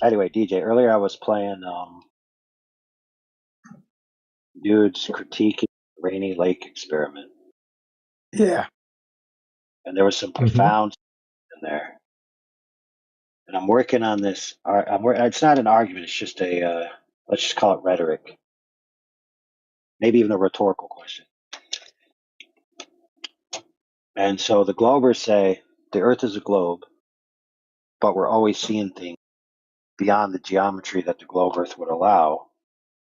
Anyway, DJ, earlier I was playing dudes critiquing the Rainy Lake experiment, Yeah. and there was some Hmm. profound stuff in there. And I'm working on this. It's not an argument. It's just a let's just call it rhetoric, maybe even a rhetorical question. And so the Globers say the Earth is a globe, but we're always seeing things beyond the geometry that the globe Earth would allow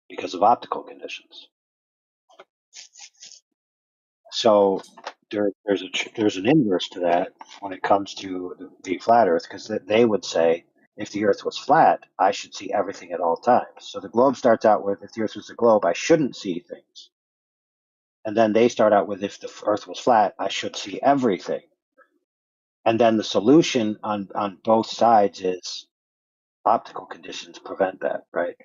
because of optical conditions. So there's an inverse to that when it comes to the flat Earth, because they would say if the Earth was flat, I should see everything at all times. So the globe starts out with if the Earth was a globe, I shouldn't see things, and then they start out with if the Earth was flat, I should see everything. And then the solution on both sides is optical conditions prevent that, right?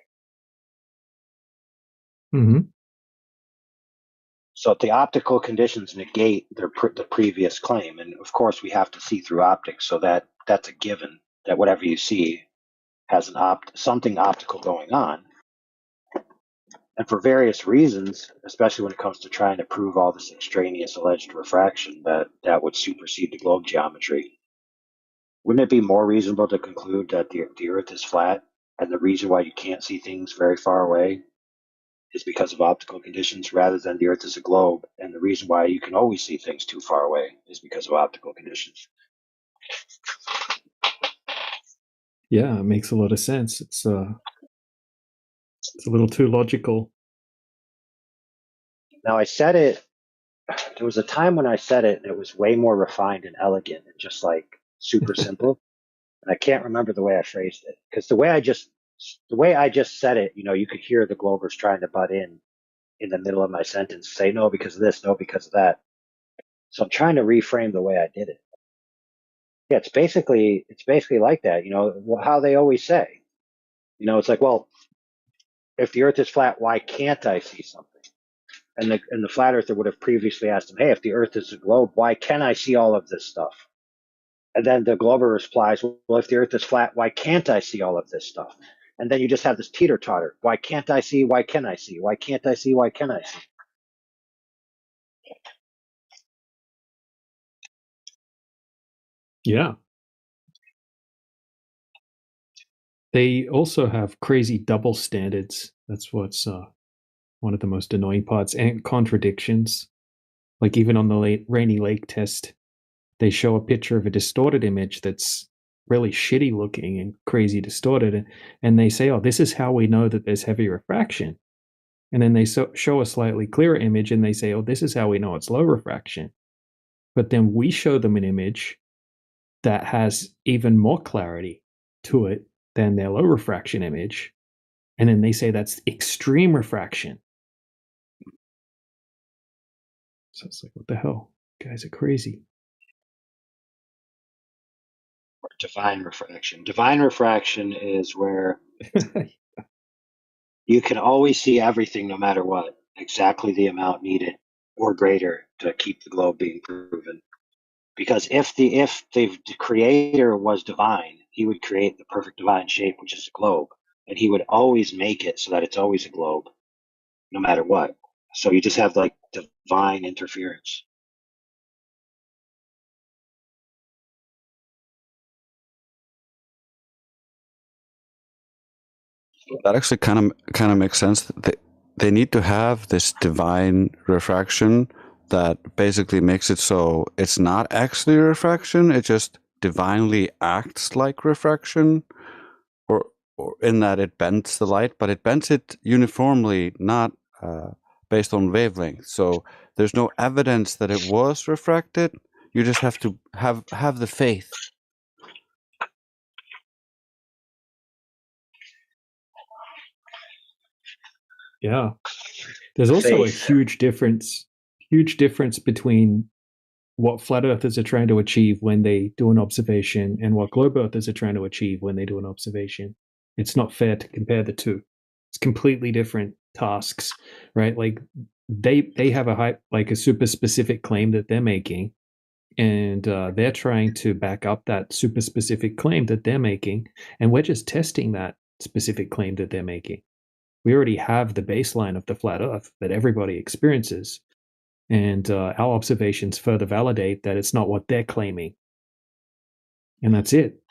Hmm. So the optical conditions negate the previous claim, and of course we have to see through optics, so that's a given that whatever you see has something optical going on. And for various reasons, especially when it comes to trying to prove all this extraneous alleged refraction that would supersede the globe geometry, wouldn't it be more reasonable to conclude that the Earth is flat and the reason why you can't see things very far away is because of optical conditions rather than the Earth is a globe, and the reason why you can always see things too far away is because of optical conditions. Yeah, it makes a lot of sense. It's a little too logical. Now I said it. There was a time when I said it, and it was way more refined and elegant, and just like super simple. And I can't remember the way I phrased it because the way I just said it, you could hear the Glovers trying to butt in the middle of my sentence, say no because of this, no because of that. So I'm trying to reframe the way I did it. Yeah, it's basically like that. How they always say. It's like, well, if the Earth is flat, why can't I see something? And the flat earther would have previously asked him, hey, if the Earth is a globe, why can I see all of this stuff? And then the Glober replies, well, if the Earth is flat, why can't I see all of this stuff? And then you just have this teeter totter. Why can't I see? Why can I see? Why can't I see? Why can I see? Yeah. They also have crazy double standards. That's what's one of the most annoying parts, and contradictions. Like even on the Rainy Lake test, they show a picture of a distorted image that's really shitty looking and crazy distorted, and they say, "Oh, this is how we know that there's heavy refraction." And then they show a slightly clearer image, and they say, "Oh, this is how we know it's low refraction." But then we show them an image that has even more clarity to it than their low refraction image, and then they say that's extreme refraction. So it's like, what the hell? Guys are crazy. Divine refraction. Divine refraction is where you can always see everything no matter what, exactly the amount needed or greater to keep the globe being proven. Because if the creator was divine, he would create the perfect divine shape, which is a globe, and he would always make it so that it's always a globe, no matter what. So you just have like divine interference. That actually kind of makes sense. They need to have this divine refraction that basically makes it so it's not actually refraction. It just divinely acts like refraction, or in that it bends the light, but it bends it uniformly, not based on wavelength. So there's no evidence that it was refracted. You just have to have the faith. Yeah. There's also a Faith. huge difference between what flat earthers are trying to achieve when they do an observation and what globe earthers are trying to achieve when they do an observation. It's not fair to compare the two. It's completely different tasks, right? Like they have a super specific claim that they're making, And they're trying to back up that super specific claim that they're making, and we're just testing that specific claim that they're making. We already have the baseline of the flat Earth that everybody experiences, and our observations further validate that it's not what they're claiming, and that's it.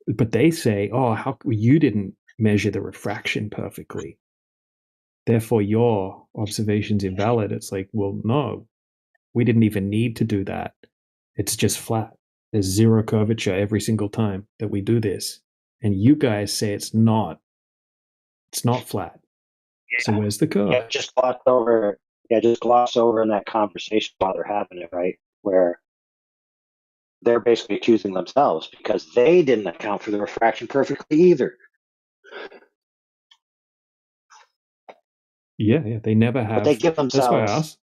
But they say, "Oh, how you didn't measure the refraction perfectly, therefore your observation's invalid." It's like, well, no, we didn't even need to do that. It's just flat. There's zero curvature every single time that we do this. And you guys say it's not. It's not flat. Yeah. So where's the curve? Yeah, just gloss over in that conversation while they're having it, right? Where they're basically accusing themselves because they didn't account for the refraction perfectly either. Yeah, they never have. But they give That's why I themselves. asked.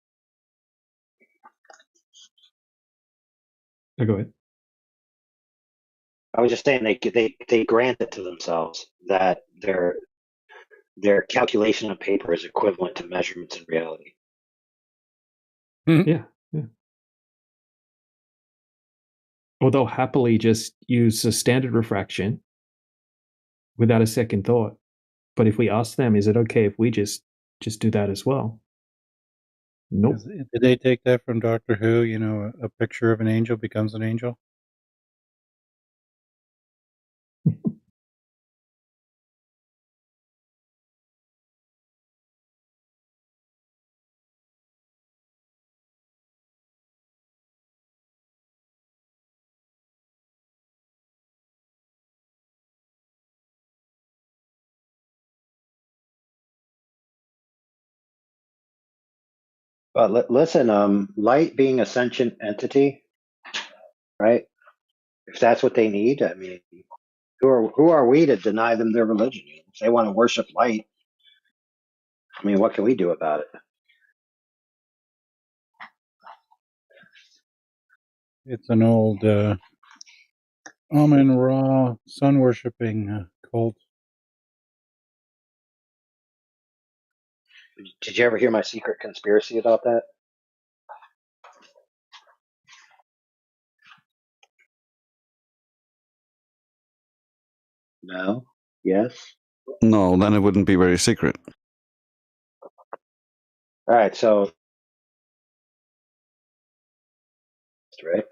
Oh, go ahead. I was just saying they grant it to themselves that their calculation on paper is equivalent to measurements in reality. Yeah. Or they'll happily just use a standard refraction without a second thought. But if we ask them, is it okay if we just do that as well? Nope. Did they take that from Doctor Who? You know, a picture of an angel becomes an angel? But listen, light being a sentient entity, right? If that's what they need, I mean, who are we to deny them their religion? If they want to worship light, I mean, what can we do about it? It's an old Amun Ra sun worshipping cult. Did you ever hear my secret conspiracy about that? No. Yes. No, then it wouldn't be very secret. All right. So, right.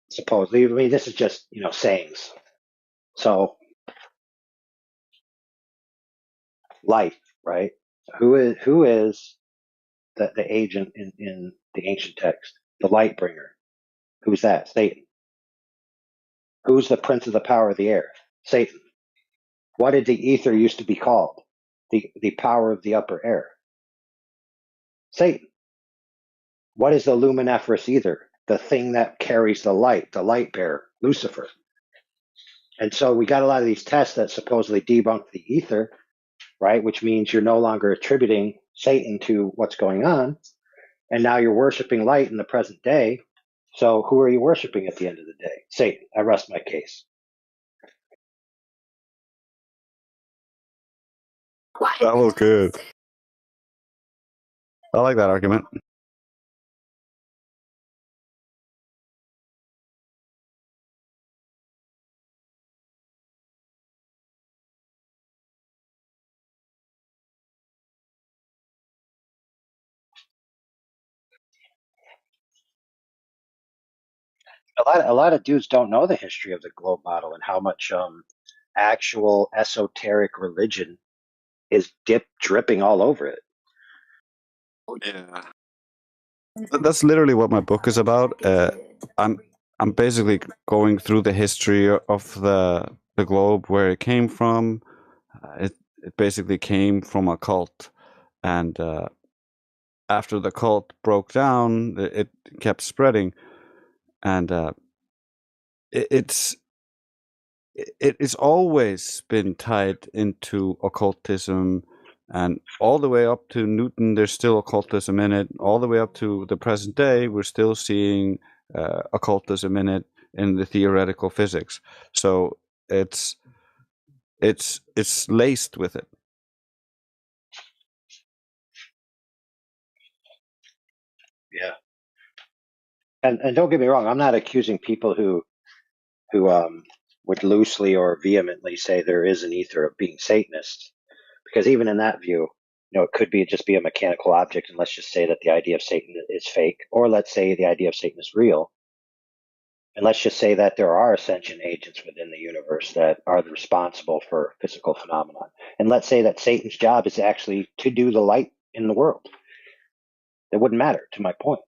Supposedly, I mean, this is just sayings. So, light, right? Who is the agent in the ancient text? The light bringer. Who's that? Satan. Who's the prince of the power of the air? Satan. What did the ether used to be called? The power of the upper air. Satan. What is the luminiferous ether? The thing that carries the light bearer, Lucifer. And so we got a lot of these tests that supposedly debunk the ether, right? Which means you're no longer attributing Satan to what's going on. And now you're worshiping light in the present day. So who are you worshiping at the end of the day? Satan. I rest my case. That was good. I like that argument. A lot of dudes don't know the history of the globe model and how much actual esoteric religion is dripping all over it. Yeah. That's literally what my book is about. I'm basically going through the history of the globe, where it came from. It basically came from a cult, and after the cult broke down, it kept spreading, and it's always been tied into occultism, and all the way up to Newton, there's still occultism in it. All the way up to the present day, we're still seeing occultism in it in the theoretical physics. So it's laced with it. Yeah. And don't get me wrong, I'm not accusing people who would loosely or vehemently say there is an ether of being Satanists, because even in that view, it could be just be a mechanical object, and let's just say that the idea of Satan is fake, or let's say the idea of Satan is real, and let's just say that there are ascension agents within the universe that are responsible for physical phenomenon, and let's say that Satan's job is actually to do the light in the world. It wouldn't matter, to my point.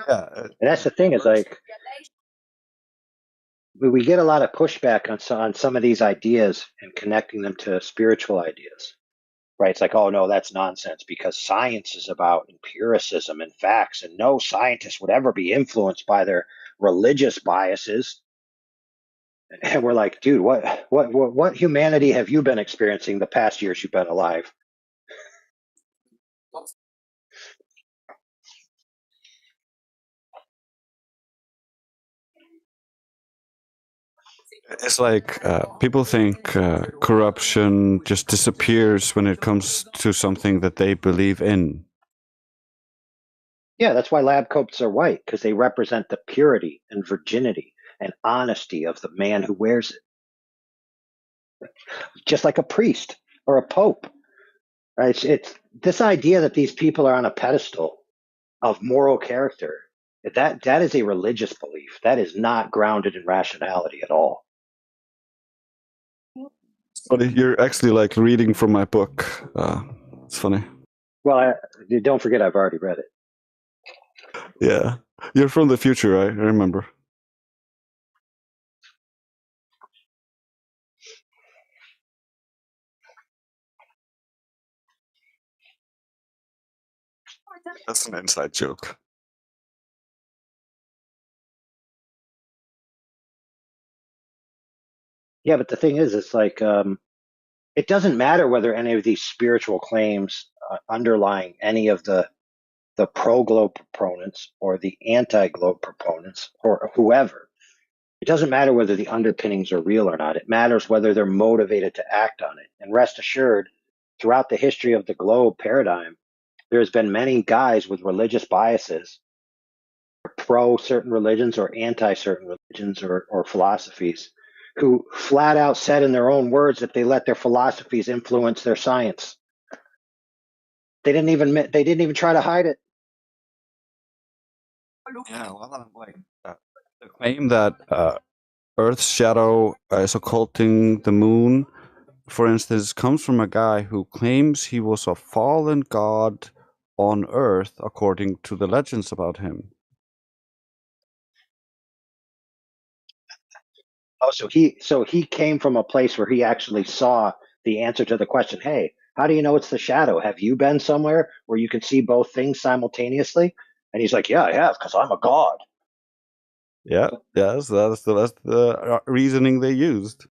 Yeah, And that's the thing, is like, we get a lot of pushback on some of these ideas and connecting them to spiritual ideas, right? It's like, oh no, that's nonsense, because science is about empiricism and facts, and no scientist would ever be influenced by their religious biases. And we're like, dude, what humanity have you been experiencing the past years you've been alive? it's like people think corruption just disappears when it comes to something that they believe in. Yeah, that's why lab coats are white, because they represent the purity and virginity and honesty of the man who wears it, just like a priest or a pope. Right? It's this idea that these people are on a pedestal of moral character. That is a religious belief. That is not grounded in rationality at all. But you're actually like reading from my book. It's funny. Well, don't forget, I've already read it. Yeah, you're from the future, right? I remember. That's an inside joke. Yeah, but the thing is, it's like, it doesn't matter whether any of these spiritual claims underlying any of the pro-globe proponents or the anti-globe proponents or whoever. It doesn't matter whether the underpinnings are real or not. It matters whether they're motivated to act on it. And rest assured, throughout the history of the globe paradigm, there's been many guys with religious biases, pro certain religions or anti certain religions or philosophies, who flat out said in their own words that they let their philosophies influence their science. They didn't even try to hide it. Yeah, well, like the claim that Earth's shadow is occulting the moon, for instance, comes from a guy who claims he was a fallen god on Earth, according to the legends about him. Oh, so he came from a place where he actually saw the answer to the question, hey, how do you know it's the shadow? Have you been somewhere where you can see both things simultaneously? And he's like, yeah, I have, because I'm a god. Yeah, yes, that's the reasoning they used.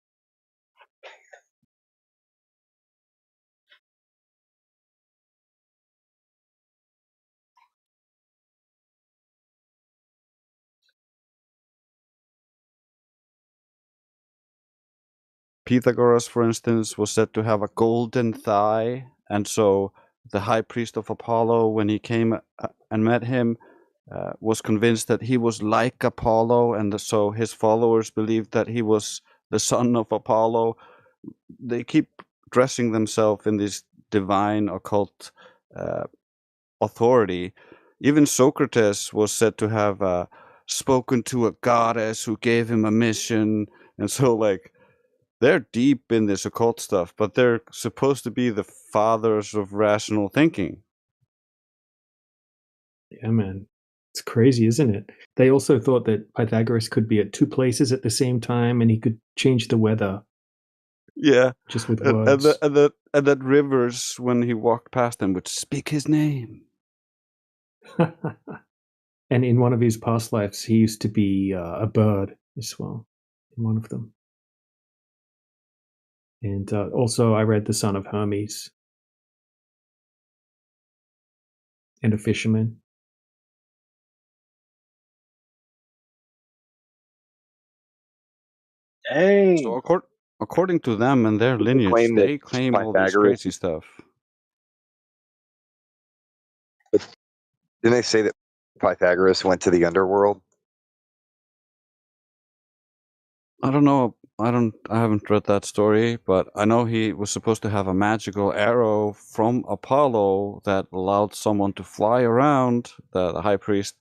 Pythagoras, for instance, was said to have a golden thigh, and so the high priest of Apollo, when he came and met him, was convinced that he was like Apollo, and so his followers believed that he was the son of Apollo. They keep dressing themselves in this divine occult authority. Even Socrates was said to have spoken to a goddess who gave him a mission, and so like they're deep in this occult stuff, but they're supposed to be the fathers of rational thinking. Yeah, man. It's crazy, isn't it? They also thought that Pythagoras could be at two places at the same time and he could change the weather Yeah, just with and words. that rivers, when he walked past them, would speak his name. And in one of his past lives, he used to be a bird as well, in one of them. And also, I read The Son of Hermes and a fisherman. Dang. So according to them and their lineage, claim that they claim all this Pythagoras. crazy stuff. Didn't they say that Pythagoras went to the underworld? I don't know. I haven't read that story, but I know he was supposed to have a magical arrow from Apollo that allowed someone to fly around, the high priest.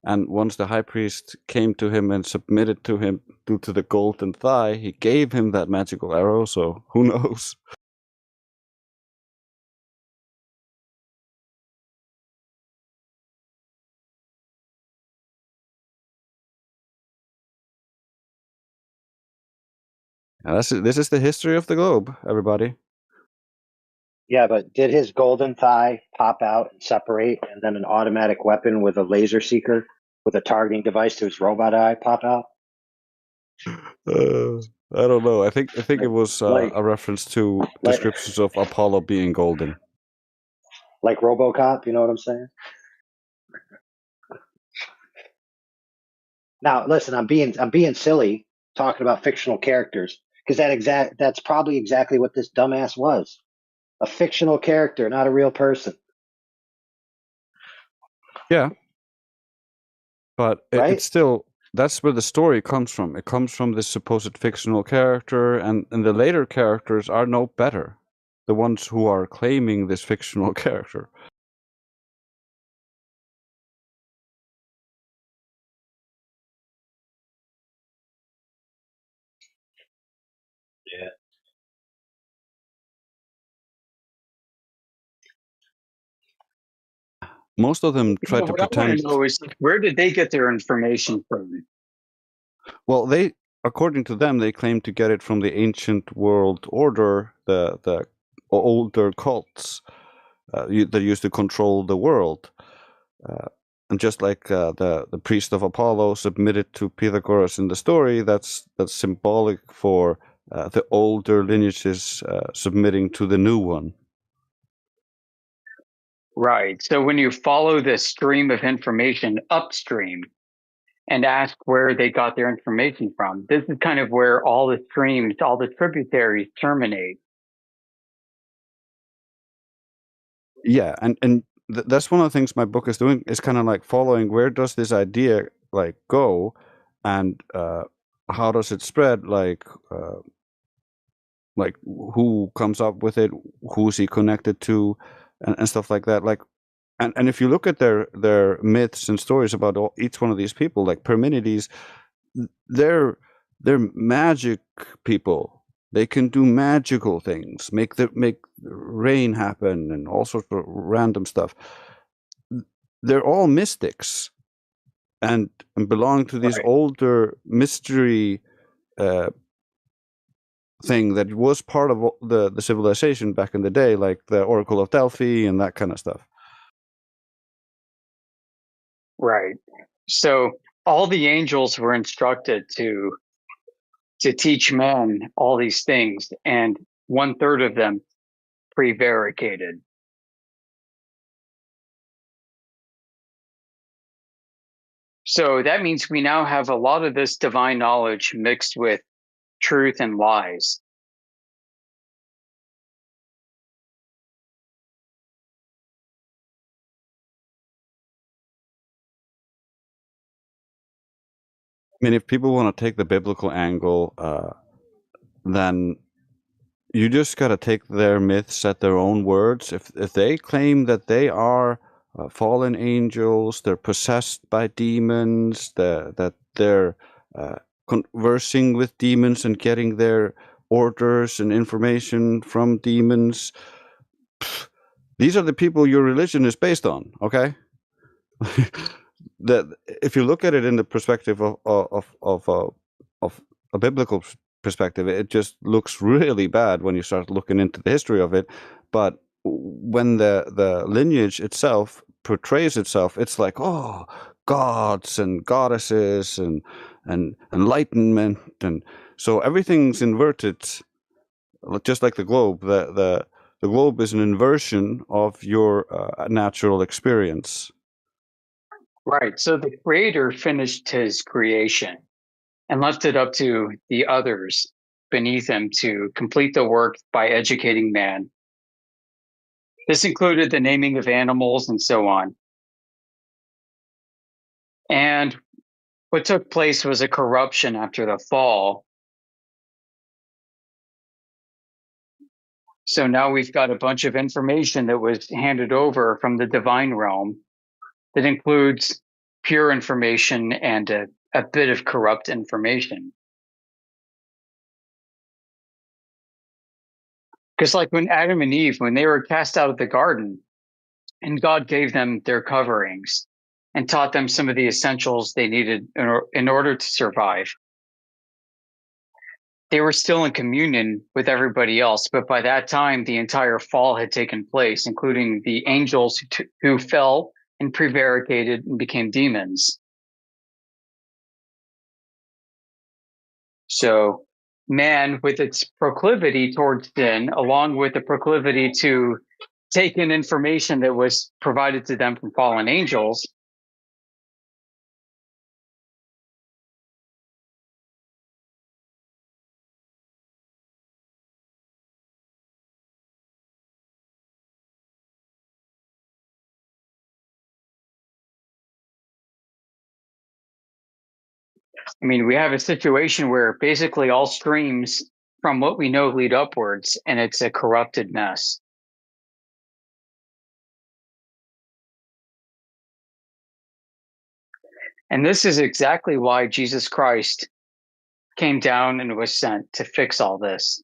And once the high priest came to him and submitted to him due to the golden thigh, he gave him that magical arrow. So who knows? And this is the history of the globe, everybody. Yeah, but did his golden thigh pop out and separate, and then an automatic weapon with a laser seeker with a targeting device to his robot eye pop out? I don't know. I think it was a reference to like- descriptions of Apollo being golden. Like RoboCop, you know what I'm saying? Now, listen, I'm being silly talking about fictional characters because that's probably exactly what this dumbass was. A fictional character, not a real person. Yeah. But Right? it's still, that's where the story comes from. It comes from this supposed fictional character, and the later characters are no better. The ones who are claiming this fictional character. Yeah. Most of them try to What I want pretend. to know is, where did they get their information from? Well, according to them, they claim to get it from the ancient world order, the older cults that used to control the world. And just like the priest of Apollo submitted to Pythagoras in the story, that's symbolic for the older lineages submitting to the new one. Right. So when you follow this stream of information upstream and ask where they got their information from, this is kind of where all the streams, all the tributaries terminate. Yeah, and that's one of the things my book is doing, is kind of like following where does this idea like go, and how does it spread, like who comes up with it, who's he connected to, and stuff like that. Like, and if you look at their myths and stories about each one of these people, like Parmenides, they're magic people. They can do magical things, make rain happen, and all sorts of random stuff. They're all mystics, and belong to this Right. older mystery thing that was part of the civilization back in the day, like the Oracle of Delphi and that kind of stuff. Right. So all the angels were instructed to teach men all these things, and 1/3 of them prevaricated. So that means we now have a lot of this divine knowledge mixed with truth and lies. I mean, if people want to take the biblical angle, then you just got to take their myths at their own words. If they claim that they are fallen angels, they're possessed by demons, that they're conversing with demons and getting their orders and information from demons, these are the people your religion is based on, okay? That if you look at it in the perspective of a biblical perspective, it just looks really bad when you start looking into the history of it. But when the lineage itself portrays itself, it's like, oh, gods and goddesses and enlightenment, and so everything's inverted, just like the globe. The globe is an inversion of your natural experience. Right. So the creator finished his creation and left it up to the others, beneath him to complete the work by educating man. This included the naming of animals and so on. And what took place was a corruption after the fall. So now we've got a bunch of information that was handed over from the divine realm that includes pure information and a bit of corrupt information. Because like when Adam and Eve, when they were cast out of the garden, and God gave them their coverings and taught them some of the essentials they needed in order to survive. They were still in communion with everybody else, but by that time, the entire fall had taken place, including the angels who fell and prevaricated and became demons. So man, with its proclivity towards sin, along with the proclivity to take in information that was provided to them from fallen angels, I mean, we have a situation where basically all streams from what we know lead upwards, and it's a corrupted mess. And this is exactly why Jesus Christ came down and was sent to fix all this.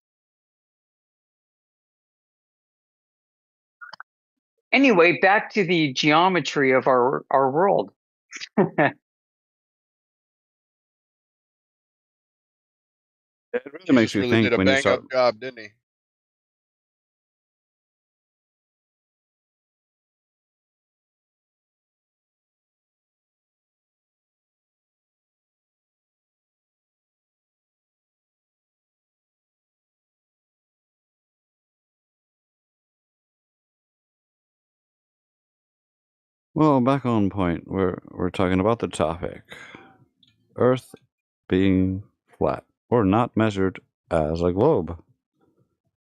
Anyway, back to the geometry of our world. It really Jesus makes you really think did a when you bang start. up job, didn't he? Well, back on point. We're talking about the topic: Earth being flat or not measured as a globe,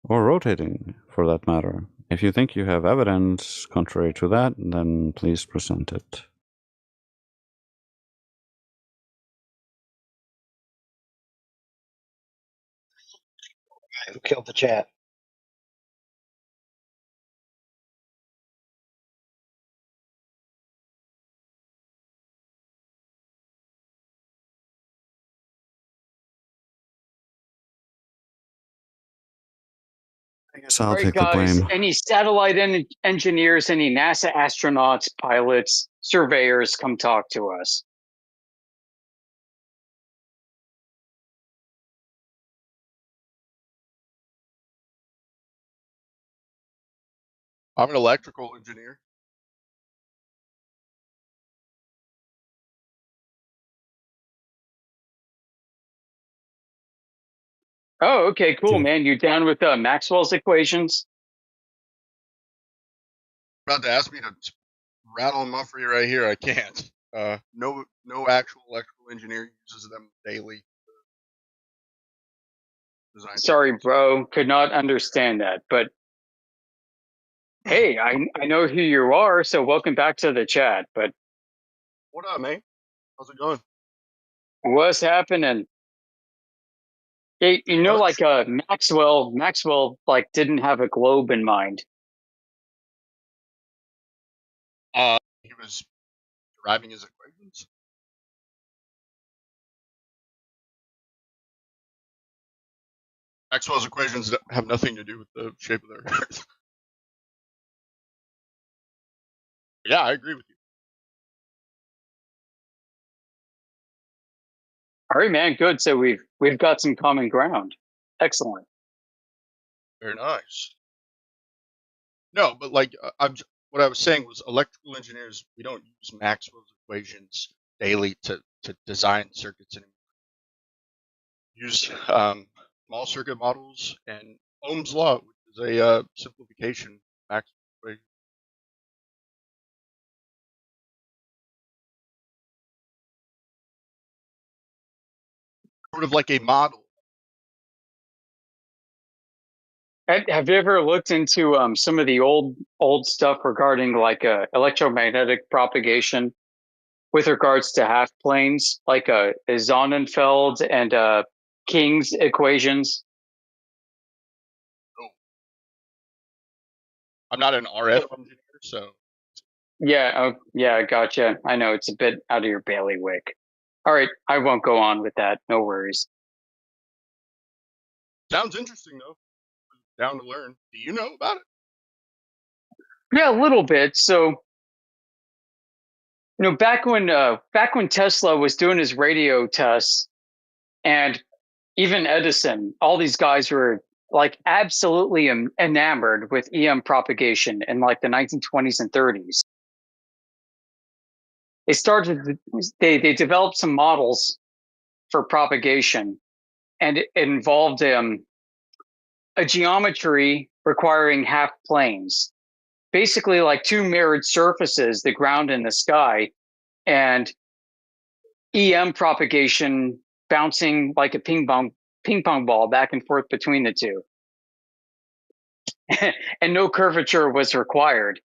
or rotating, for that matter. If you think you have evidence contrary to that, then please present it. Who killed the chat? I guess All I'll right, take the guys, blame. any satellite engineers, any NASA astronauts, pilots, surveyors, come talk to us. I'm an electrical engineer. Oh, okay, cool, Jeff. man. You down with Maxwell's equations? About to ask me to rattle them off for you right here. I can't. No actual electrical engineer uses them daily. Design Sorry, circuits. bro, could not understand that. But hey, I know who you are, so welcome back to the chat. But What up, man? How's it going? what's happening? Hey, you know, Much. like Maxwell, like didn't have a globe in mind. He was deriving his equations. Maxwell's equations have nothing to do with the shape of the Earth. Yeah, I agree with you. All right, man, good. So we've got some common ground. Excellent. Very nice. No, but like what I was saying was electrical engineers, we don't use Maxwell's equations daily to design circuits anymore. Use small circuit models and Ohm's law, which is a simplification of Maxwell's equation. Sort of like a model. Have you ever looked into some of the old stuff regarding like electromagnetic propagation with regards to half planes, like Sonnenfeld and King's equations? Oh, I'm not an RF engineer, so Yeah, yeah, gotcha. I know it's a bit out of your bailiwick. All right, I won't go on with that. No worries. sounds interesting though. Down to learn. Do you know about it? Yeah, a little bit. So, back when Tesla was doing his radio tests, and even Edison, all these guys were like absolutely enamored with EM propagation in like the 1920s and 30s. They started they developed some models for propagation, and it involved a geometry requiring half planes, basically like two mirrored surfaces, the ground and the sky, and EM propagation bouncing like a ping pong ball back and forth between the two. And no curvature was required.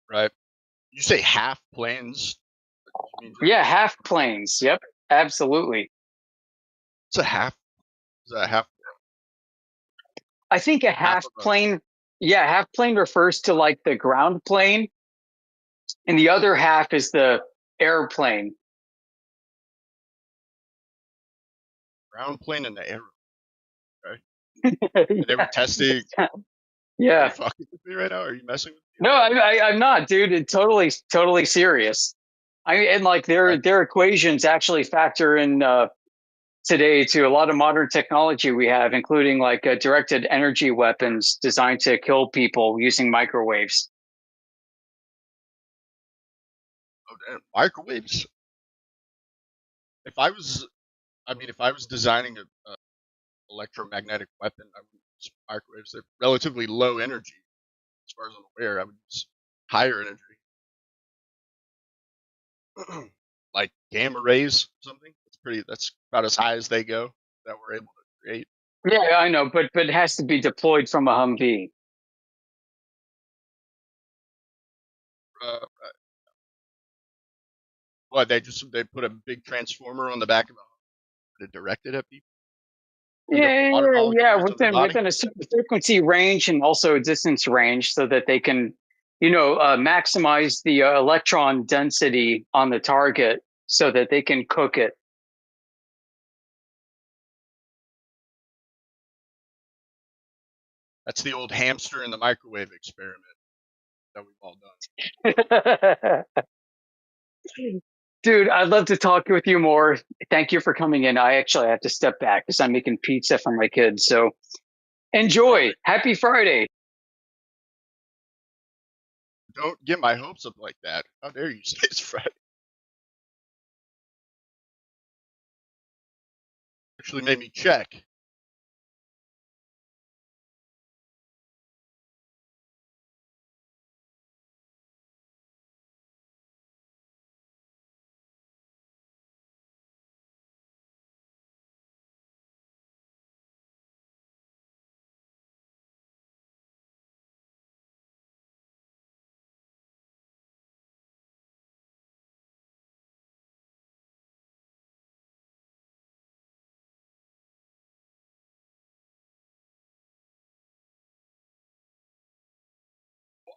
Right. You say half planes. You mean Yeah, half planes. Yep, absolutely. it's a half. Is that a half? I think a Half half of a plane, yeah, half plane refers to like the ground plane, and the other half is the airplane. ground plane and the arrow. Okay. They were testing. Are you Yeah. fucking with me right now? Are you messing with No, me? I'm not, dude. It's totally serious. And like Right. their equations actually factor in today to a lot of modern technology we have, including like directed energy weapons designed to kill people using microwaves. Oh damn. Microwaves. If I was, I mean, if I was designing a electromagnetic weapon, I would use microwaves. They're relatively low energy, as far as I'm aware. I would use higher energy, like gamma rays or something. That's pretty. That's about as high as they go that we're able to create. Yeah, I know, but it has to be deployed from a Humvee. Uh, what they put a big transformer on the back of it to direct it at people, heat up the water Yeah, molecules of the body. within a certain frequency range and also a distance range, so that they can, maximize the electron density on the target, so that they can cook it. That's the old hamster in the microwave experiment that we've all done. Dude, I'd love to talk with you more. Thank you for coming in. I actually have to step back because I'm making pizza for my kids. So enjoy. Perfect. Happy Friday. Don't get my hopes up like that. How dare you say it's Friday? Actually made me check.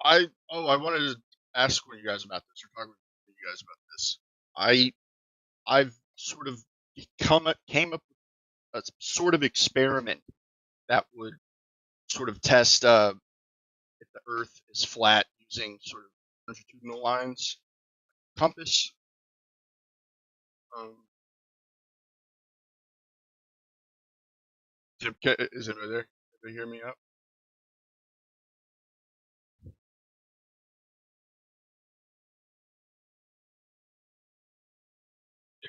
I wanted to ask one of you guys about this, or talk with you guys about this. I've sort of came up with a sort of experiment that would sort of test if the Earth is flat using sort of longitudinal lines, compass. Um, is it right there? Did they hear me out?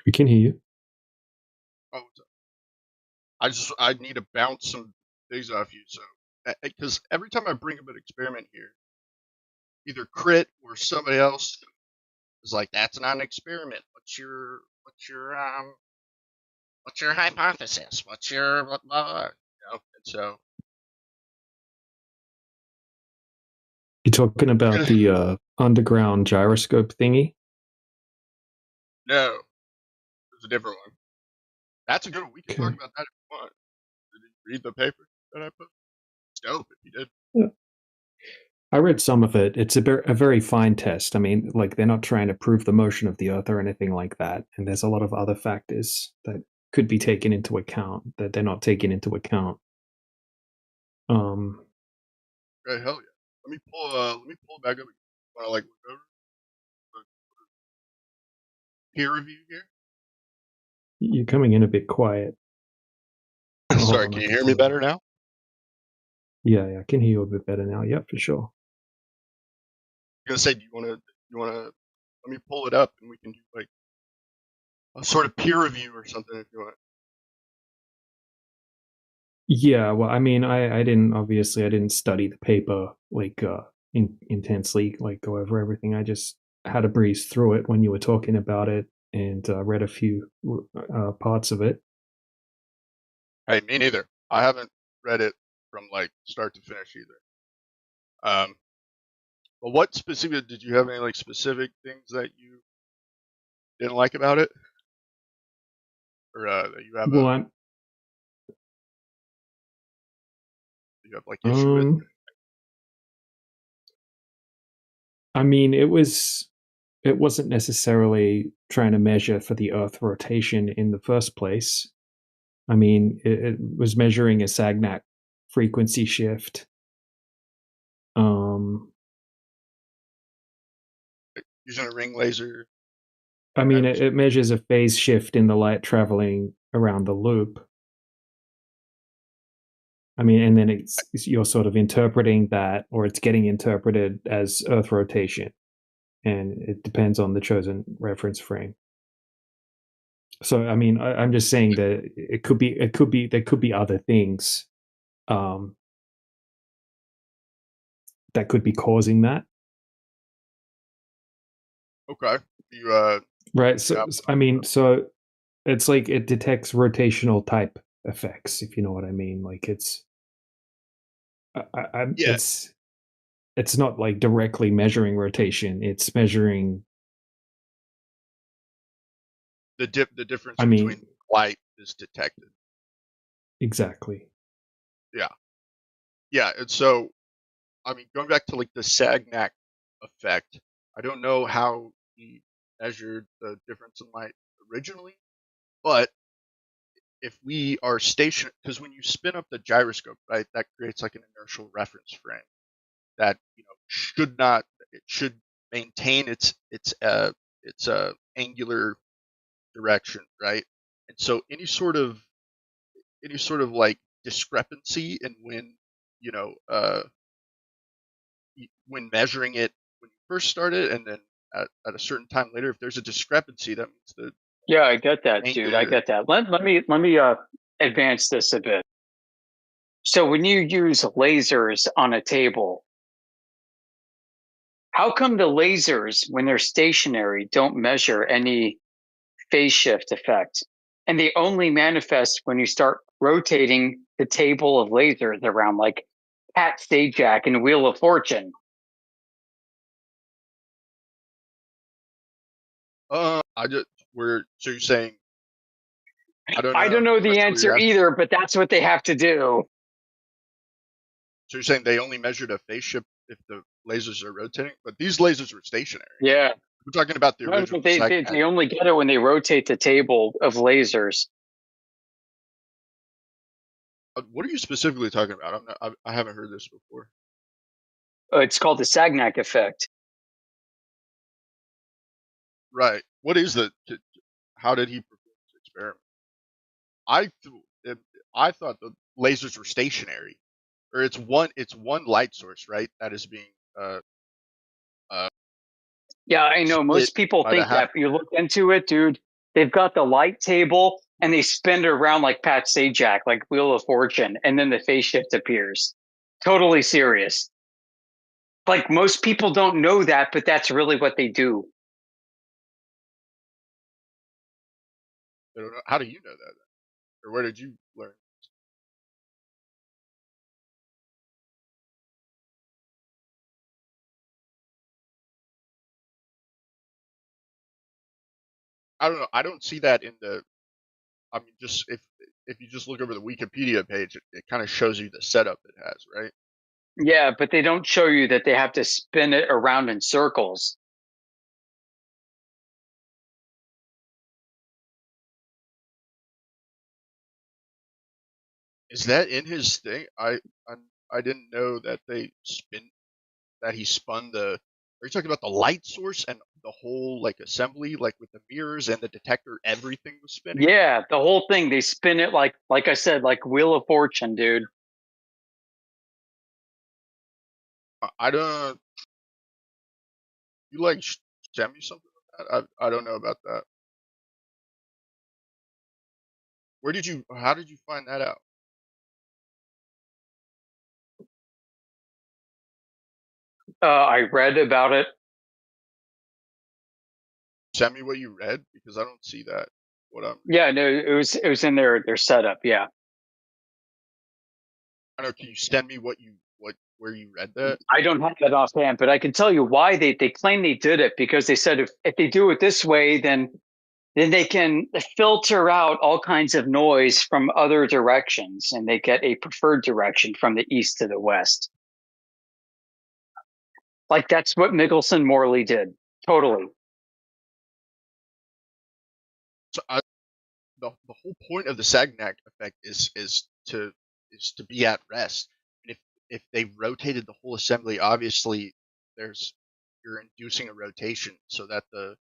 We can hear you. Oh, I need to bounce some things off you. So, because every time I bring up an experiment here, either Crit or somebody else is like, "That's not an experiment. What's your what's your hypothesis? What's your blah, blah, blah? And so You're talking about the underground gyroscope thingy? no, there's a different one. That's a good one. We can talk Okay. about that if you want. Did you read the paper that I put? It's dope if you did. Yeah. I read some of it. It's a very fine test. I mean, like, they're not trying to prove the motion of the Earth or anything like that. And there's a lot of other factors that could be taken into account that they're not taking into account. Right, hell yeah. Let me pull it back up. Want to like look over peer review here? You're coming in a bit quiet. Oh, Sorry, hold on, can I you can hear me hear better now? Yeah, I can hear you a bit better now. Yeah, for sure. I'm gonna say, do you wanna let me pull it up and we can do like a sort of peer review or something if you want. Yeah, well, I mean, I didn't study the paper like intensely, like go over everything. I just had to breeze through it when you were talking about it and read a few parts of it. Hey, me neither. I haven't read it from like start to finish either. But what specific did you have any like specific things that you didn't like about it, or that you have Well, like issue with? I mean, it wasn't necessarily trying to measure for the Earth rotation in the first place. I mean, it was measuring a Sagnac frequency shift. Using a ring laser. I mean, it measures a phase shift in the light traveling around the loop. I mean, and then you're sort of interpreting that, or it's getting interpreted as Earth rotation, and it depends on the chosen reference frame. So, I mean, I'm just saying that there could be other things that could be causing that. Okay. You right. So, I mean, so it's like it detects rotational type effects, if you know what I mean. Like it's it's not like directly measuring rotation. It's measuring the difference between light is detected. Exactly. Yeah, and so I mean, going back to like the Sagnac effect, I don't know how he measured the difference in light originally, but if we are stationary, because when you spin up the gyroscope, right, that creates like an inertial reference frame that should maintain its angular direction, right? And so any sort of like discrepancy in when when measuring it when you first start it and then at a certain time later, if there's a discrepancy, that means the Yeah, I get that, dude. I get that. Let me advance this a bit. So when you use lasers on a table, how come the lasers, when they're stationary, don't measure any phase shift effect? And they only manifest when you start rotating the table of lasers around, like Pat Sajak and Wheel of Fortune. so you're saying I don't know the answer either, but that's what they have to do. So you're saying they only measured a phase shift if the lasers are rotating, but these lasers were stationary. Yeah, we're talking about the original. They only get it when they rotate the table of lasers. What are you specifically talking about? I haven't heard this before. It's called the Sagnac effect. Right. What is how did he perform this experiment? I thought the lasers were stationary, or it's one light source, right? That is being yeah, I know. Most people think that, but you look into it, dude. They've got the light table and they spin it around like Pat Sajak, like Wheel of Fortune, and then the phase shift appears. Totally serious. Like most people don't know that, but that's really what they do. How do you know that? Or where did you learn? I don't know. I don't see that in the. I mean, just if you just look over the Wikipedia page, it kind of shows you the setup it has, right? Yeah, but they don't show you that they have to spin it around in circles. Is that in his thing? I didn't know that he spun the. Are you talking about the light source and the whole like assembly, like with the mirrors and the detector? Everything was spinning. Yeah, the whole thing, they spin it like I said, like Wheel of Fortune, dude. I don't. You like send me something like that? I don't know about that. Where did you? How did you find that out? I read about it. Send me what you read because I don't see that. What I'm. Yeah, no, it was in their setup. Yeah, I don't know. Can you send me where you read that? I don't have that offhand, but I can tell you why they claim they did it, because they said if they do it this way, then they can filter out all kinds of noise from other directions, and they get a preferred direction from the east to the west. Like that's what Michelson Morley did. Totally. So the whole point of the Sagnac effect is to be at rest. And if they rotated the whole assembly, obviously you're inducing a rotation so that the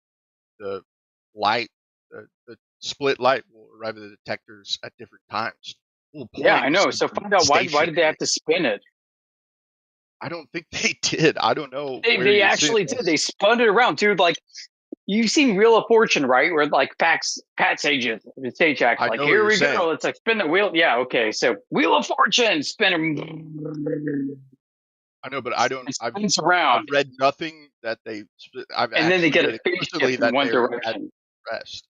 light the split light will arrive at the detectors at different times. The whole Yeah, point I is know. to So be find out why did they stationary. have to spin it? I don't think they did. I don't know where They you're seeing actually did. this. They spun it around, dude. Like you've seen Wheel of Fortune, right? Where like Pat Sajak, I like know what here you're we saying. go. Let's like spin the wheel. Yeah, okay. So Wheel of Fortune, spin them. I know, but I don't. It spins around, I've read nothing that I've and then they actually get a read phase explicitly shift in that one they're at direction. rest.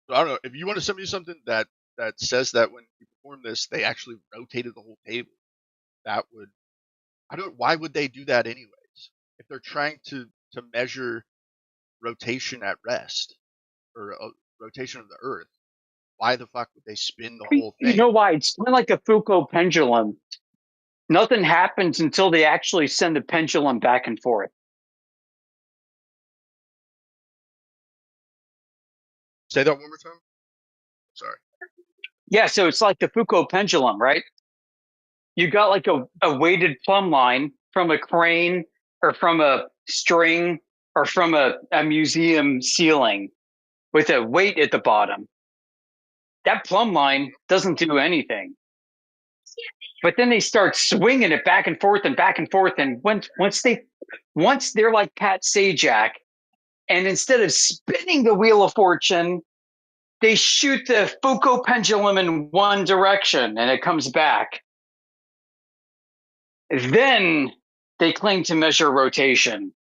So I don't know if you want to send me something that says that when you perform this, they actually rotated the whole table. That would. I don't. Why would they do that anyways? If they're trying to measure rotation at rest or rotation of the Earth, why the fuck would they spin the whole You thing? know why? It's kind of like a Foucault pendulum. Nothing happens until they actually send the pendulum back and forth. Say that one more time. Sorry. Yeah, so it's like the Foucault pendulum, right? You got like a weighted plumb line from a crane or from a string or from a museum ceiling with a weight at the bottom. That plumb line doesn't do anything. But then they start swinging it back and forth and back and forth. And once they're like Pat Sajak, and instead of spinning the Wheel of Fortune, they shoot the Foucault pendulum in one direction and it comes back. Then they claim to measure rotation.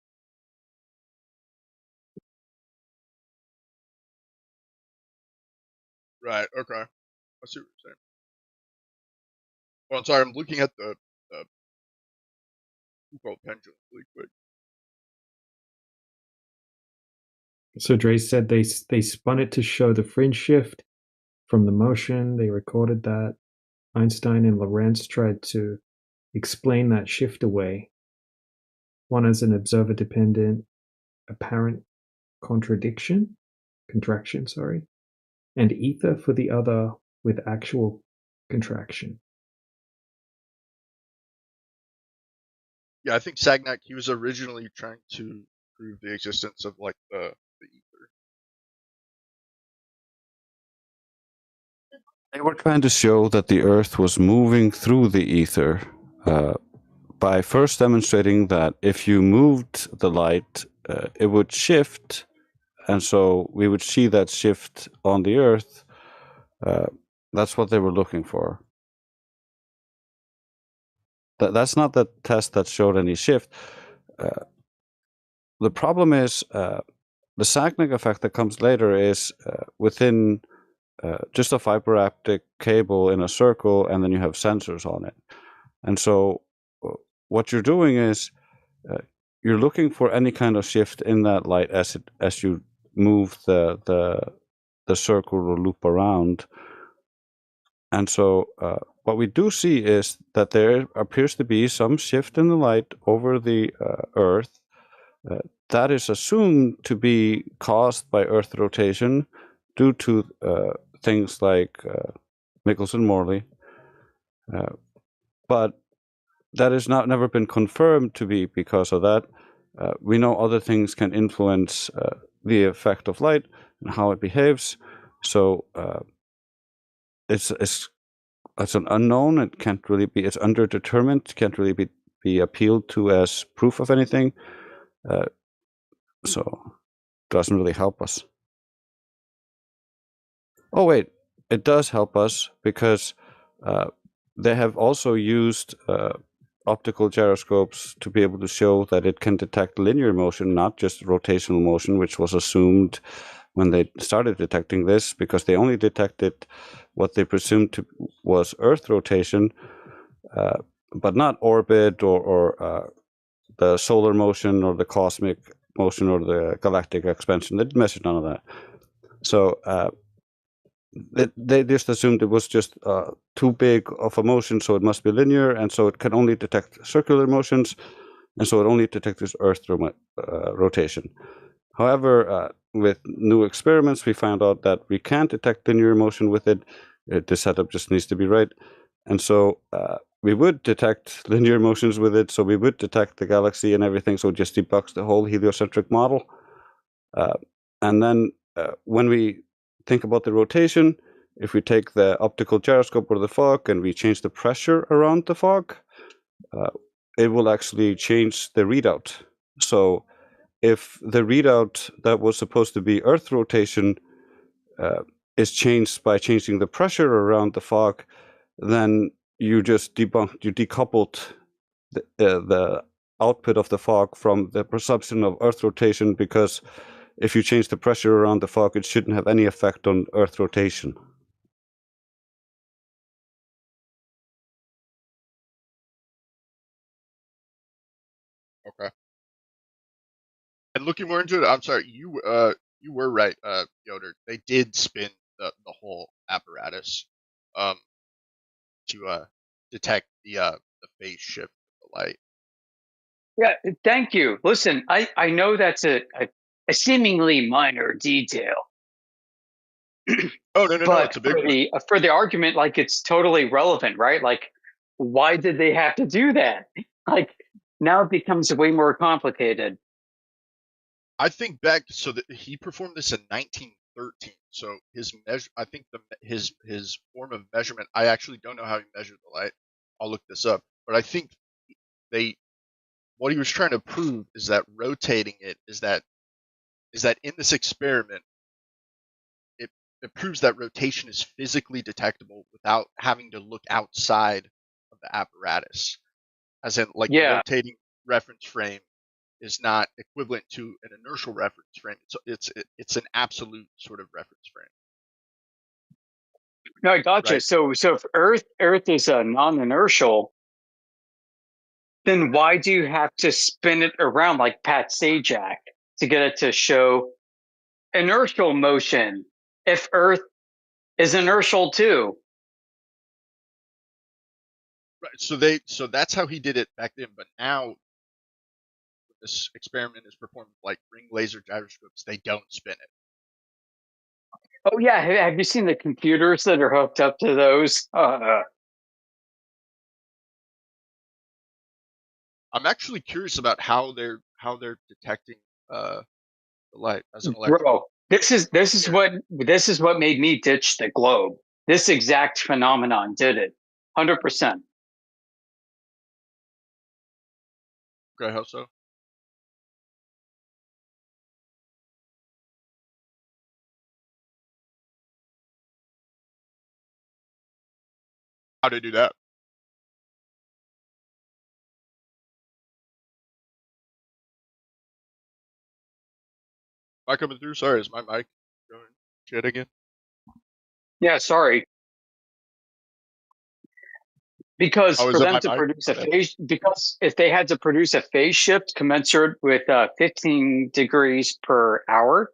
Right. Okay. I see what you're saying. Well, I'm sorry. I'm looking at the Foucault pendulum really quick. So Dre said they spun it to show the fringe shift from the motion. They recorded that. Einstein and Lorentz tried to explain that shift away. One as an observer-dependent apparent contraction, and ether for the other with actual contraction. Yeah, I think Sagnac, he was originally trying to prove the existence of like the ether. They were trying to show that the Earth was moving through the ether by first demonstrating that if you moved the light, it would shift, and so we would see that shift on the Earth. That's what they were looking for. That's not the test that showed any shift. The problem is the Sagnac effect that comes later is within just a fiber optic cable in a circle, and then you have sensors on it. And so what you're doing is you're looking for any kind of shift in that light as you move the circle or loop around. And so what we do see is that there appears to be some shift in the light over the Earth that is assumed to be caused by Earth rotation due to things like Michelson-Morley, but that has never been confirmed to be because of that. We know other things can influence the effect of light and how it behaves. So it's an unknown. It can't really be. It's underdetermined. Can't really be appealed to as proof of anything. So it doesn't really help us. Oh wait, it does help us because they have also used optical gyroscopes to be able to show that it can detect linear motion, not just rotational motion, which was assumed when they started detecting this, because they only detected what they presumed was Earth rotation, but not orbit or the solar motion or the cosmic motion or the galactic expansion. They didn't measure none of that. So they just assumed it was just too big of a motion, so it must be linear, and so it can only detect circular motions, and so it only detects Earth rotation. However, with new experiments, we found out that we can't detect linear motion with it. The setup just needs to be right. And so we would detect linear motions with it, so we would detect the galaxy and everything, so it just debugs the whole heliocentric model. And then when we think about the rotation, if we take the optical gyroscope or the fog and we change the pressure around the fog, it will actually change the readout. So if the readout that was supposed to be Earth rotation is changed by changing the pressure around the fog, then you just decoupled the output of the fog from the perception of Earth rotation, because if you change the pressure around the fog, it shouldn't have any effect on Earth rotation. Okay. And looking more into it, I'm sorry, you were right, Yoder. They did spin the whole apparatus to detect the phase shift of the light. Yeah, thank you. Listen, I know that's a seemingly minor detail, Oh no, but it's a big one. for the argument, like it's totally relevant, right? Like, why did they have to do that? Like, now it becomes way more complicated. I think back, so that he performed this in 1913. So his measure, I think his form of measurement. I actually don't know how he measured the light. I'll look this up. But I think what he was trying to prove is that rotating it is that in this experiment, it proves that rotation is physically detectable without having to look outside of the apparatus. As in, like, the rotating reference frame is not equivalent to an inertial reference frame. It's an absolute sort of reference frame. No, I gotcha. Right. So if Earth is a non-inertial, then why do you have to spin it around like Pat Sajak to get it to show inertial motion if Earth is inertial too? Right. So that's how he did it back then. But now this experiment is performed with, like, ring laser gyroscopes. They don't spin it. Oh yeah, have you seen the computers that are hooked up to those? I'm actually curious about how they're detecting the light as an electron. Bro, this is what made me ditch the globe. This exact phenomenon did it, 100%. Okay, how so? How do they do that? I coming through? Sorry, is my mic going shit again? Yeah, sorry. Because Oh, is for it them my to mic? produce because if they had to produce a phase shift commensurate with 15 degrees per hour,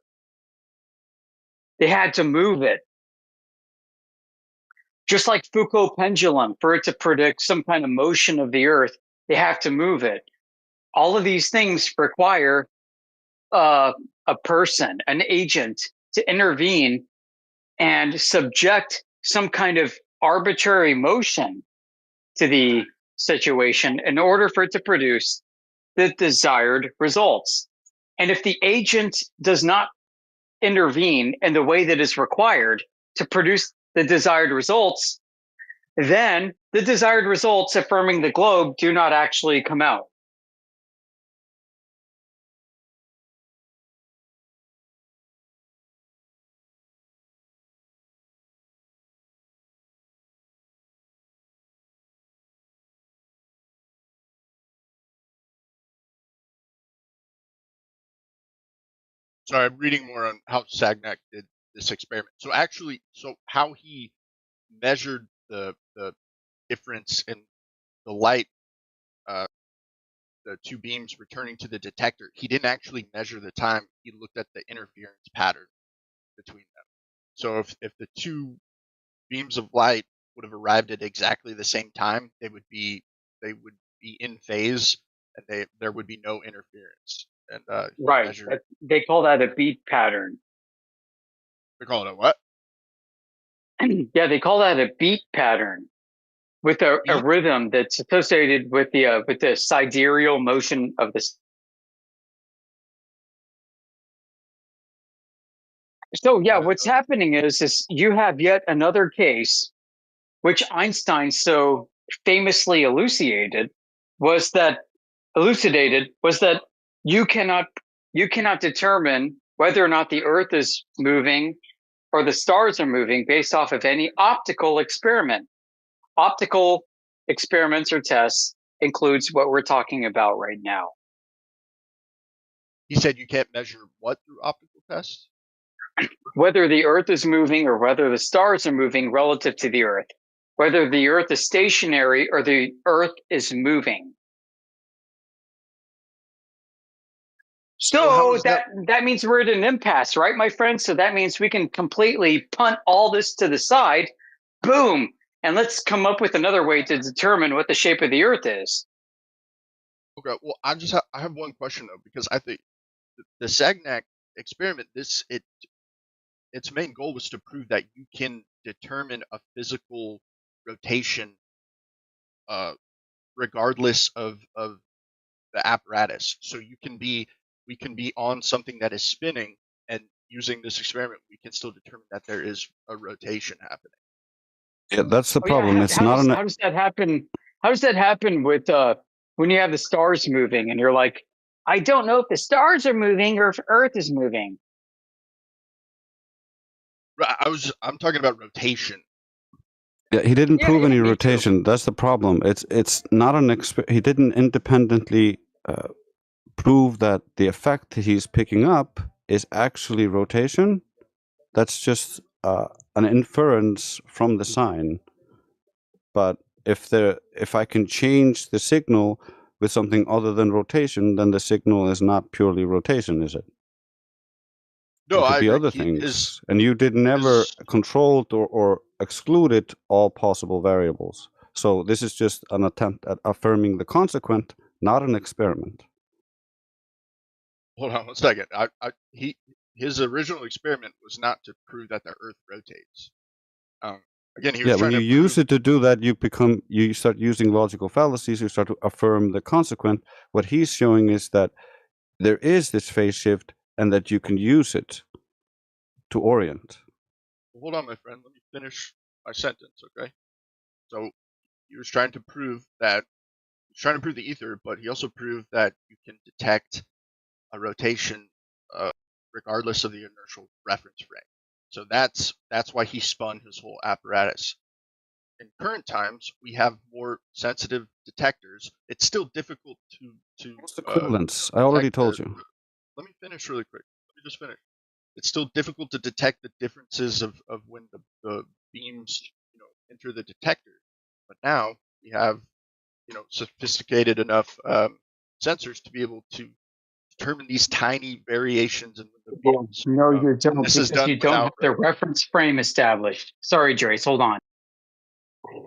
they had to move it. Just like Foucault pendulum, for it to predict some kind of motion of the Earth, they have to move it. All of these things require a person, an agent, to intervene and subject some kind of arbitrary motion to the situation in order for it to produce the desired results. And if the agent does not intervene in the way that is required to produce the desired results, then the desired results affirming the globe do not actually come out. Sorry, I'm reading more on how Sagnac did this experiment. So actually, how he measured the difference in the light, the two beams returning to the detector, he didn't actually measure the time. He looked at the interference pattern between them. So if the two beams of light would have arrived at exactly the same time, they would be in phase, and there would be no interference. And Right. They call that a beat pattern. They call it a what? Yeah, they call that a beat pattern with a rhythm that's associated with the sidereal motion of the. So yeah, what's happening is you have yet another case, which Einstein so famously elucidated, was that you cannot determine whether or not the Earth is moving or the stars are moving based off of any optical experiment. Optical experiments or tests includes what we're talking about right now. He said you can't measure what through optical tests? Whether the Earth is moving or whether the stars are moving relative to the Earth. Whether the Earth is stationary or the Earth is moving. So that means we're at an impasse, right, my friend? So that means we can completely punt all this to the side. Boom. And let's come up with another way to determine what the shape of the Earth is. Okay, well, I have one question though, because I think the Sagnac experiment, its main goal was to prove that you can determine a physical rotation, regardless of the apparatus. So we can be on something that is spinning, and using this experiment, we can still determine that there is a rotation happening. Yeah, that's the problem. Yeah. It's How does that happen? How does that happen with when you have the stars moving and you're like, I don't know if the stars are moving or if Earth is moving? I'm talking about rotation. Yeah, he didn't prove any rotation. That's the problem. It's not he didn't independently prove that the effect he's picking up is actually rotation. That's just an inference from the sign. But if I can change the signal with something other than rotation, then the signal is not purely rotation, is it? No, it could I be agree. other things. And you did never controlled or excluded all possible variables. So this is just an attempt at affirming the consequent, not an experiment. Hold on one second. His original experiment was not to prove that the Earth rotates. Again, he was when you use it to do that, you start using logical fallacies. You start to affirm the consequent. What he's showing is that there is this phase shift, and that you can use it to orient. Hold on, my friend. Let me finish my sentence, okay? So he was trying to prove the ether, but he also proved that you can detect a rotation regardless of the inertial reference frame. So that's why he spun his whole apparatus. In current times, we have more sensitive detectors. It's still difficult to What's equivalence? I already told you. Let me finish really quick. just finish. It's still difficult to detect the differences of when the beams, enter the detector. But now we have, sophisticated enough sensors to be able to determine these tiny variations in the Well, beams. no, you And don't, this is because done you don't have without. the reference frame established. Sorry, Joyce, hold on.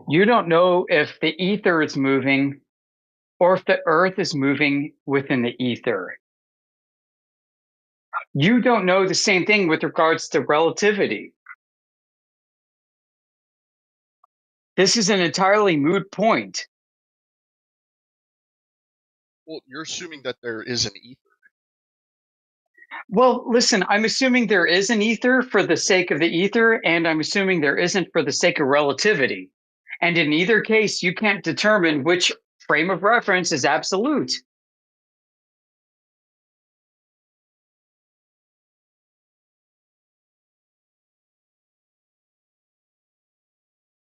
You don't know if the ether is moving or if the Earth is moving within the ether. You don't know the same thing with regards to relativity. This is an entirely moot point. Well, you're assuming that there is an ether. Well, listen, I'm assuming there is an ether for the sake of the ether, and I'm assuming there isn't for the sake of relativity. And in either case, you can't determine which frame of reference is absolute.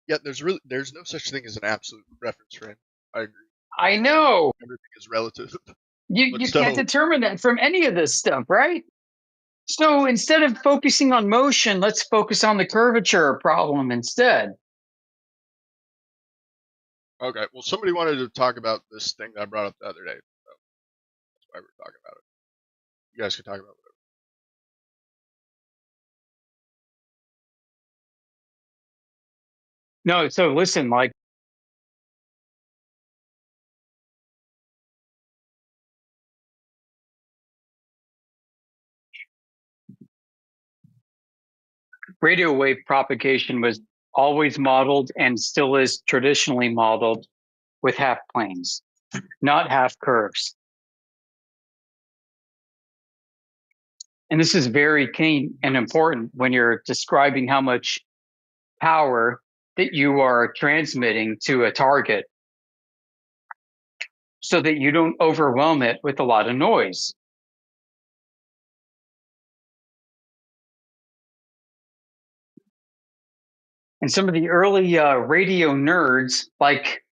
Yeah, there's no such thing as an absolute reference frame. I agree. I know. Everything is relative. You can't determine that from any of this stuff, right? So instead of focusing on motion, let's focus on the curvature problem instead. Okay, well, somebody wanted to talk about this thing that I brought up the other day. So that's why we're talking about it. You guys can talk about it. No, so listen, like, radio wave propagation was always modeled and still is traditionally modeled with half planes, not half curves. And this is very key and important when you're describing how much power that you are transmitting to a target so that you don't overwhelm it with a lot of noise. And some of the early radio nerds, like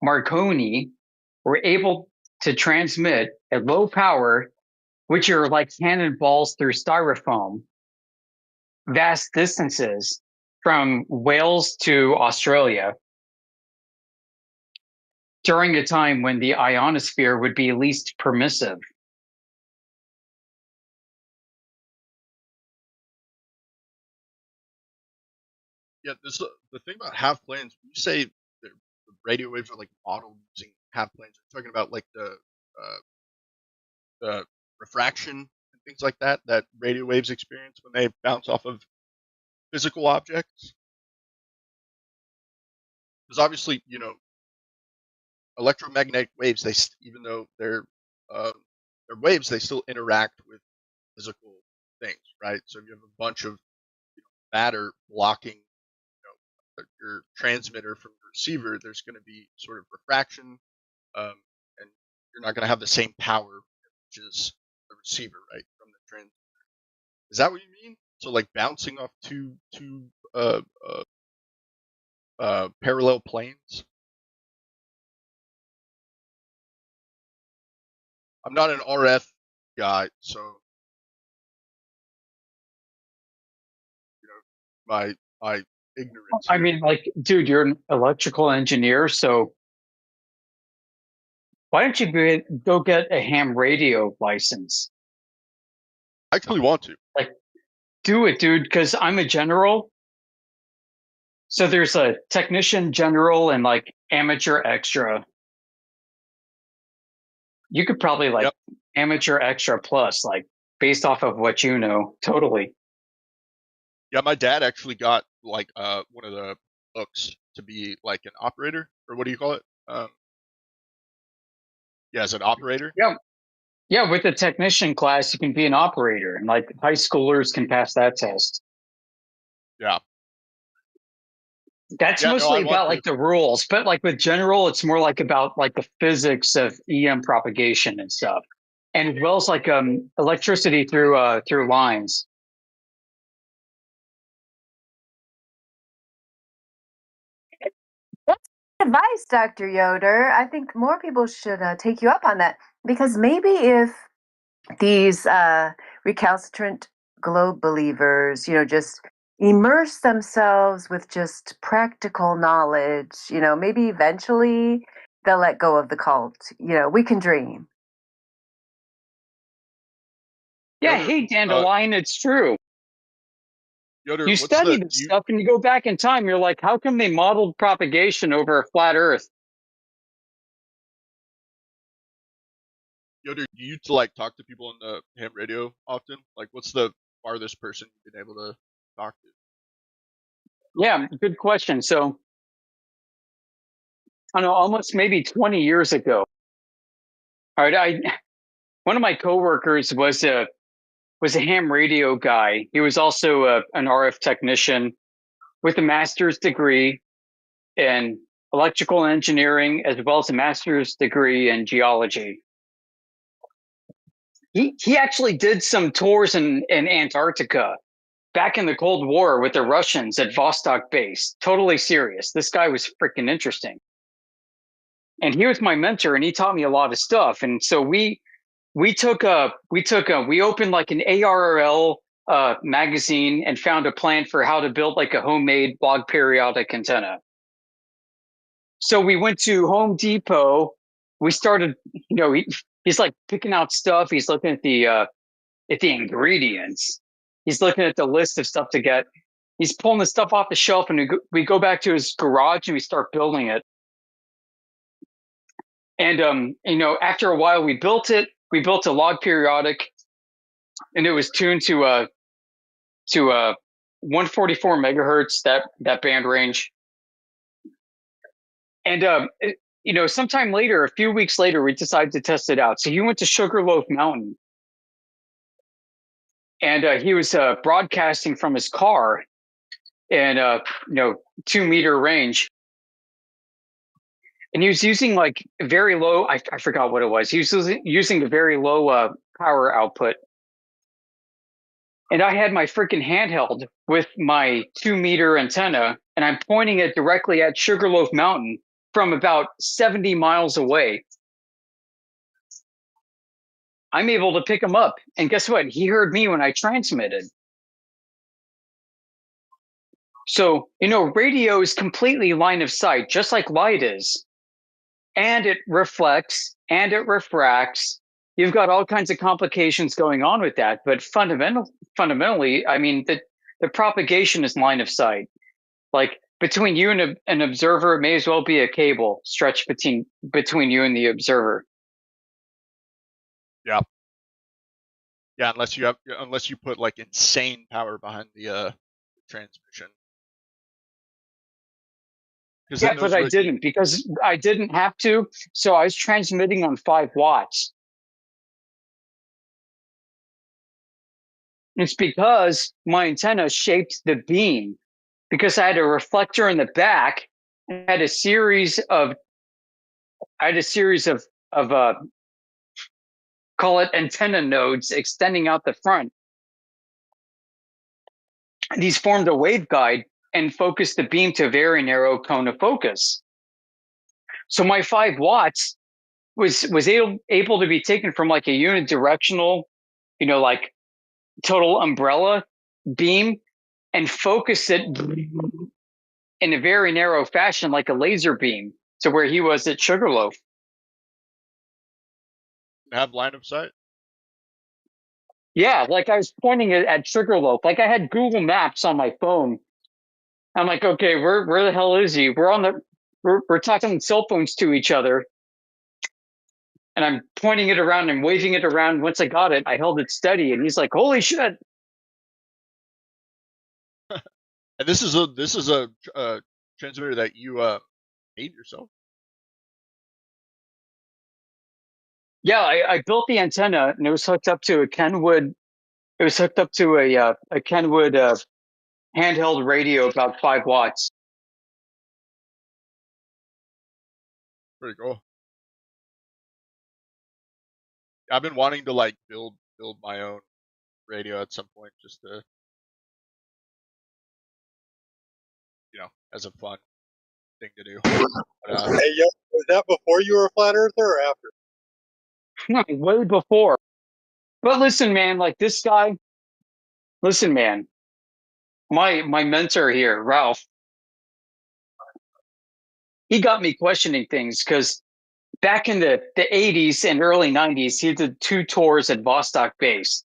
Marconi, were able to transmit at low power, which are like cannonballs through styrofoam, vast distances from Wales to Australia during a time when the ionosphere would be least permissive. Yeah, the thing about half planes. When you say the radio waves are like modeled using half planes, are you talking about like the refraction and things like that radio waves experience when they bounce off of physical objects? Because obviously, electromagnetic waves, even though they're waves, they still interact with physical things, right? So if you have a bunch of matter blocking your transmitter from your receiver, there's going to be sort of refraction, and you're not going to have the same power, which is the receiver, right, from the transmitter. Is that what you mean? So like bouncing off two parallel planes? I'm not an RF guy, so my ignorance. I mean, like, dude, you're an electrical engineer, so why don't you go get a ham radio license? I actually want to. Like, do it, dude, because I'm a general. So there's a technician general and like amateur extra. You could probably like amateur extra plus, like based off of what you know, totally. Yeah, my dad actually got like one of the books to be like an operator, or what do you call it? Yeah, as an operator. Yeah, with the technician class, you can be an operator, and like high schoolers can pass that test. Yeah. That's mostly about like the rules, but like with general, it's more like about like the physics of EM propagation and stuff, and as well as like electricity through lines. That's good advice, Dr. Yoder. I think more people should take you up on that, because maybe if these recalcitrant globe believers, just immerse themselves with just practical knowledge, maybe eventually they'll let go of the cult. We can dream. Yeah, Yoder, hey, Dandelion, it's true. Yoder, You study this stuff and you go back in time, you're like, how come they modeled propagation over a flat Earth? Yoder, do you like talk to people on the ham radio often? Like, what's the farthest person you've been able to talk to? Yeah, good question. So, I don't know, almost maybe 20 years ago. All right, one of my coworkers was a ham radio guy. He was also an RF technician with a master's degree in electrical engineering as well as a master's degree in geology. He actually did some tours in Antarctica back in the Cold War with the Russians at Vostok base. Totally serious. This guy was freaking interesting. And he was my mentor and he taught me a lot of stuff. And so we opened like an ARRL magazine and found a plan for how to build like a homemade log periodic antenna. So we went to Home Depot. We started, he's like picking out stuff. He's looking at the ingredients. He's looking at the list of stuff to get. He's pulling the stuff off the shelf, and we go back to his garage and we start building it. And after a while, we built it. We built a log periodic, and it was tuned to 144 megahertz, that band range. And sometime later, a few weeks later, we decided to test it out. So he went to Sugarloaf Mountain, and he was broadcasting from his car in 2-meter range. And he was using like very low, I forgot what it was. He was using a very low power output. And I had my freaking handheld with my 2-meter antenna, and I'm pointing it directly at Sugarloaf Mountain from about 70 miles away. I'm able to pick him up. And guess what? He heard me when I transmitted. So, radio is completely line of sight, just like light is. And it reflects and it refracts. You've got all kinds of complications going on with that. But fundamentally, I mean, the propagation is line of sight. Like between you and an observer, it may as well be a cable stretched between you and the observer. Yeah. Yeah, unless you put like insane power behind the transmission. Yeah, but I didn't, because I didn't have to. So I was transmitting on 5 watts. It's because my antenna shaped the beam, because I had a reflector in the back and had a series of call it antenna nodes extending out the front. These formed a waveguide and focused the beam to a very narrow cone of focus. So my 5 watts was able to be taken from like a unidirectional, like total umbrella beam, and focus it in a very narrow fashion, like a laser beam, to where he was at Sugarloaf. Have line of sight? Yeah, like I was pointing it at Sugarloaf. Like I had Google Maps on my phone. I'm like, okay, where the hell is he? We're talking cell phones to each other. And I'm pointing it around and waving it around. Once I got it, I held it steady, and he's like, holy shit. And this is a transmitter that you made yourself? Yeah, I built the antenna, and it was hooked up to a Kenwood. It was hooked up to a Kenwood handheld radio, about 5 watts. Pretty cool. I've been wanting to like build my own radio at some point, just to, as a fun thing to do. Hey, yo, was that before you were a flat earther or after? Way before. But listen, man, like this guy, listen, man, my mentor here, Ralph, he got me questioning things because back in the 80s and early 90s, he did 2 tours at Vostok Base.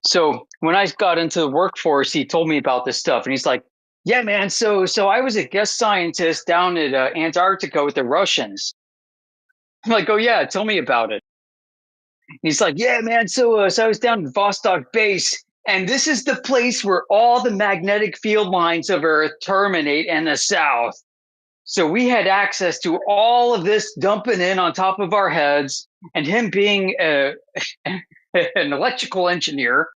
So when I got into the workforce, he told me about this stuff, and he's like, "Yeah, man. So I was a guest scientist down at Antarctica with the Russians." I'm like, "Oh yeah, tell me about it." He's like, "Yeah, man. So I was down at Vostok Base, and this is the place where all the magnetic field lines of Earth terminate in the south. So we had access to all of this dumping in on top of our heads, and him being an electrical engineer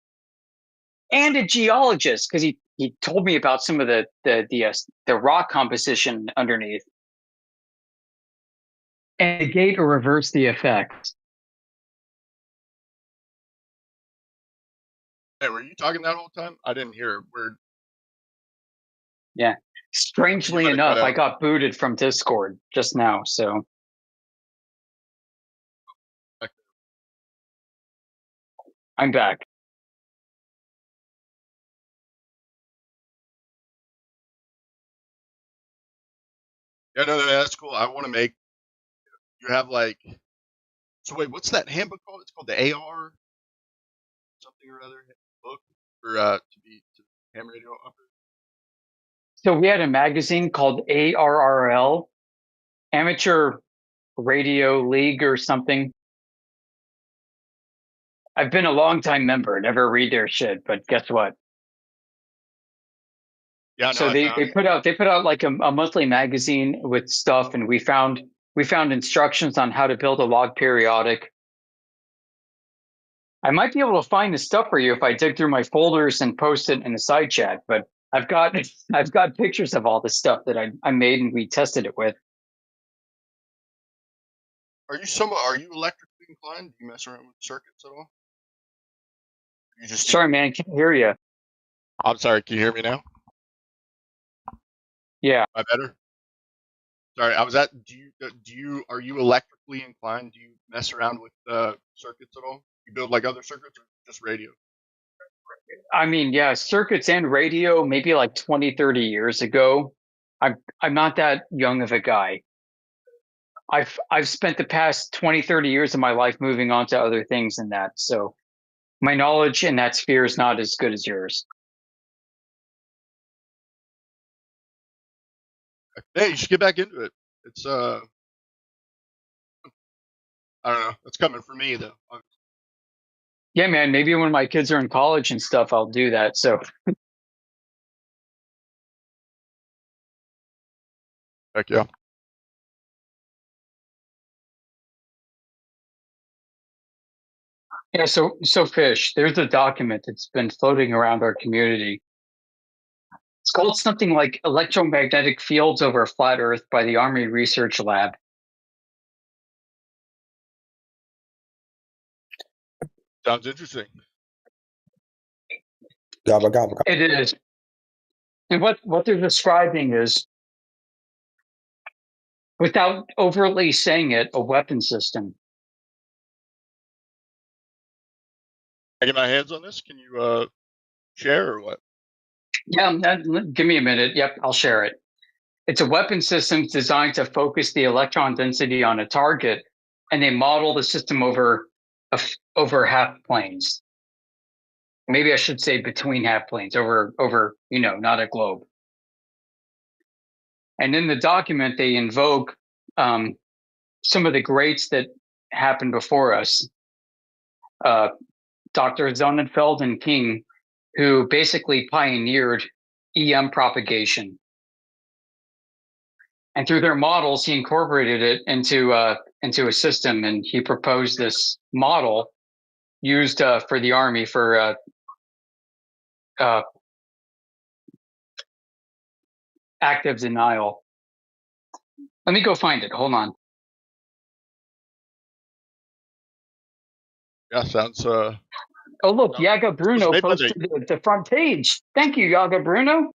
and a geologist, because he told me about some of the rock composition underneath, and negate or reverse the effect." Hey, were you talking that whole time? I didn't hear a word. Yeah. You Strangely might have cut enough, I out. got booted from Discord just now, so I'm back. Yeah, no, that's cool. I want to make you have like. So wait, what's that handbook called? It's called the AR something or other book for to ham radio operators. So we had a magazine called ARRL, Amateur Radio League or something. I've been a long time member, never read their shit, but guess what? Yeah, no, So I found they it. put out like a monthly magazine with stuff, and we found instructions on how to build a log periodic. I might be able to find the stuff for you if I dig through my folders and post it in the side chat, but I've got I've got pictures of all the stuff that I made and we tested it with. Are you electrically inclined? Do you mess around with circuits at all? You just Sorry, man, I can't hear you. I'm sorry. Can you hear me now? Yeah. Am I better? Sorry, I was at. Are you electrically inclined? Do you mess around with circuits at all? You build like other circuits or just radio? I mean, yeah, circuits and radio, maybe like 20, 30 years ago. I'm not that young of a guy. I've spent the past 20, 30 years of my life moving on to other things than that. So my knowledge in that sphere is not as good as yours. Hey, you should get back into it. It's I don't know. It's coming for me though. Yeah, man, maybe when my kids are in college and stuff, I'll do that. So Heck yeah. yeah, so Fish, there's a document that's been floating around our community. It's called something like Electromagnetic Fields Over a Flat Earth by the Army Research Lab. Sounds interesting. Gobble, gobble, gobble. It is. And what they're describing is, without overtly saying it, a weapon system. Can I get my hands on this? Can you share or what? Yeah, give me a minute. Yep, I'll share it. It's a weapon system designed to focus the electron density on a target, and they model the system over half planes. Maybe I should say between half planes, over not a globe. And in the document, they invoke some of the greats that happened before us, Dr. Sonnenfeld and King, who basically pioneered EM propagation. And through their models, he incorporated it into a system, and he proposed this model used for the Army for active denial. Let me go find it. Hold on. Yeah, sounds Oh, look, Yaga Bruno made by posted the front page. Thank you, Yaga Bruno.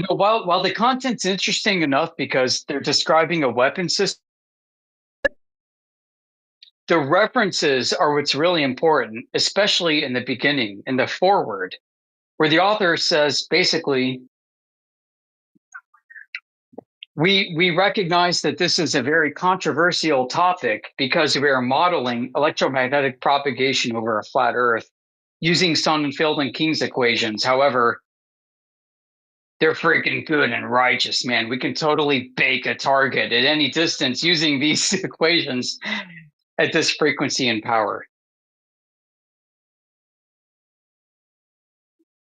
While the content's interesting enough because they're describing a weapon system, the references are what's really important, especially in the beginning, in the foreword, where the author says basically, we recognize that this is a very controversial topic because we are modeling electromagnetic propagation over a flat Earth using Sonnenfeld and King's equations. However, they're freaking good and righteous, man. We can totally bake a target at any distance using these equations at this frequency and power.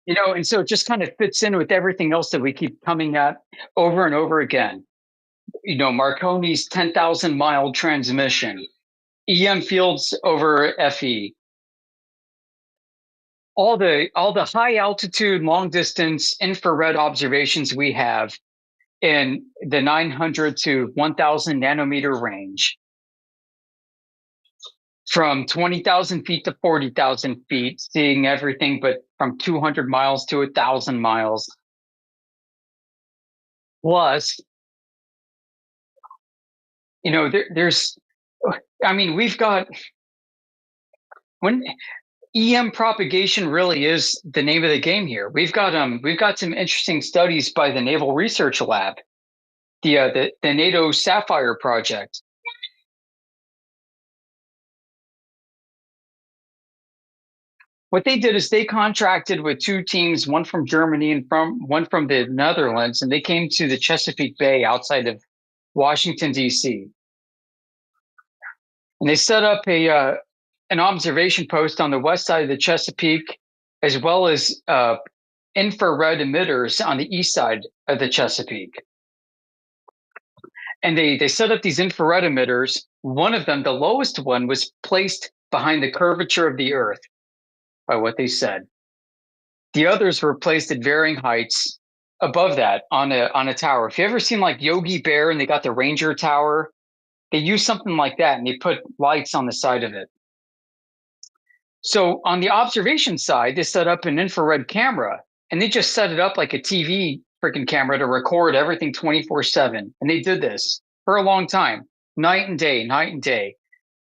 And so it just kind of fits in with everything else that we keep coming at over and over again. Marconi's 10,000 mile transmission, EM fields over FE, all the high altitude, long distance infrared observations we have in the 900 to 1,000 nanometer range, from 20,000 feet to 40,000 feet, seeing everything but from 200 miles to 1,000 miles. Plus, we've got, when EM propagation really is the name of the game here. We've got some interesting studies by the Naval Research Lab, the NATO Sapphire project. What they did is they contracted with two teams, one from Germany and one from the Netherlands, and they came to the Chesapeake Bay outside of Washington, D.C. And they set up an observation post on the west side of the Chesapeake, as well as infrared emitters on the east side of the Chesapeake. And they set up these infrared emitters. One of them, the lowest one, was placed behind the curvature of the Earth, by what they said. The others were placed at varying heights above that on a tower. If you ever seen like Yogi Bear and they got the Ranger Tower, they used something like that and they put lights on the side of it. So on the observation side, they set up an infrared camera and they just set it up like a TV freaking camera to record everything 24/7. And they did this for a long time, night and day, night and day.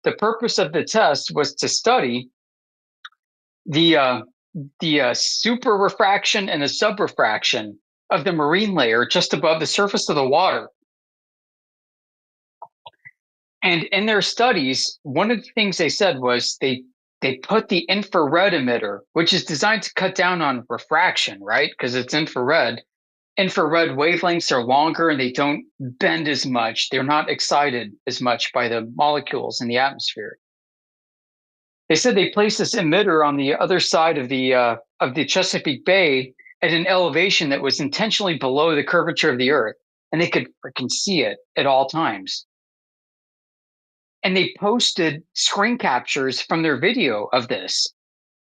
The purpose of the test was to study the super refraction and the subrefraction of the marine layer just above the surface of the water. And in their studies, one of the things they said was they put the infrared emitter, which is designed to cut down on refraction, right? Because it's infrared. Infrared wavelengths are longer and they don't bend as much. They're not excited as much by the molecules in the atmosphere. They said they placed this emitter on the other side of the Chesapeake Bay at an elevation that was intentionally below the curvature of the Earth, and they could freaking see it at all times. And they posted screen captures from their video of this.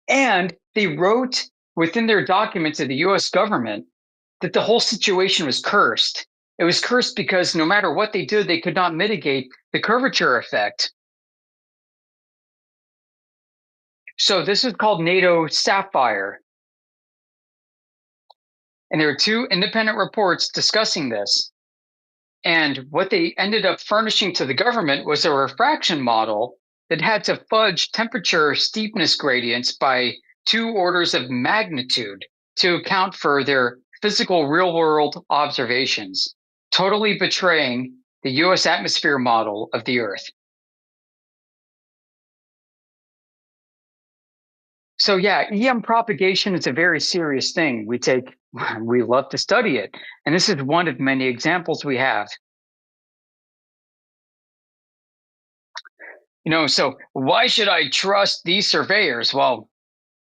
And they wrote within their documents of the US government that the whole situation was cursed. It was cursed because no matter what they did, they could not mitigate the curvature effect. So this is called NATO Sapphire. And there are two independent reports discussing this. And what they ended up furnishing to the government was a refraction model that had to fudge temperature steepness gradients by 2 orders of magnitude to account for their physical real-world observations, totally betraying the US atmosphere model of the Earth. So yeah, EM propagation is a very serious thing. We love to study it. And this is one of many examples we have. So why should I trust these surveyors? Well,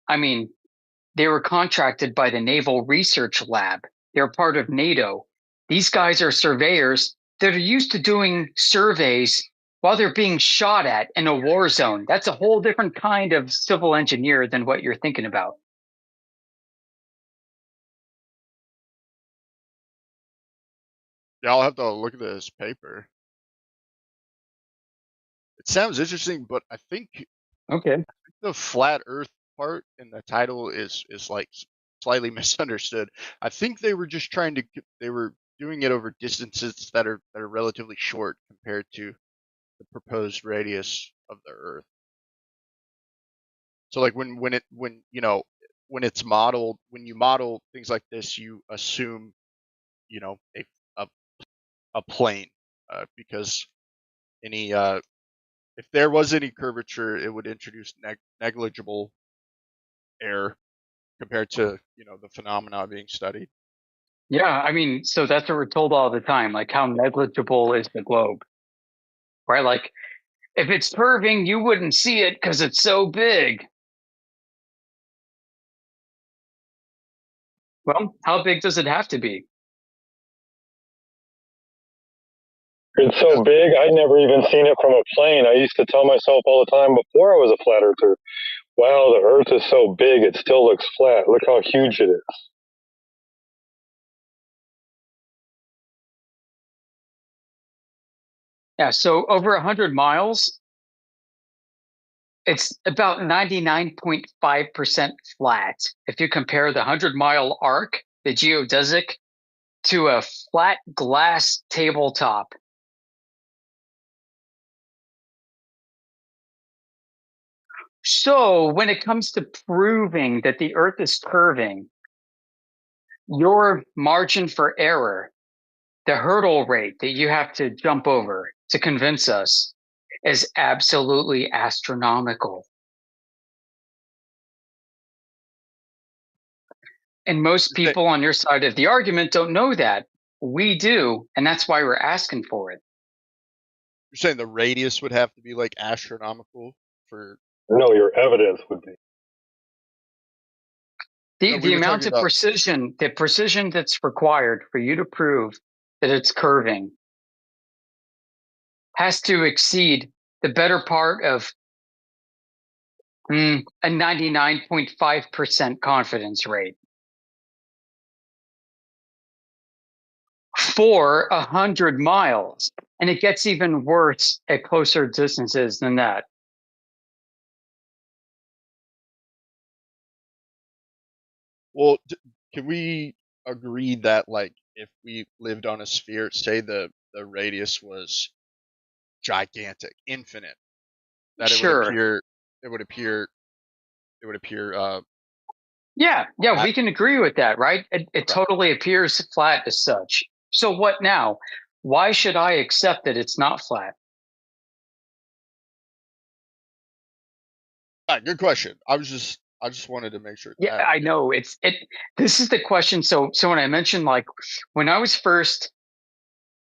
they were contracted by the Naval Research Lab. They're part of NATO. These guys are surveyors that are used to doing surveys while they're being shot at in a war zone. That's a whole different kind of civil engineer than what you're thinking about. Yeah, I'll have to look at this paper. It sounds interesting, but I think Okay. the flat Earth part in the title is like slightly misunderstood. I think they were just they were doing it over distances that are relatively short compared to the proposed radius of the Earth. So like when when it's modeled, when you model things like this, you assume a a plane, because any if there was any curvature, it would introduce negligible error compared to the phenomena being studied. Yeah, I mean, so that's what we're told all the time. Like, how negligible is the globe, right? Like, if it's curving, you wouldn't see it because it's so big. Well, how big does it have to be? It's so big, I'd never even seen it from a plane. I used to tell myself all the time before I was a flat earther, wow, the Earth is so big, it still looks flat. Look how huge it is. Yeah, so over 100 miles, it's about 99.5% flat. If you compare the 100-mile arc, the geodesic, to a flat glass tabletop. So when it comes to proving that the Earth is curving, your margin for error, the hurdle rate that you have to jump over to convince us, is absolutely astronomical. And most people on your side of the argument don't know that. We do, and that's why we're asking for it. You're saying the radius would have to be like astronomical for? No, your evidence would be. The amount of precision, the precision that's required for you to prove that it's curving has to exceed the better part of a 99.5% confidence rate for 100 miles. And it gets even worse at closer distances than that. Well, can we agree that, like, if we lived on a sphere, say the radius was gigantic, infinite, that Sure. it would appear Yeah, we can agree with that, right? It totally appears flat as such. So what now? Why should I accept that it's not flat? Good question. I just wanted to make sure. Yeah, I know this is the question. So when I mentioned, like, when I was first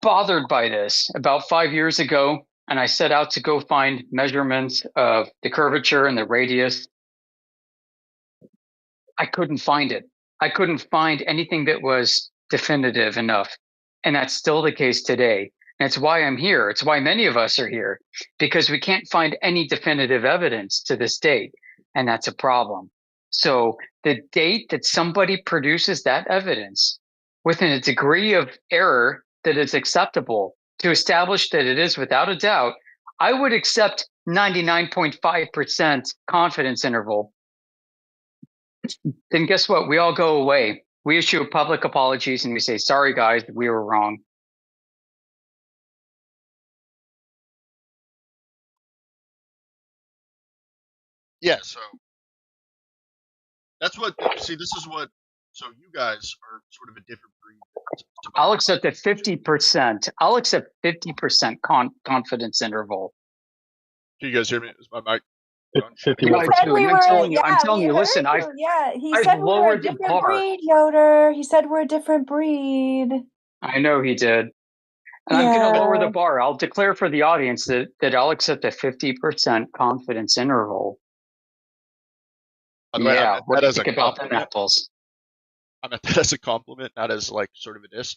bothered by this about 5 years ago, and I set out to go find measurements of the curvature and the radius, I couldn't find it. I couldn't find anything that was definitive enough. And that's still the case today. And it's why I'm here. It's why many of us are here, because we can't find any definitive evidence to this date. And that's a problem. So the date that somebody produces that evidence within a degree of error that is acceptable to establish that it is without a doubt, I would accept 99.5% confidence interval. Then guess what? We all go away. We issue public apologies and we say, sorry, guys, we were wrong. Yeah, so that's what. See, this is what. So you guys are sort of a different breed. I'll accept a 50%. I'll accept 50% confidence interval. Can you guys hear me? Is my mic? Yeah, I'm telling you. Listen, he said we were a different breed, Yoder. He said we're a different breed. I know he did. And I'm going to lower the bar. I'll declare for the audience that I'll accept a 50% confidence interval. Yeah, what do you think about the apples? I meant that as a compliment, not as like sort of a diss.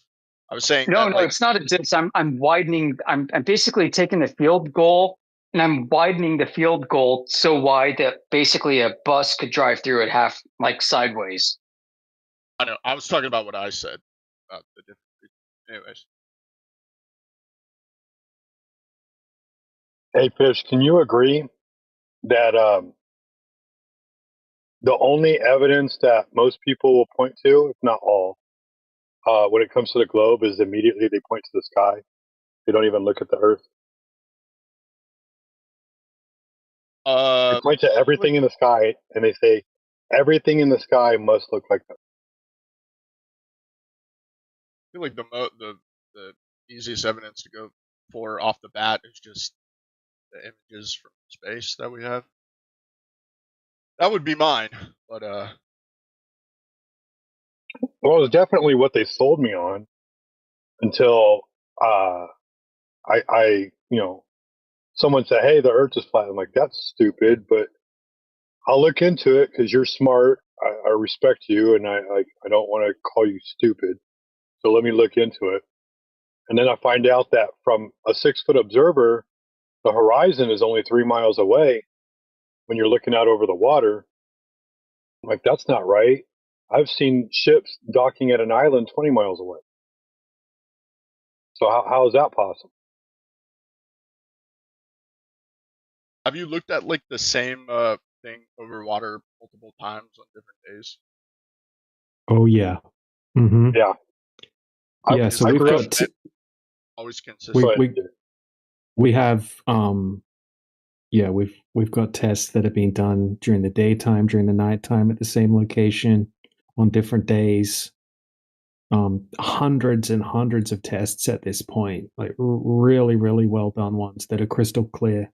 I was saying no, it's not a diss. I'm widening. I'm basically taking the field goal and I'm widening the field goal so wide that basically a bus could drive through it half, like, sideways. I know. I was talking about what I said. The different. Anyways. Hey, Fish, can you agree that the only evidence that most people will point to, if not all, when it comes to the globe, is immediately they point to the sky. They don't even look at the Earth. They point to everything in the sky, and they say everything in the sky must look like that. I feel like the easiest evidence to go for off the bat is just the images from space that we have. That would be mine, but Well, it was definitely what they sold me on until I someone said, "Hey, the Earth is flat." I'm like, "That's stupid," but I'll look into it because you're smart. I respect you, and I don't want to call you stupid. So let me look into it. And then I find out that from a 6-foot observer, the horizon is only 3 miles away when you're looking out over the water. I'm like, that's not right. I've seen ships docking at an island 20 miles away. So how is that possible? have you looked at like the same thing over water multiple times on different days? Oh yeah. Mm-hmm. Yeah. Yeah. So we've got always consistent. we have we've got tests that have been done during the daytime, during the nighttime at the same location on different days. Hundreds and hundreds of tests at this point, like really, really well done ones that are crystal clear.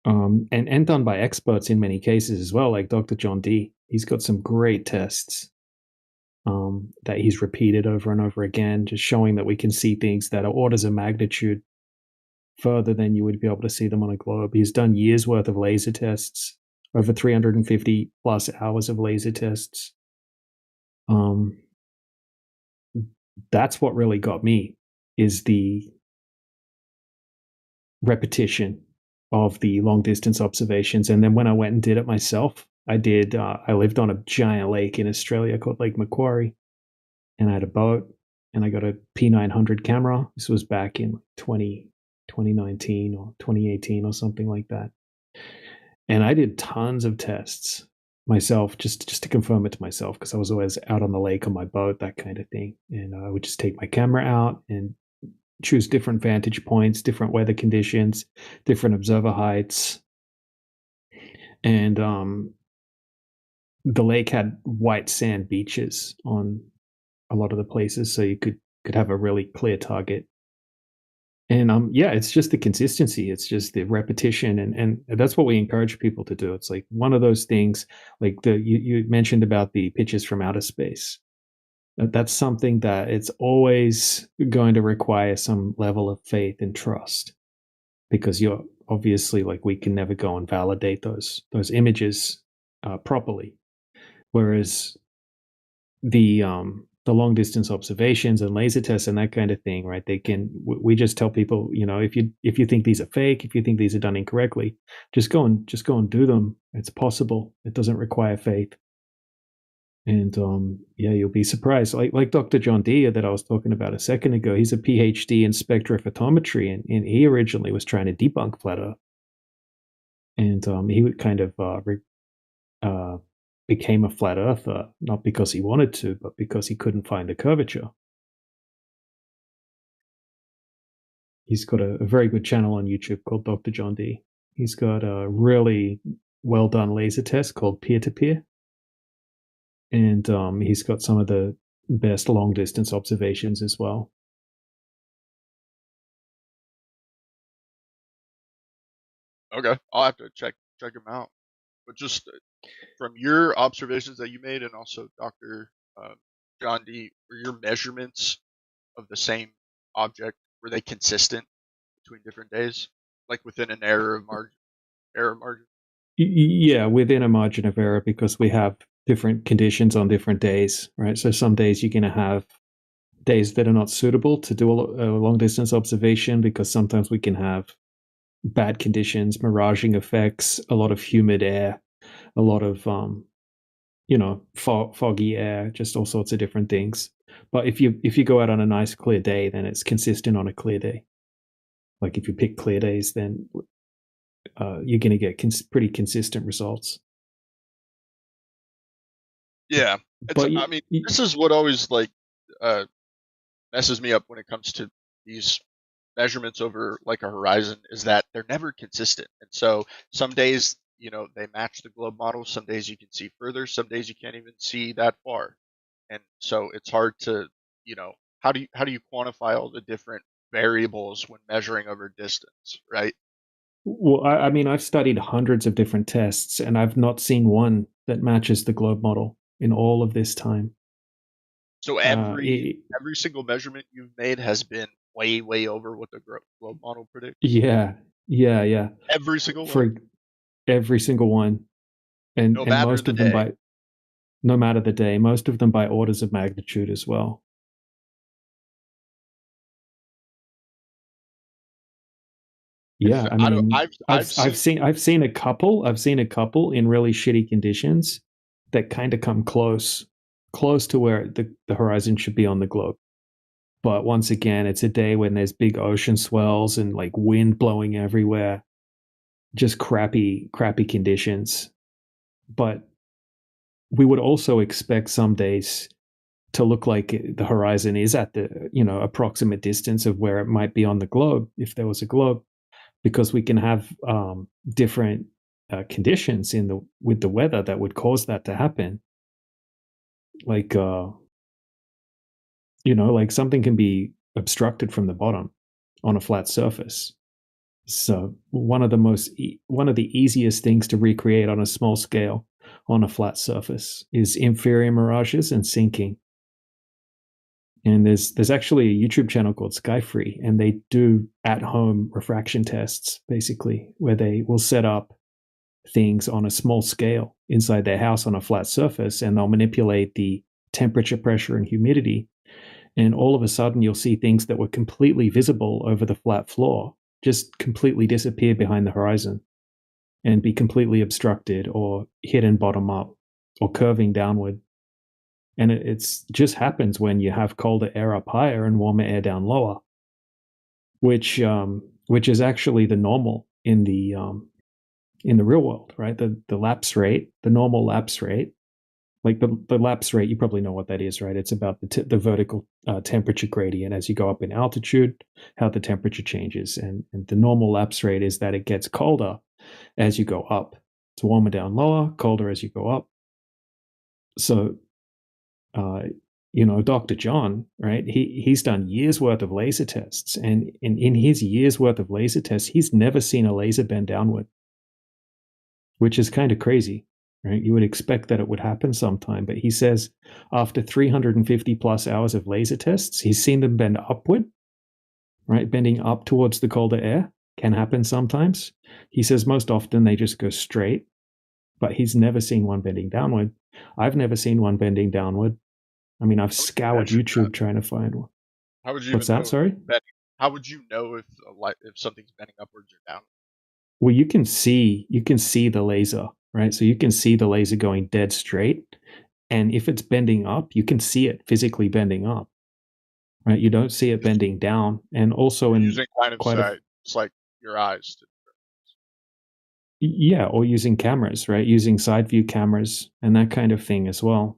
And done by experts in many cases as well, like Dr. John D. He's got some great tests that he's repeated over and over again, just showing that we can see things that are orders of magnitude further than you would be able to see them on a globe. He's done years worth of laser tests, over 350 plus hours of laser tests. That's what really got me, is the repetition of the long distance observations. And then when I went and did it myself, I lived on a giant lake in Australia called Lake Macquarie, and I had a boat, and I got a P900 camera. This was back in 2019 or 2018 or something like that. And I did tons of tests myself, just to confirm it to myself, because I was always out on the lake on my boat, that kind of thing. And I would just take my camera out and choose different vantage points, different weather conditions, different observer heights. And the lake had white sand beaches on a lot of the places, so you could have a really clear target. And it's just the consistency, it's just the repetition, and that's what we encourage people to do. It's like one of those things, like you mentioned about the pictures from outer space. That's something that it's always going to require some level of faith and trust, because you're obviously, like, we can never go and validate those images properly. Whereas the long distance observations and laser tests and that kind of thing, right? We just tell people, if you think these are fake, if you think these are done incorrectly, just go and do them. It's possible. It doesn't require faith. And you'll be surprised. Like Dr. John D that I was talking about a second ago, he's a PhD in spectrophotometry, and he originally was trying to debunk flat Earth. And he would kind of became a flat earther, not because he wanted to, but because he couldn't find the curvature. He's got a very good channel on YouTube called Dr. John D. He's got a really well done laser test called Peer to Peer. And he's got some of the best long distance observations as well. Okay, I'll have to check him out. But just from your observations that you made, and also Dr. John D, were your measurements of the same object, were they consistent between different days, like within an error margin? Yeah, within a margin of error, because we have different conditions on different days, right? So some days you're going to have days that are not suitable to do a long distance observation, because sometimes we can have bad conditions, miraging effects, a lot of humid air, a lot of foggy air, just all sorts of different things. But if you go out on a nice clear day, then it's consistent on a clear day. Like if you pick clear days, then you're going to get pretty consistent results. Yeah, it's. But I mean, this is what always like messes me up when it comes to these measurements over like a horizon, is that they're never consistent. And so some days, they match the globe model. Some days you can see further. Some days you can't even see that far. And so it's hard to, how do you quantify all the different variables when measuring over distance, right? well, I mean, I've studied hundreds of different tests, and I've not seen one that matches the globe model in all of this time. So every single measurement you've made has been way over what the globe model predicts. Yeah. Every single For one. every single one, and most of them by, no matter the day, most of them by orders of magnitude as well. Yeah, I mean, I've seen a couple. I've seen a couple in really shitty conditions that kind of come close to where the horizon should be on the globe. But once again, it's a day when there's big ocean swells and like wind blowing everywhere, just crappy conditions. But we would also expect some days to look like the horizon is at the approximate distance of where it might be on the globe if there was a globe, because we can have different conditions with the weather that would cause that to happen. Like like something can be obstructed from the bottom on a flat surface. So one of the easiest things to recreate on a small scale on a flat surface is inferior mirages and sinking. And there's actually a YouTube channel called Skyfree, and they do at-home refraction tests, basically, where they will set up things on a small scale inside their house on a flat surface, and they'll manipulate the temperature, pressure, and humidity. And all of a sudden, you'll see things that were completely visible over the flat floor just completely disappear behind the horizon and be completely obstructed or hidden bottom up or curving downward. And it's just happens when you have colder air up higher and warmer air down lower, which is actually the normal in the real world, right? The lapse rate, the normal lapse rate, like the lapse rate, you probably know what that is, right? It's about the vertical temperature gradient as you go up in altitude, how the temperature changes, and the normal lapse rate is that it gets colder as you go up. It's warmer down lower, colder as you go up. So Dr. John, right? He's done years worth of laser tests, and in his years worth of laser tests, he's never seen a laser bend downward, which is kind of crazy, right? You would expect that it would happen sometime, but he says after 350 plus hours of laser tests, he's seen them bend upward, right? Bending up towards the colder air can happen sometimes. He says most often they just go straight, but he's never seen one bending downward. I've never seen one bending downward. I mean, I've scoured YouTube trying to find one. How would you? What's that? Sorry. How would you know if something's bending upwards or down? Well, you can see the laser, right? So you can see the laser going dead straight, and if it's bending up, you can see it physically bending up, right? You don't see it bending down, and also in using line of sight, it's like your eyes. Yeah, or using cameras, right? Using side view cameras and that kind of thing as well.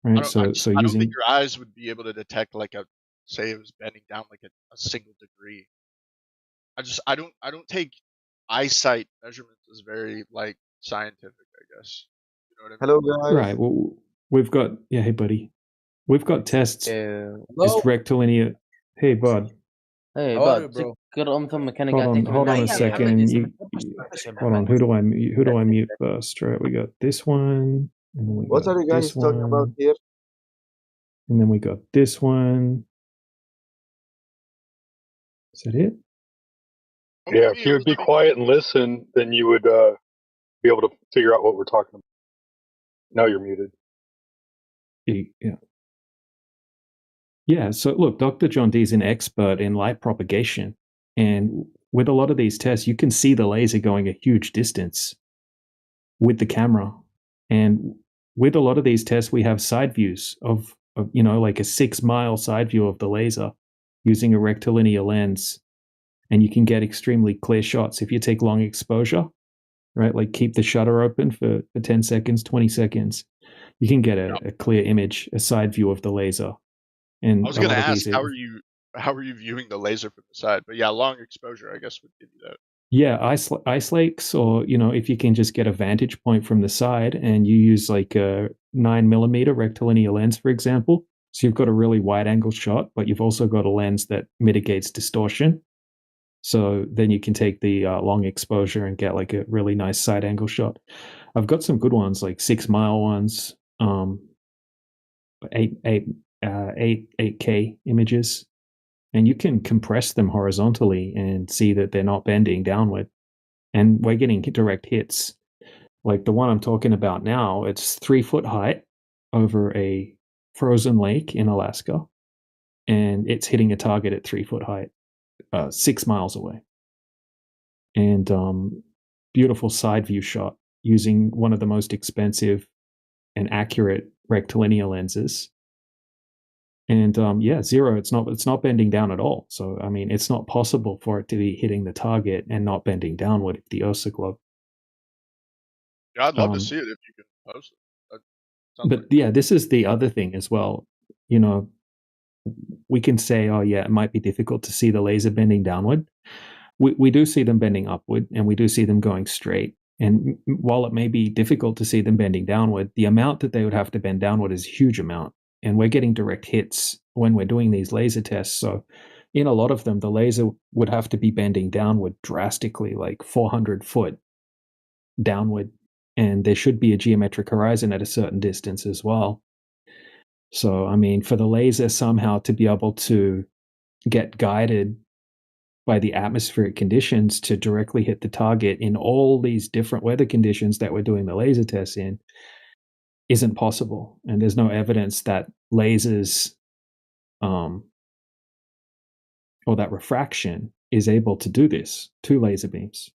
Right. I don't think your eyes would be able to detect say it was bending down like a single degree. I don't take eyesight measurements as very scientific, I guess. You know what I mean? Hello guys. Right. Well, we've got hey buddy. We've got tests. Just rectilinear. Hey bud. Hey bud. Hold on a second. Hold on. Who do I mute first? Right. We got this one. What are you guys talking about here? And then we got this one. Is that it? Yeah, if you would be quiet and listen, then you would be able to figure out what we're talking about. Now you're muted. Yeah, so look, Dr. John D is an expert in light propagation. And with a lot of these tests, you can see the laser going a huge distance with the camera. And with a lot of these tests, we have side views of like a 6-mile side view of the laser using a rectilinear lens. And you can get extremely clear shots if you take long exposure, right? Like keep the shutter open for 10 seconds, 20 seconds. you can get a clear image, a side view of the laser. And I was a going to lot of ask, these how are you viewing the laser from the side? But yeah, long exposure, I guess, would give you that. Yeah, ice lakes, or if you can just get a vantage point from the side and you use like a 9mm rectilinear lens, for example. So you've got a really wide angle shot, but you've also got a lens that mitigates distortion. So then you can take the long exposure and get like a really nice side angle shot. I've got some good ones, like 6 mile ones, 8K images, and you can compress them horizontally and see that they're not bending downward. And we're getting direct hits. Like the one I'm talking about now, it's 3-foot height over a frozen lake in Alaska, and it's hitting a target at 3-foot height, 6 miles away. And beautiful side view shot using one of the most expensive and accurate rectilinear lenses. And zero, it's not bending down at all. So I mean, it's not possible for it to be hitting the target and not bending downward if the Earth's a globe. Yeah, I'd love to see it if you can post it. But yeah, this is the other thing as well. We can say, oh yeah, it might be difficult to see the laser bending downward. We do see them bending upward, and we do see them going straight. And while it may be difficult to see them bending downward, the amount that they would have to bend downward is a huge amount. And we're getting direct hits when we're doing these laser tests. So in a lot of them, the laser would have to be bending downward drastically, like 400 foot downward. And there should be a geometric horizon at a certain distance as well. So, I mean, for the laser somehow to be able to get guided by the atmospheric conditions to directly hit the target in all these different weather conditions that we're doing the laser tests in isn't possible. And there's no evidence that lasers or that refraction is able to do this to laser beams,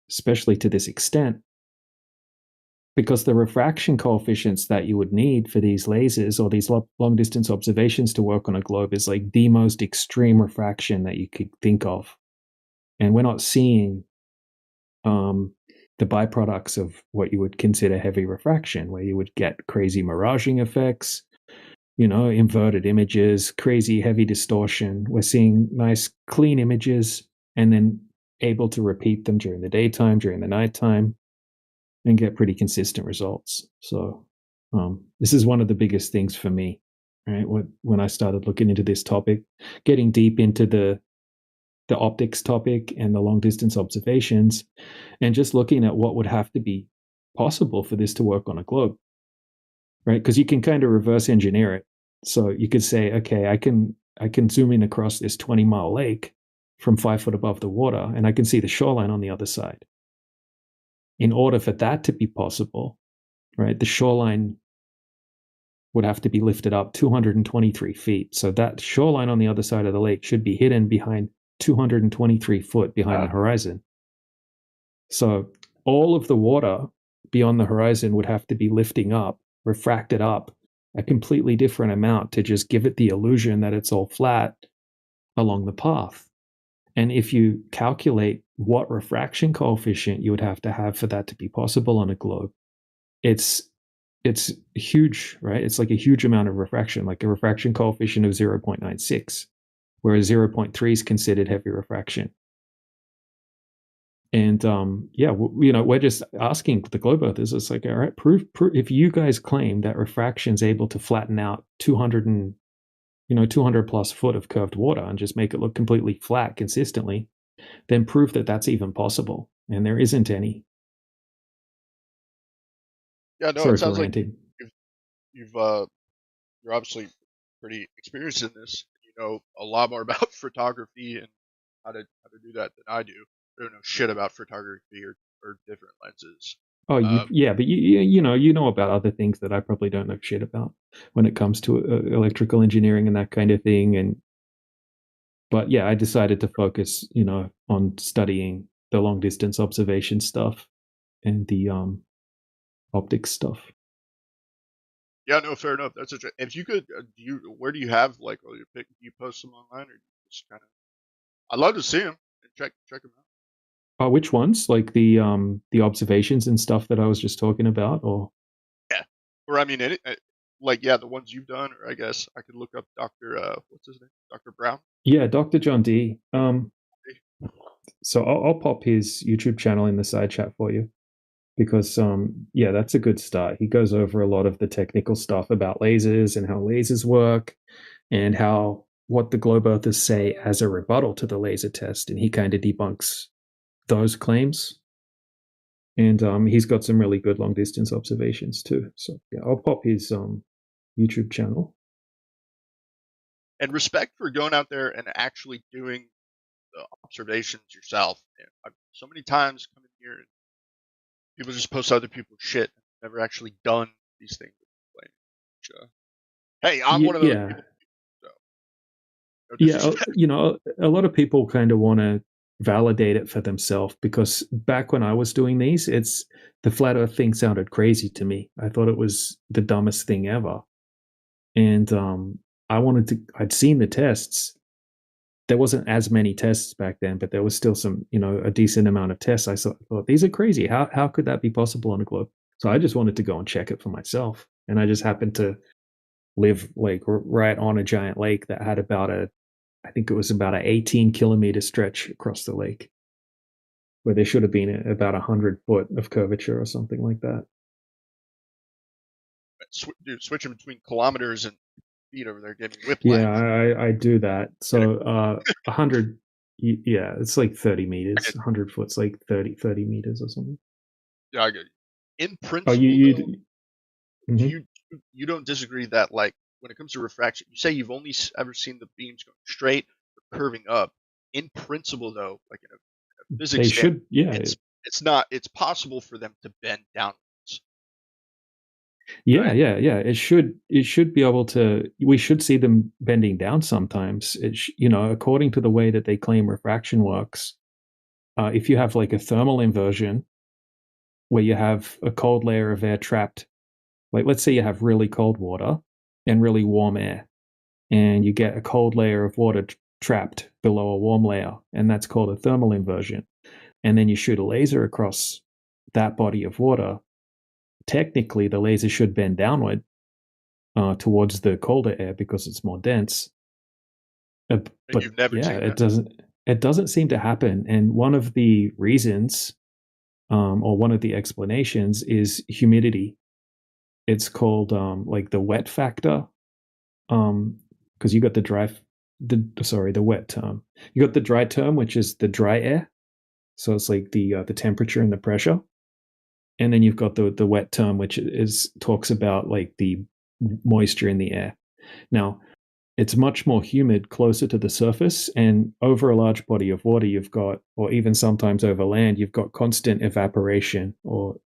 especially to this extent, because the refraction coefficients that you would need for these lasers or these long distance observations to work on a globe is like the most extreme refraction that you could think of. And we're not seeing the byproducts of what you would consider heavy refraction, where you would get crazy miraging effects, inverted images, crazy heavy distortion. We're seeing nice clean images and then able to repeat them during the daytime, during the nighttime, and get pretty consistent results. So this is one of the biggest things for me, right? When I started looking into this topic, getting deep into the optics topic and the long distance observations, and just looking at what would have to be possible for this to work on a globe, right? Because you can kind of reverse engineer it. So you could say, okay, I can zoom in across this 20-mile lake from 5 foot above the water, and I can see the shoreline on the other side. In order for that to be possible, right, the shoreline would have to be lifted up 223 feet. So that shoreline on the other side of the lake should be hidden behind 223 foot behind the horizon. So all of the water beyond the horizon would have to be lifting up, refracted up a completely different amount to just give it the illusion that it's all flat along the path. And if you calculate what refraction coefficient you would have to have for that to be possible on a globe, it's huge, right? It's like a huge amount of refraction, like a refraction coefficient of 0.96, whereas 0.3 is considered heavy refraction. And we're just asking the globe earthers, it's like, all right, prove if you guys claim that refraction is able to flatten out 200 plus foot of curved water and just make it look completely flat consistently, then prove that that's even possible. And there isn't any. Yeah, no, Sorry it sounds like you're obviously pretty experienced in this. You know a lot more about photography and how to do that than I do. I don't know shit about photography or different lenses. Oh, but you know about other things that I probably don't know shit about when it comes to electrical engineering and that kind of thing. But yeah, I decided to focus, on studying the long distance observation stuff and the optics stuff. Yeah, no, fair enough. That's if you could, where do you have like all your pick? Do you post them online or just kind of? I'd love to see them and check them out. Which ones? Like the observations and stuff that I was just talking about, or? Yeah. Or I mean, like yeah, the ones you've done, or I guess I could look up Dr. What's his name, Dr. Brown. Yeah, Dr. John D. So I'll pop his YouTube channel in the side chat for you, because yeah, that's a good start. He goes over a lot of the technical stuff about lasers and how lasers work, and how what the globe earthers say as a rebuttal to the laser test, and he kind of debunks those claims. And he's got some really good long distance observations too. So yeah, I'll pop his YouTube channel. And respect for going out there and actually doing the observations yourself. And I've so many times come in here and people just post other people's shit, never actually done these things. Hey, I'm one of those people. So, no disrespect. You know, a lot of people kind of want to validate it for themselves, because back when I was doing these, the flat earth thing sounded crazy to me. I thought it was the dumbest thing ever. And I'd seen the tests. There wasn't as many tests back then, but there was still some, you know, a decent amount of tests. I thought these are crazy. How could that be possible on a globe? So I just wanted to go and check it for myself. And I just happened to live like right on a giant lake that had I think it was about an 18-kilometer stretch across the lake, where there should have been about 100 foot of curvature or something like that. Dude, switching between kilometers and feet over there, giving whiplash. Yeah, I do that. So 100, yeah, it's like 30 meters. 100 foot's like 30 meters or something. Yeah, I get you. In principle, mm-hmm. you don't disagree that, like, when it comes to refraction, you say you've only ever seen the beams going straight or curving up. In principle, though, like in a physics, they should, yeah. It's possible for them to bend downwards. Yeah, right? Yeah. It should be able to. We should see them bending down sometimes. You know, according to the way that they claim refraction works, if you have like a thermal inversion, where you have a cold layer of air trapped, like let's say you have really cold water and really warm air, and you get a cold layer of water trapped below a warm layer, and that's called a thermal inversion. And then you shoot a laser across that body of water. Technically, the laser should bend downward towards the colder air because it's more dense. But you've never seen that. It doesn't seem to happen. And one of the reasons, or one of the explanations, is humidity. It's called like the wet factor, because you got the wet term. You got the dry term, which is the dry air. So it's like the temperature and the pressure. And then you've got the wet term, which talks about like the moisture in the air. Now, it's much more humid closer to the surface, and over a large body of water, you've got, or even sometimes over land, you've got constant evaporation, or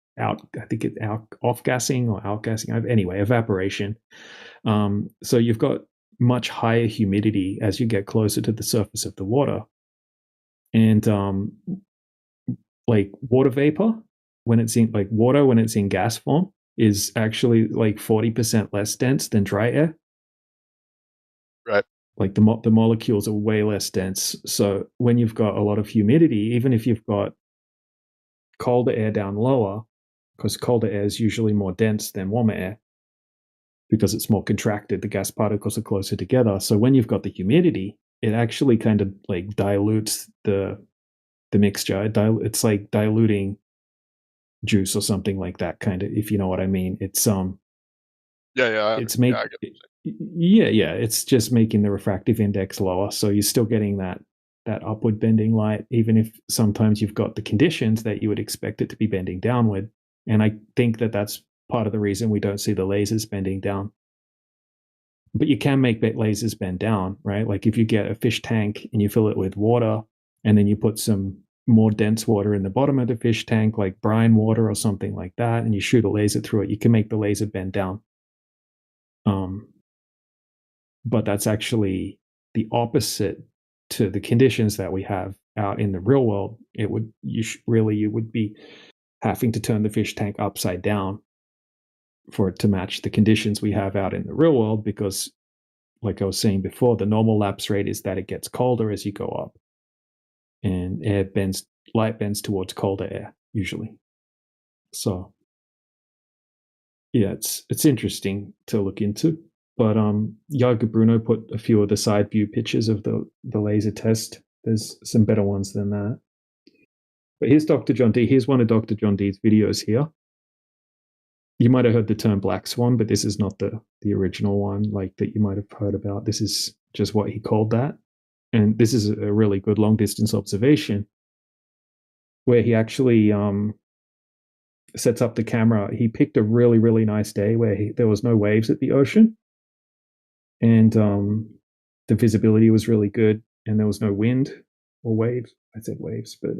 off-gassing or out-gassing. Anyway, evaporation. So you've got much higher humidity as you get closer to the surface of the water. And like water vapor, when it's in gas form, is actually like 40% less dense than dry air. Right. Like the molecules are way less dense. So when you've got a lot of humidity, even if you've got colder air down lower, because colder air is usually more dense than warmer air, because it's more contracted, the gas particles are closer together. So when you've got the humidity, it actually kind of like dilutes the mixture. It's like diluting juice or something like that, kind of, if you know what I mean. It's it's just making the refractive index lower, so you're still getting that upward bending light, even if sometimes you've got the conditions that you would expect it to be bending downward. And I think that's part of the reason we don't see the lasers bending down. But you can make lasers bend down, right? Like if you get a fish tank and you fill it with water, and then you put some more dense water in the bottom of the fish tank, like brine water or something like that, and you shoot a laser through it, you can make the laser bend down. But that's actually the opposite to the conditions that we have out in the real world. You would be having to turn the fish tank upside down for it to match the conditions we have out in the real world, because, like I was saying before, the normal lapse rate is that it gets colder as you go up, and light bends towards colder air usually. So yeah, it's interesting to look into. But Jager Bruno put a few of the side view pictures of the laser test. There's some better ones than that. But here's Dr. John Dee. Here's one of Dr. John Dee's videos here. You might have heard the term black swan, but this is not the original one like that you might have heard about. This is just what he called that. And this is a really good long distance observation where he actually sets up the camera. He picked a really, really nice day where there was no waves at the ocean. And the visibility was really good and there was no wind or waves. I said waves, but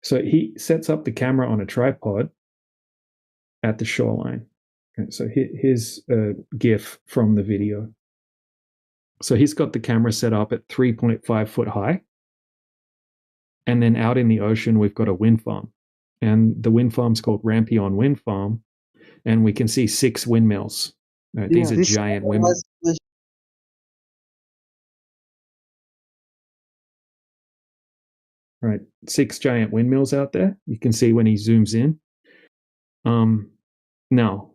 so he sets up the camera on a tripod at the shoreline. Okay, so here's a GIF from the video. So he's got the camera set up at 3.5 foot high. And then out in the ocean, we've got a wind farm. And the wind farm's called Rampion Wind Farm. And we can see 6 windmills. These are giant windmills. Right, 6 giant windmills out there. You can see when he zooms in. Now,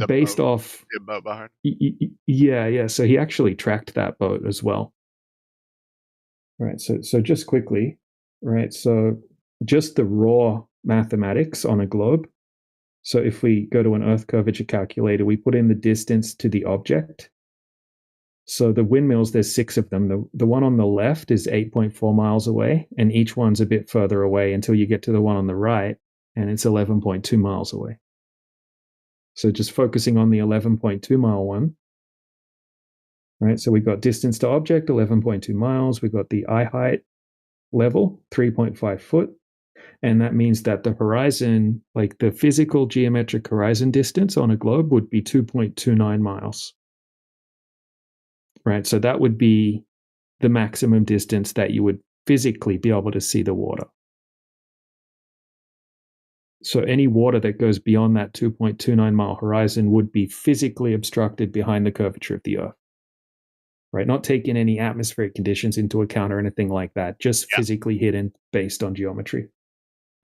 based off the boat behind. Yeah. So he actually tracked that boat as well. Right. So just quickly, right? So just the raw mathematics on a globe. So if we go to an Earth curvature calculator, we put in the distance to the object. So the windmills, there's 6 of them. The one on the left is 8.4 miles away, and each one's a bit further away until you get to the one on the right, and it's 11.2 miles away. So just focusing on the 11.2 mile one, right? So we've got distance to object, 11.2 miles. We've got the eye height level, 3.5 foot. And that means that the horizon, like the physical geometric horizon distance on a globe would be 2.29 miles. Right, so that would be the maximum distance that you would physically be able to see the water. So any water that goes beyond that 2.29 mile horizon would be physically obstructed behind the curvature of the Earth. Right, not taking any atmospheric conditions into account or anything like that, just physically hidden based on geometry.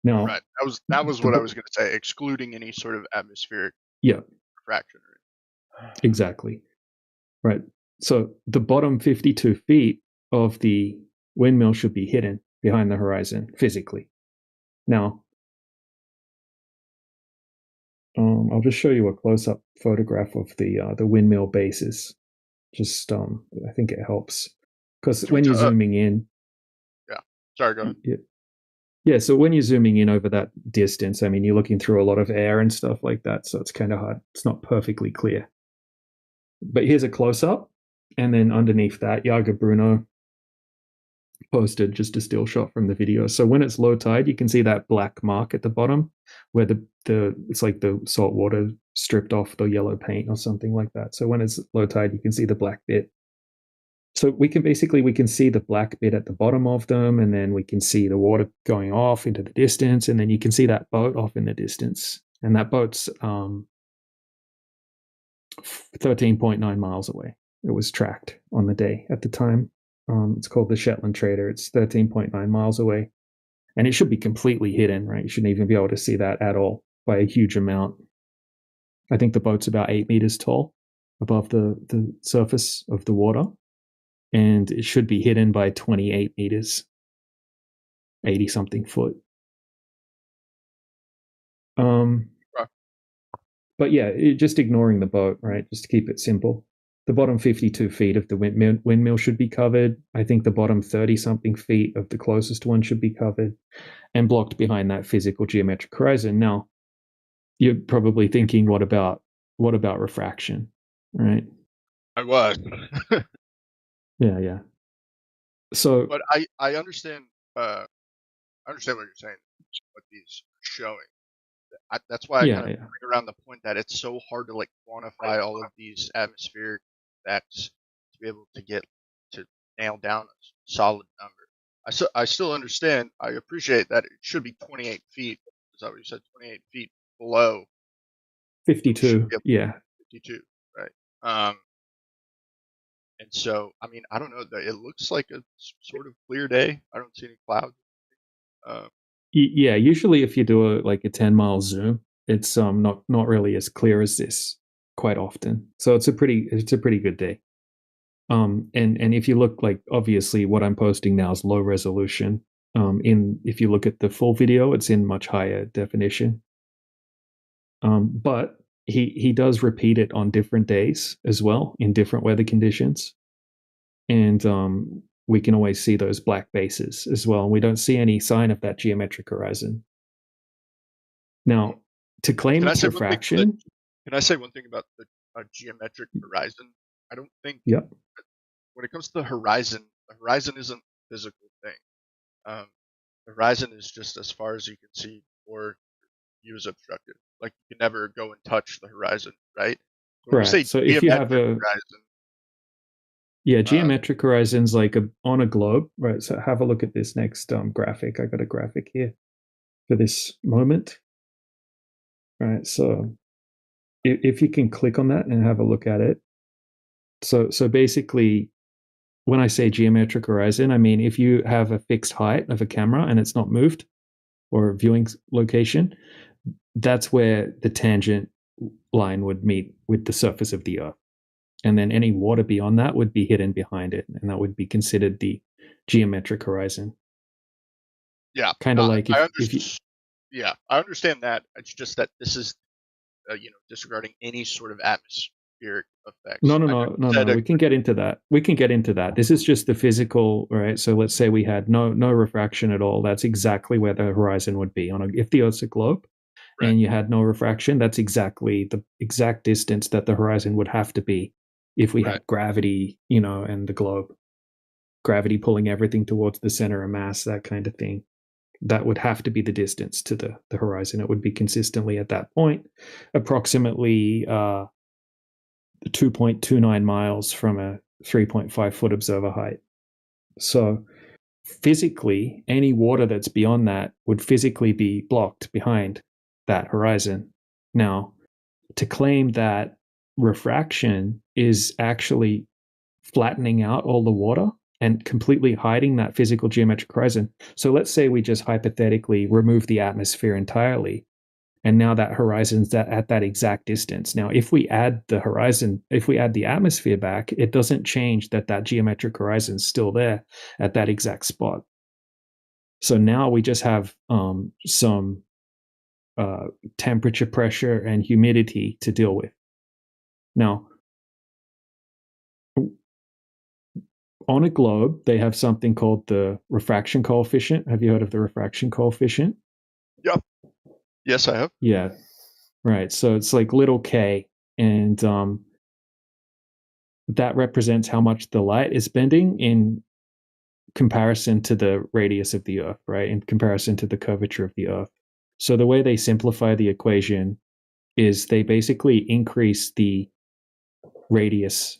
Now, right, that was what I was going to say, excluding any sort of atmospheric refraction. Exactly. Right. So the bottom 52 feet of the windmill should be hidden behind the horizon physically. Now, I'll just show you a close-up photograph of the windmill bases. Just, I think it helps because when you're zooming in. Yeah. Sorry, go ahead. Yeah. So when you're zooming in over that distance, I mean, you're looking through a lot of air and stuff like that, so it's kind of hard. It's not perfectly clear. But here's a close-up. And then underneath that, Jager Bruno posted just a still shot from the video. So when it's low tide, you can see that black mark at the bottom where it's like the salt water stripped off the yellow paint or something like that. So when it's low tide, you can see the black bit. So we can see the black bit at the bottom of them, and then we can see the water going off into the distance, and then you can see that boat off in the distance. And that boat's 13.9 miles away. It was tracked on the day at the time. It's called the Shetland Trader. It's 13.9 miles away. And it should be completely hidden, right? You shouldn't even be able to see that at all by a huge amount. I think the boat's about 8 meters tall above the surface of the water. And it should be hidden by 28 meters, 80-something foot. But yeah, just ignoring the boat, right? Just to keep it simple. The bottom 52 feet of the windmill should be covered. I think the bottom 30-something feet of the closest one should be covered and blocked behind that physical geometric horizon. Now, you're probably thinking, what about refraction, right? I was. Yeah. So, but I understand. I understand what you're saying. What these are showing. That's why I kind of bring around the point that it's so hard to like quantify all of these atmospheric effects to be able to get to nail down a solid number. I still understand. I appreciate that it should be 28 feet. Is that what you said? 28 feet below. 52. Yeah. 52. Right. And so, I mean, I don't know. It looks like a sort of clear day. I don't see any clouds. Yeah, usually if you do a 10-mile zoom, it's not really as clear as this quite often. So it's a pretty good day. And if you look, like, obviously what I'm posting now is low resolution. If you look at the full video, it's in much higher definition. But he does repeat it on different days as well, in different weather conditions. And we can always see those black bases as well. And we don't see any sign of that geometric horizon. Now, to claim it's refraction... Can I say one thing about the geometric horizon? I don't think when it comes to the horizon isn't a physical thing. The horizon is just as far as you can see, or view is obstructed. Like, you can never go and touch the horizon, right? When we say so if you have a horizon, geometric horizons, like on a globe, right? So have a look at this next graphic. I got a graphic here for this moment. Right, so if you can click on that and have a look at it. So basically, when I say geometric horizon, I mean if you have a fixed height of a camera and it's not moved, or a viewing location, that's where the tangent line would meet with the surface of the Earth. And then any water beyond that would be hidden behind it, and that would be considered the geometric horizon. Yeah. Kind of like if you... Yeah, I understand that. It's just that this is, disregarding any sort of atmospheric effects. No. We can get into that. This is just the physical, right? So let's say we had no refraction at all. That's exactly where the horizon would be. If the Earth's a globe, right, and you had no refraction, that's exactly the exact distance that the horizon would have to be if we had gravity, and the globe. Gravity pulling everything towards the center of mass, that kind of thing. That would have to be the distance to the horizon. It would be consistently at that point, approximately 2.29 miles from a 3.5 foot observer height. So physically, any water that's beyond that would physically be blocked behind that horizon. Now, to claim that refraction is actually flattening out all the water and completely hiding that physical geometric horizon. So let's say we just hypothetically remove the atmosphere entirely, and now that horizon's at that exact distance. Now, if we add the atmosphere back, it doesn't change that geometric horizon's still there at that exact spot. So now we just have some temperature, pressure, and humidity to deal with. Now, on a globe, they have something called the refraction coefficient. Have you heard of the refraction coefficient? Yep. Yes, I have. Yeah. Right. So it's like little k, and that represents how much the light is bending in comparison to the radius of the Earth, right? In comparison to the curvature of the Earth. So the way they simplify the equation is they basically increase the radius,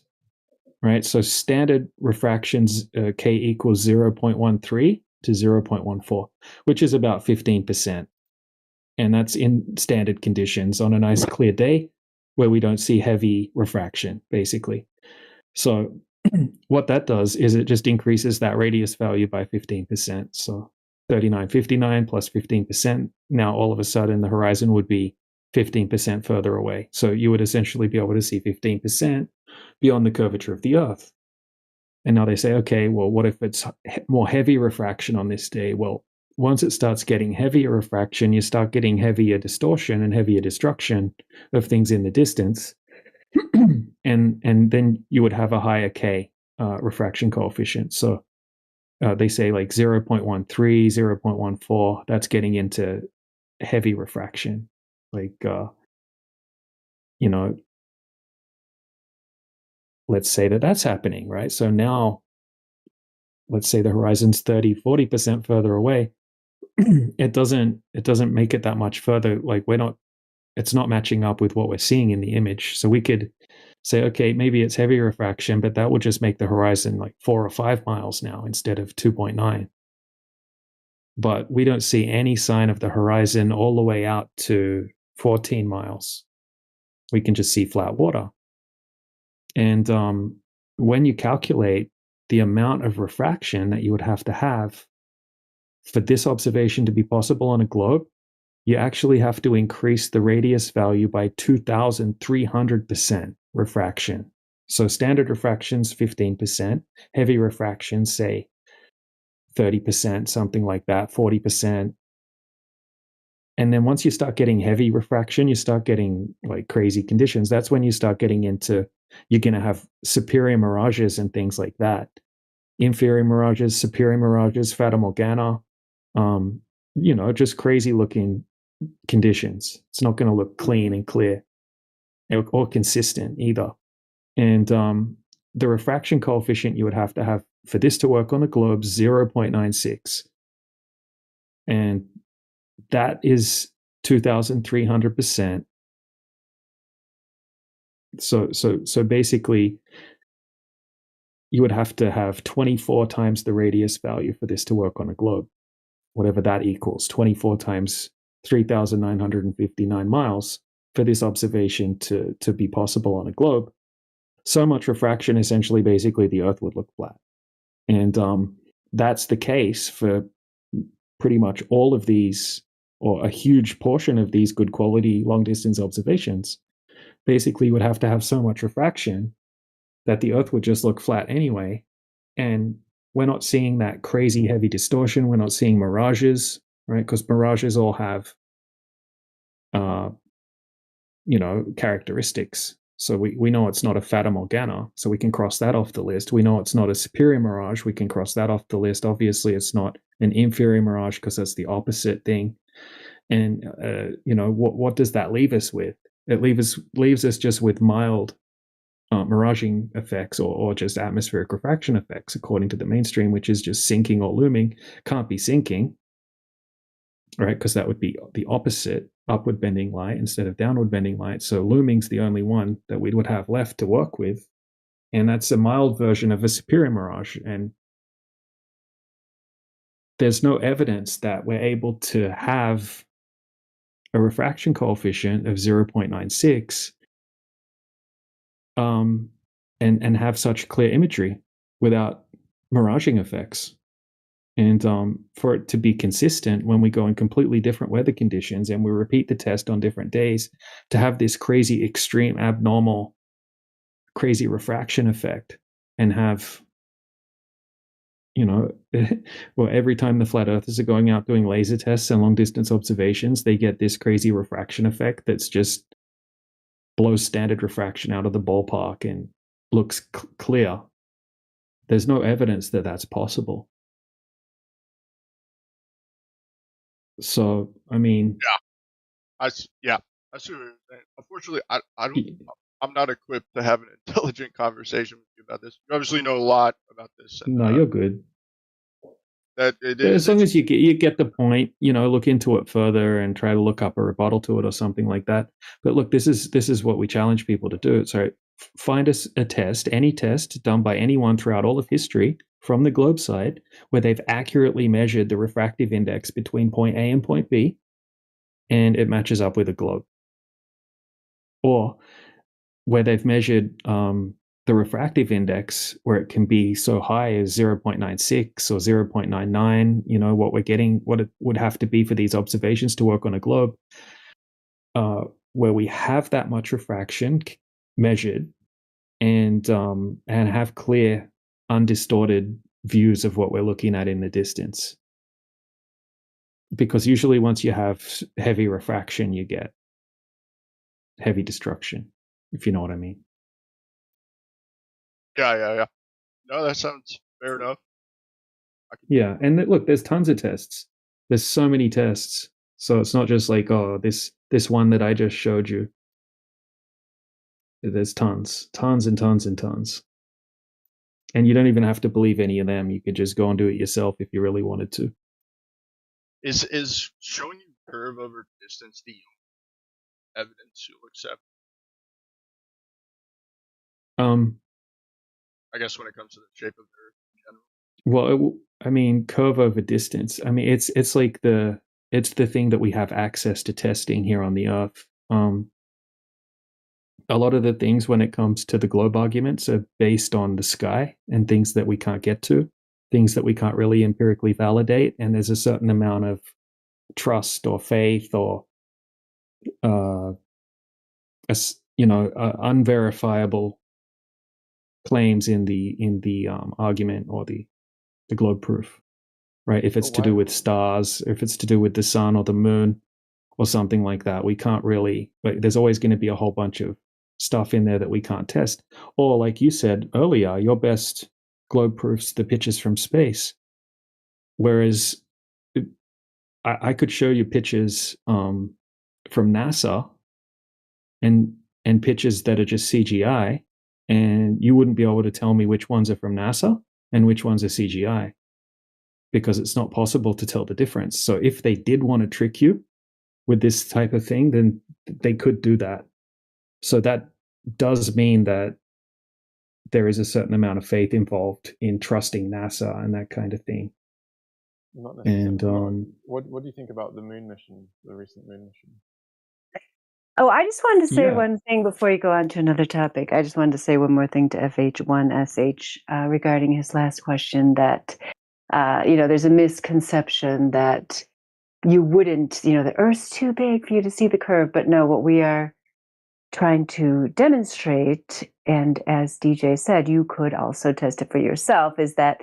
right? So standard refractions, k equals 0.13 to 0.14, which is about 15%. And that's in standard conditions on a nice clear day where we don't see heavy refraction, basically. So what that does is it just increases that radius value by 15%. So 3959 plus 15%. Now all of a sudden the horizon would be 15% further away. So you would essentially be able to see 15% beyond the curvature of the Earth. And now they say, okay, well, what if it's more heavy refraction on this day? Well, once it starts getting heavier refraction, you start getting heavier distortion and heavier destruction of things in the distance. and then you would have a higher K refraction coefficient. So they say like 0.13, 0.14, that's getting into heavy refraction. Like, let's say that's happening, right? So now, let's say the horizon's 30, 40% further away. It doesn't make it that much further. Like, it's not matching up with what we're seeing in the image. So we could say, okay, maybe it's heavy refraction, but that would just make the horizon like 4 or 5 miles now instead of 2.9. But we don't see any sign of the horizon all the way out to 14 miles. We can just see flat water. And when you calculate the amount of refraction that you would have to have for this observation to be possible on a globe, you actually have to increase the radius value by 2,300% refraction. So standard refraction's 15%, heavy refraction, say 30%, something like that, 40%. And then once you start getting heavy refraction, you start getting like crazy conditions. That's when you start getting into, you're going to have superior mirages and things like that. Inferior mirages, superior mirages, Fata Morgana, just crazy looking conditions. It's not going to look clean and clear or consistent either. And the refraction coefficient you would have to have for this to work on the globe, 0.96. And that is 2,300%. So basically, you would have to have 24 times the radius value for this to work on a globe, whatever that equals, 24 times 3,959 miles for this observation to be possible on a globe. So much refraction, essentially, basically, the Earth would look flat. And that's the case for pretty much all of these, or a huge portion of these good quality long-distance observations. Basically, you would have to have so much refraction that the Earth would just look flat anyway. And we're not seeing that crazy heavy distortion. We're not seeing mirages, right? Because mirages all have, characteristics. So we know it's not a Fata Morgana, so we can cross that off the list. We know it's not a superior mirage. We can cross that off the list. Obviously, it's not an inferior mirage because that's the opposite thing. And, what does that leave us with? It leaves us just with mild miraging effects or just atmospheric refraction effects, according to the mainstream, which is just sinking or looming. Can't be sinking, right? Because that would be the opposite, upward bending light instead of downward bending light. So looming's the only one that we would have left to work with. And that's a mild version of a superior mirage. And there's no evidence that we're able to have a refraction coefficient of 0.96 and have such clear imagery without miraging effects. And for it to be consistent when we go in completely different weather conditions and we repeat the test on different days, to have this crazy, extreme, abnormal, crazy refraction effect and have, well, every time the flat earthers are going out doing laser tests and long distance observations, they get this crazy refraction effect that's just blows standard refraction out of the ballpark and looks clear. There's no evidence that that's possible. So, I mean, I see what you're saying. Unfortunately, I'm not equipped to have an intelligent conversation with you about this. You obviously know a lot about this. And, no, you're good. That it is, as long as you get the point, look into it further and try to look up a rebuttal to it or something like that. But look, this is what we challenge people to do. So find us a test, any test done by anyone throughout all of history from the globe side, where they've accurately measured the refractive index between point A and point B, and it matches up with a globe. Or where they've measured the refractive index, where it can be so high as 0.96 or 0.99, what we're getting, what it would have to be for these observations to work on a globe, where we have that much refraction measured and have clear, undistorted views of what we're looking at in the distance. Because usually once you have heavy refraction, you get heavy destruction, if you know what I mean. Yeah. No, that sounds fair enough. Yeah, and look, there's tons of tests. There's so many tests. So it's not just like, this one that I just showed you. There's tons and tons and tons. And you don't even have to believe any of them. You could just go and do it yourself if you really wanted to. Is showing you curve over distance the evidence you'll accept? I guess when it comes to the shape of the Earth in general. Well, I mean, curve over distance. I mean, it's like it's the thing that we have access to testing here on the Earth. A lot of the things when it comes to the globe arguments are based on the sky and things that we can't get to, things that we can't really empirically validate. And there's a certain amount of trust or faith or unverifiable claims in the argument or the globe proof, right? If it's to do with stars, if it's to do with the sun or the moon or something like that, we can't really. Like, there's always going to be a whole bunch of stuff in there that we can't test. Or, like you said earlier, your best globe proof's the pictures from space, whereas I could show you pictures from NASA and pictures that are just CGI, and you wouldn't be able to tell me which ones are from NASA and which ones are CGI, because it's not possible to tell the difference. So if they did want to trick you with this type of thing, then they could do that. So that does mean that there is a certain amount of faith involved in trusting NASA and that kind of thing. Not necessarily. And what do you think about the moon mission, the recent moon mission? Oh, I just wanted to say one thing before you go on to another topic. I just wanted to say one more thing to FH1SH regarding his last question, that, there's a misconception that you wouldn't, the Earth's too big for you to see the curve. But no, what we are trying to demonstrate, and as DJ said, you could also test it for yourself, is that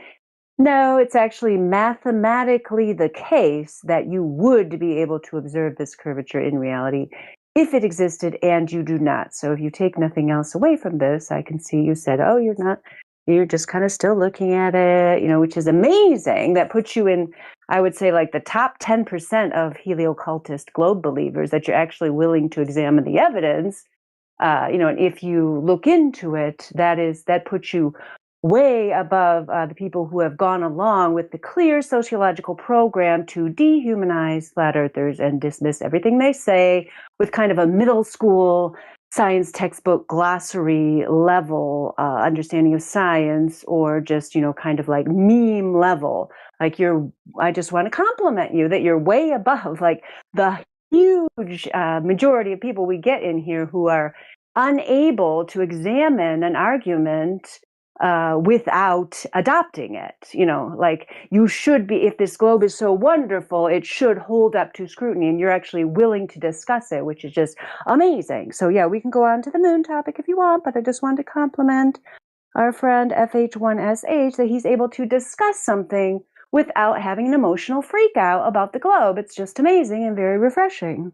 no, it's actually mathematically the case that you would be able to observe this curvature in reality if it existed, and you do not. So if you take nothing else away from this, I can see you said, oh, you're just kind of still looking at it, which is amazing. That puts you in, I would say, like the top 10% of heliocultist globe believers, that you're actually willing to examine the evidence. And if you look into it, that puts you way above the people who have gone along with the clear sociological program to dehumanize flat earthers and dismiss everything they say with kind of a middle school science textbook glossary level understanding of science, or just, kind of like meme level. Like I just want to compliment you that you're way above like the huge majority of people we get in here who are unable to examine an argument without adopting it. Like, you should be, if this globe is so wonderful, it should hold up to scrutiny, and you're actually willing to discuss it, which is just amazing. So yeah, we can go on to the moon topic if you want, but I just wanted to compliment our friend FH1SH that he's able to discuss something without having an emotional freak out about the globe. It's just amazing and very refreshing.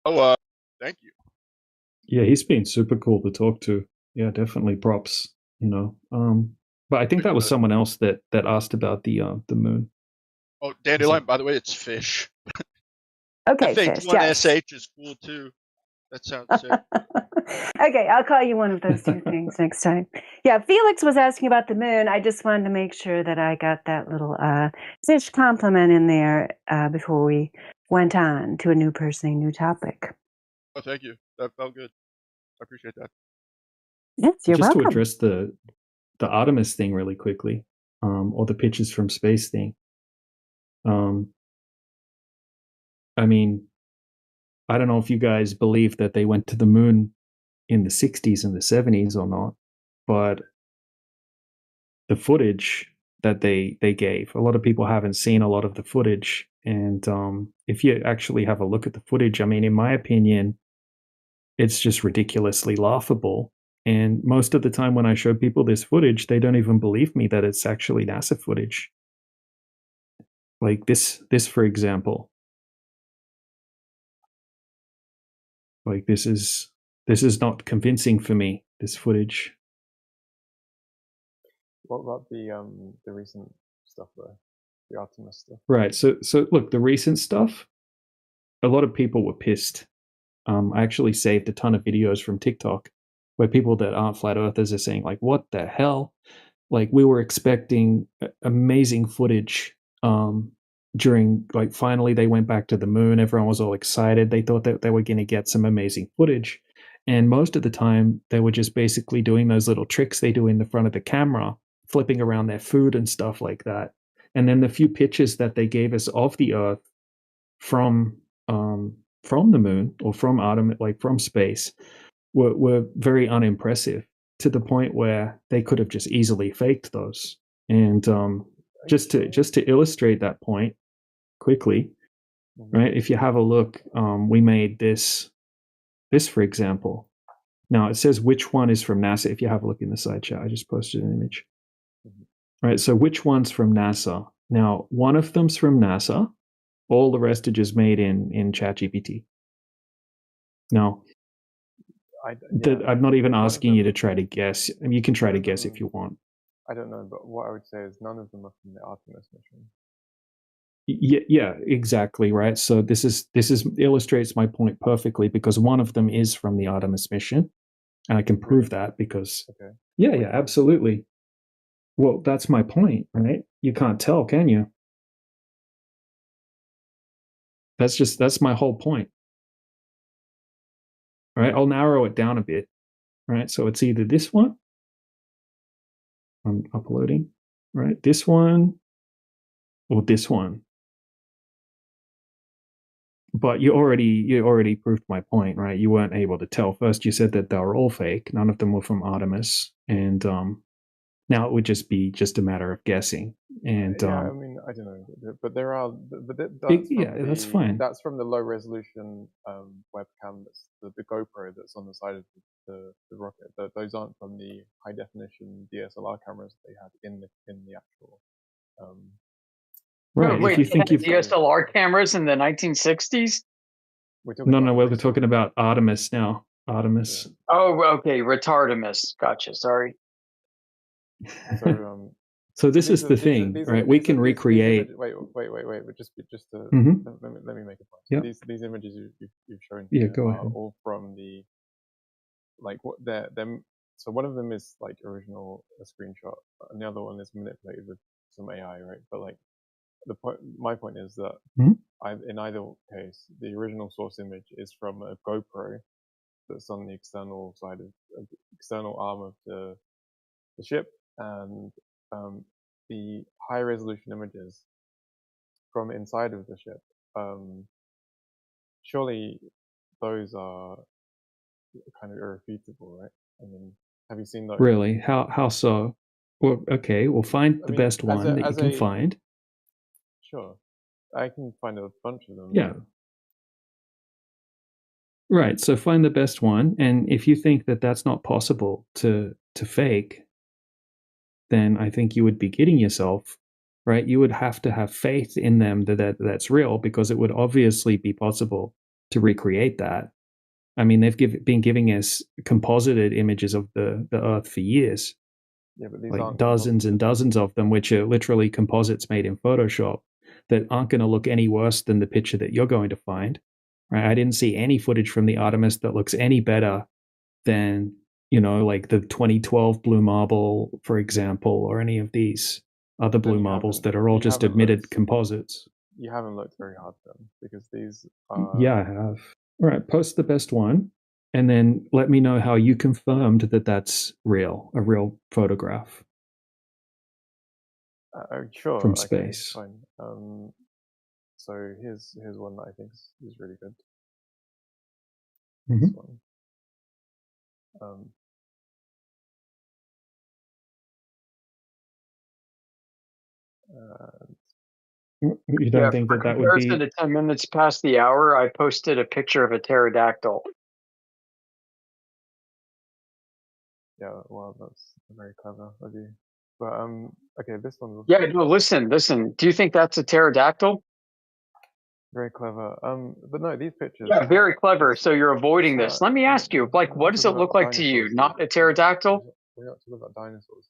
Oh, thank you. Yeah, he's been super cool to talk to. Yeah, definitely props, But I think that was someone else that asked about the moon. Oh, Dandelion, by the way, it's fish. Okay, fish, yes. FH1SH is cool too. That sounds sick. Okay, I'll call you one of those two things next time. Yeah, Felix was asking about the moon. I just wanted to make sure that I got that little fish compliment in there before we went on to a new topic. Oh, thank you. That felt good. I appreciate that. Yes, you're just welcome. To address the Artemis thing really quickly, or the pictures from space thing. I mean, I don't know if you guys believe that they went to the moon in the 60s and the 70s or not, but the footage that they gave, a lot of people haven't seen a lot of the footage. And if you actually have a look at the footage, I mean, in my opinion, it's just ridiculously laughable. And most of the time when I show people this footage, they don't even believe me that it's actually NASA footage. Like this for example. Like this is not convincing for me, this footage. What about the recent stuff though? The Artemis stuff? Right. So look, the recent stuff, a lot of people were pissed. I actually saved a ton of videos from TikTok where people that aren't flat earthers are saying like, what the hell? Like, we were expecting amazing footage during, like, finally they went back to the moon. Everyone was all excited. They thought that they were going to get some amazing footage. And most of the time they were just basically doing those little tricks they do in the front of the camera, flipping around their food and stuff like that. And then the few pictures that they gave us of the Earth from the moon or from Artemis, like from space, were very unimpressive, to the point where they could have just easily faked those. And just to illustrate that point, quickly, right? If you have a look, we made this for example. Now it says which one is from NASA. If you have a look in the side chat, I just posted an image. Right, so which one's from NASA? Now, one of them's from NASA. All the rest are just made in ChatGPT. Now, I'm not even asking you to try to guess. I mean, you can try to guess if you want. I don't know, but what I would say is none of them are from the Artemis mission. Yeah, exactly, right. So this illustrates my point perfectly, because one of them is from the Artemis mission, and I can prove that because yeah, absolutely. Well, that's my point, right? You can't tell, can you? That's my whole point. All right, I'll narrow it down a bit. All right, so it's either this one. I'm uploading, right? This one or this one. But you already proved my point, right? You weren't able to tell. First, you said that they were all fake. None of them were from Artemis, and now it would just be a matter of guessing. And yeah, I mean, I don't know, but there are, that's fine. That's from the low resolution webcam. That's the GoPro that's on the side of the rocket. Those aren't from the high definition DSLR cameras they had in the actual. Right. Wait, if you think you've DSLR cameras in the 1960s? No, we're talking about Artemis now. Artemis. Yeah. Oh, okay, retardimus. Gotcha. Sorry. So this is the thing, right? We can recreate. Wait. But just to let me make a point. Yeah. These images you've shown go are ahead. all from the what them. So one of them is like original a screenshot, and the other one is manipulated with some AI, right? But like my point is that in either case, the original source image is from a GoPro that's on the external side of external arm of the ship, and the high resolution images from inside of the ship. Surely those are kind of irrefutable, right? I mean, have you seen those? Really? How so? Well, okay, we'll find the best one that you can find. Sure, I can find a bunch of them. Yeah. Right. So find the best one, and if you think that that's not possible to fake, then I think you would be kidding yourself, right? You would have to have faith in them that's real, because it would obviously be possible to recreate that. I mean, they've been giving us composited images of the Earth for years. Yeah, but these like aren't dozens and dozens of them, which are literally composites made in Photoshop that aren't going to look any worse than the picture that you're going to find. Right? I didn't see any footage from the Artemis that looks any better than, like the 2012 Blue Marble, for example, or any of these other Blue Marbles that are all just admitted composites. You haven't looked very hard then, because these Yeah, I have. All right, post the best one, and then let me know how you confirmed that that's real, a real photograph. Sure. From space. Okay, fine. So here's one that I think is really good. This one. You don't think that would be? To 10 minutes past the hour, I posted a picture of a pterodactyl. Yeah, well, that's very clever of you. But okay, this one. Yeah, no, listen. Do you think that's a pterodactyl? Very clever. But no, these pictures. Yeah, very clever. So you're avoiding this. Let me ask you, what does it look like to you? Not a pterodactyl? We're not talking about dinosaurs.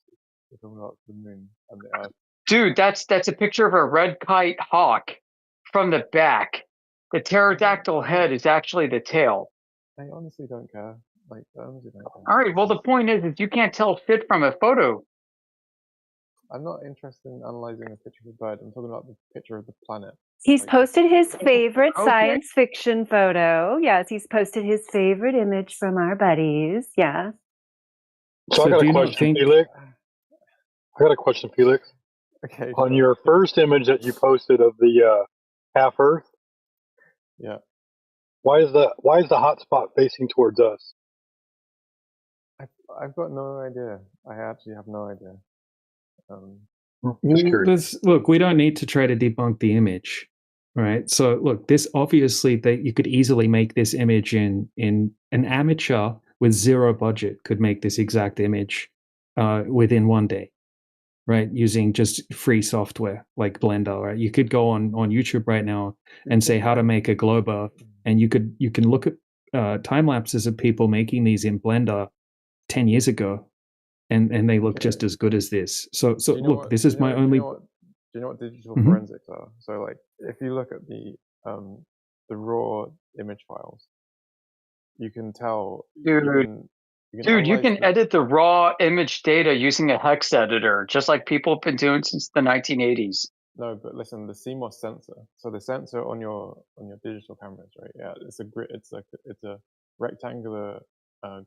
We're talking about the moon and the Earth. Dude, that's a picture of a red kite hawk from the back. The pterodactyl head is actually the tail. I honestly don't care. I honestly don't care. All right. Well, the point is you can't tell shit from a photo. I'm not interested in analyzing a picture of a bird. I'm talking about the picture of the planet. He's posted his favorite science fiction photo. Yes, he's posted his favorite image from our buddies. Yes. So I got a question, Felix. Okay. On your first image that you posted of the half Earth. Yeah. Why is the hot spot facing towards us? I've got no idea. I actually have no idea. Look, we don't need to try to debunk the image. Right. So look, this obviously you could easily make this image in an amateur with zero budget could make this exact image within 1 day, right? Using just free software like Blender, right? You could go on YouTube right now and say how to make a globo, and you can look at time lapses of people making these in Blender 10 years ago, and they look just as good as this. So look, this is my only. Do you know what digital Mhm. forensics are? So like, if you look at the raw image files, you can tell. Dude, you analyze can edit the raw image data using a hex editor, just like people have been doing since the 1980s. No, but listen, the CMOS sensor. So the sensor on your digital cameras, right? Yeah, it's a grid. It's a rectangular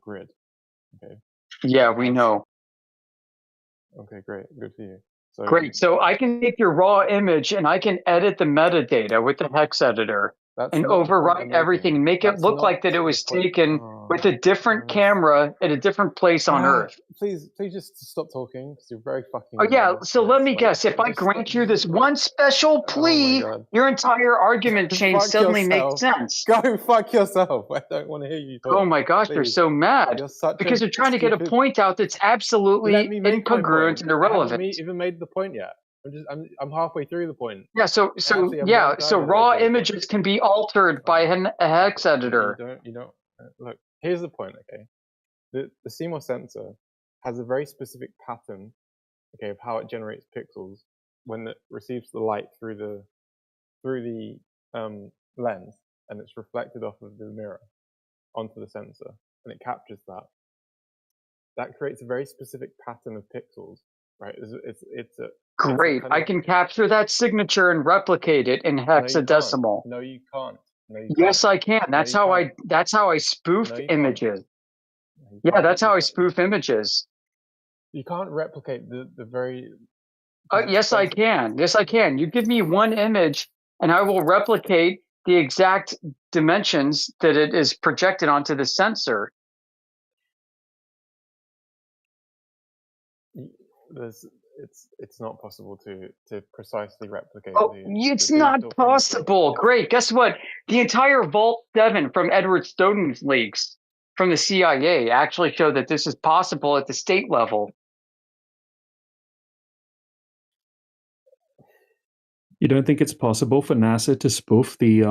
grid. Okay. Yeah, we know. Okay, great. Good for you. So, great. So I can take your raw image and I can edit the metadata with the hex editor and overwrite everything and make it look like that it was taken with a different camera at a different place on Earth. Please just stop talking because you're very fucking. Oh yeah. So let me guess. If I grant you this one special plea, your entire argument chain suddenly makes sense. Go fuck yourself. I don't want to hear you talk. Oh my gosh, they're so mad because they're trying to get a point out that's absolutely incongruent and irrelevant. I haven't even made the point yet. I'm halfway through the point. Yeah. So raw images can be altered by a hex editor. You don't. Look, here's the point. Okay, the CMOS sensor has a very specific pattern. Okay, of how it generates pixels when it receives the light through the lens, and it's reflected off of the mirror onto the sensor, and it captures that. That creates a very specific pattern of pixels, right? It's a great. I can capture that signature and replicate it in hexadecimal. No, you can't. Yes, I can. That's how I spoof images. Yeah, that's how I spoof images. You can't replicate the very. Yes, I can. Yes, I can. You give me one image, and I will replicate the exact dimensions that it is projected onto the sensor. It's not possible to precisely replicate. It's not possible. Great. Guess what? The entire Vault 7 from Edward Snowden's leaks from the CIA actually show that this is possible at the state level. You don't think it's possible for NASA to spoof the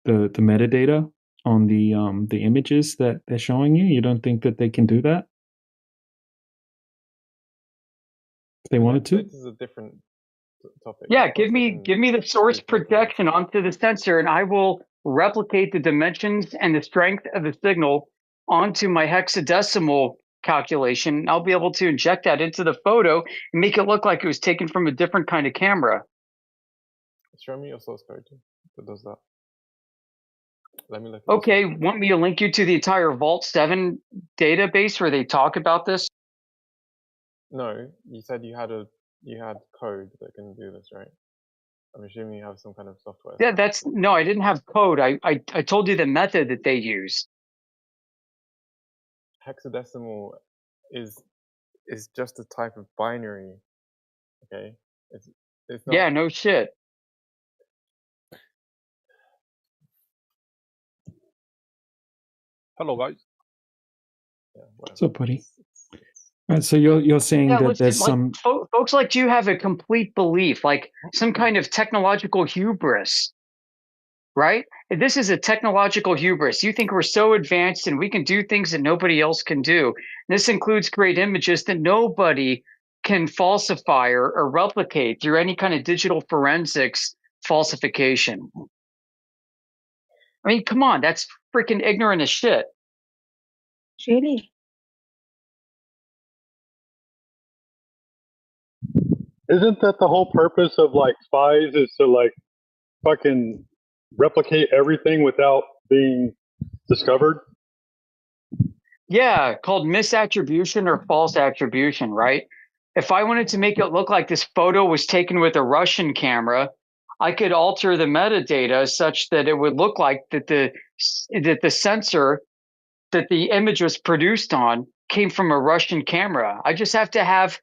metadata on the images that they're showing you? You don't think that they can do that? If they wanted to? This is a different topic. Yeah, give me the source projection onto the sensor, and I will replicate the dimensions and the strength of the signal onto my hexadecimal calculation. I'll be able to inject that into the photo and make it look like it was taken from a different kind of camera. Show me your source code that does that. Let me look. Okay, want me to link you to the entire Vault 7 database where they talk about this? No, you said you had code that can do this, right? I'm assuming you have some kind of software. Yeah, no, I didn't have code. I told you the method that they use. Hexadecimal is just a type of binary. Okay, it's not. Yeah, no shit. Hello, guys. Yeah, what's up, buddy? All right, so you're saying that there's some folks like you have a complete belief, like some kind of technological hubris, right? This is a technological hubris. You think we're so advanced and we can do things that nobody else can do. This includes great images that nobody can falsify or replicate through any kind of digital forensics falsification. I mean, come on, that's freaking ignorant as shit. Really? Isn't that the whole purpose of like spies is to like fucking replicate everything without being discovered? Yeah, called misattribution or false attribution, right? If I wanted to make it look like this photo was taken with a Russian camera, I could alter the metadata such that it would look like that the sensor that the image was produced on came from a Russian camera. I just have to have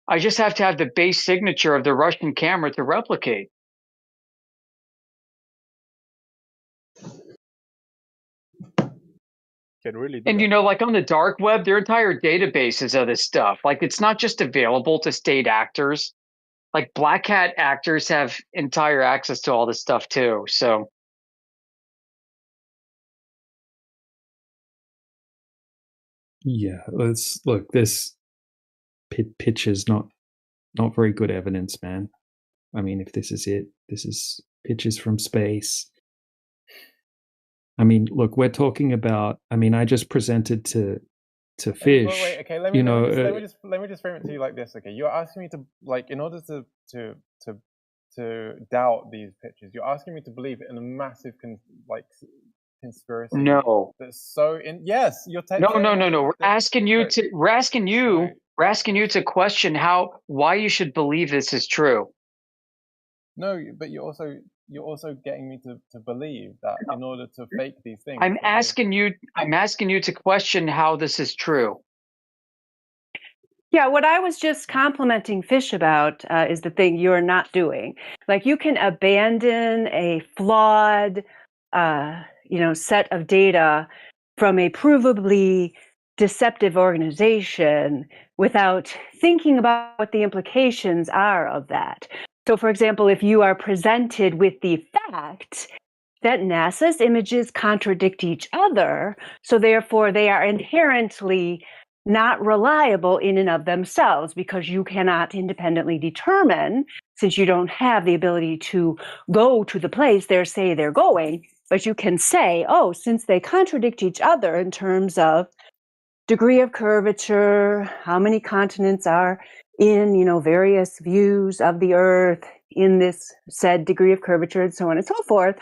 the base signature of the Russian camera to replicate. can really do And that. like on the dark web, there are entire databases of this stuff. Like it's not just available to state actors. Like Black Hat actors have entire access to all this stuff too. So Yeah, let's look. This pitch is not very good evidence, man. I mean, if this is it, this is pictures from space. I mean, look, we're talking about. I mean, I just presented to Fish. But wait, okay. Let me just frame it to you like this. Okay, you're asking me to like, in order to doubt these pictures, you're asking me to believe in a massive conspiracy. no, That's so yes, you're no. We're asking you to question why you should believe this is true. No, but you're also getting me to believe that in order to fake these things. I'm asking you to question how this is true. Yeah, what I was just complimenting Fish about is the thing you're not doing. Like you can abandon a flawed, set of data from a provably deceptive organization without thinking about what the implications are of that. So, for example, if you are presented with the fact that NASA's images contradict each other, so therefore they are inherently not reliable in and of themselves because you cannot independently determine, since you don't have the ability to go to the place they say they're going, but you can say, oh, since they contradict each other in terms of degree of curvature, how many continents are in, various views of the Earth in this said degree of curvature and so on and so forth,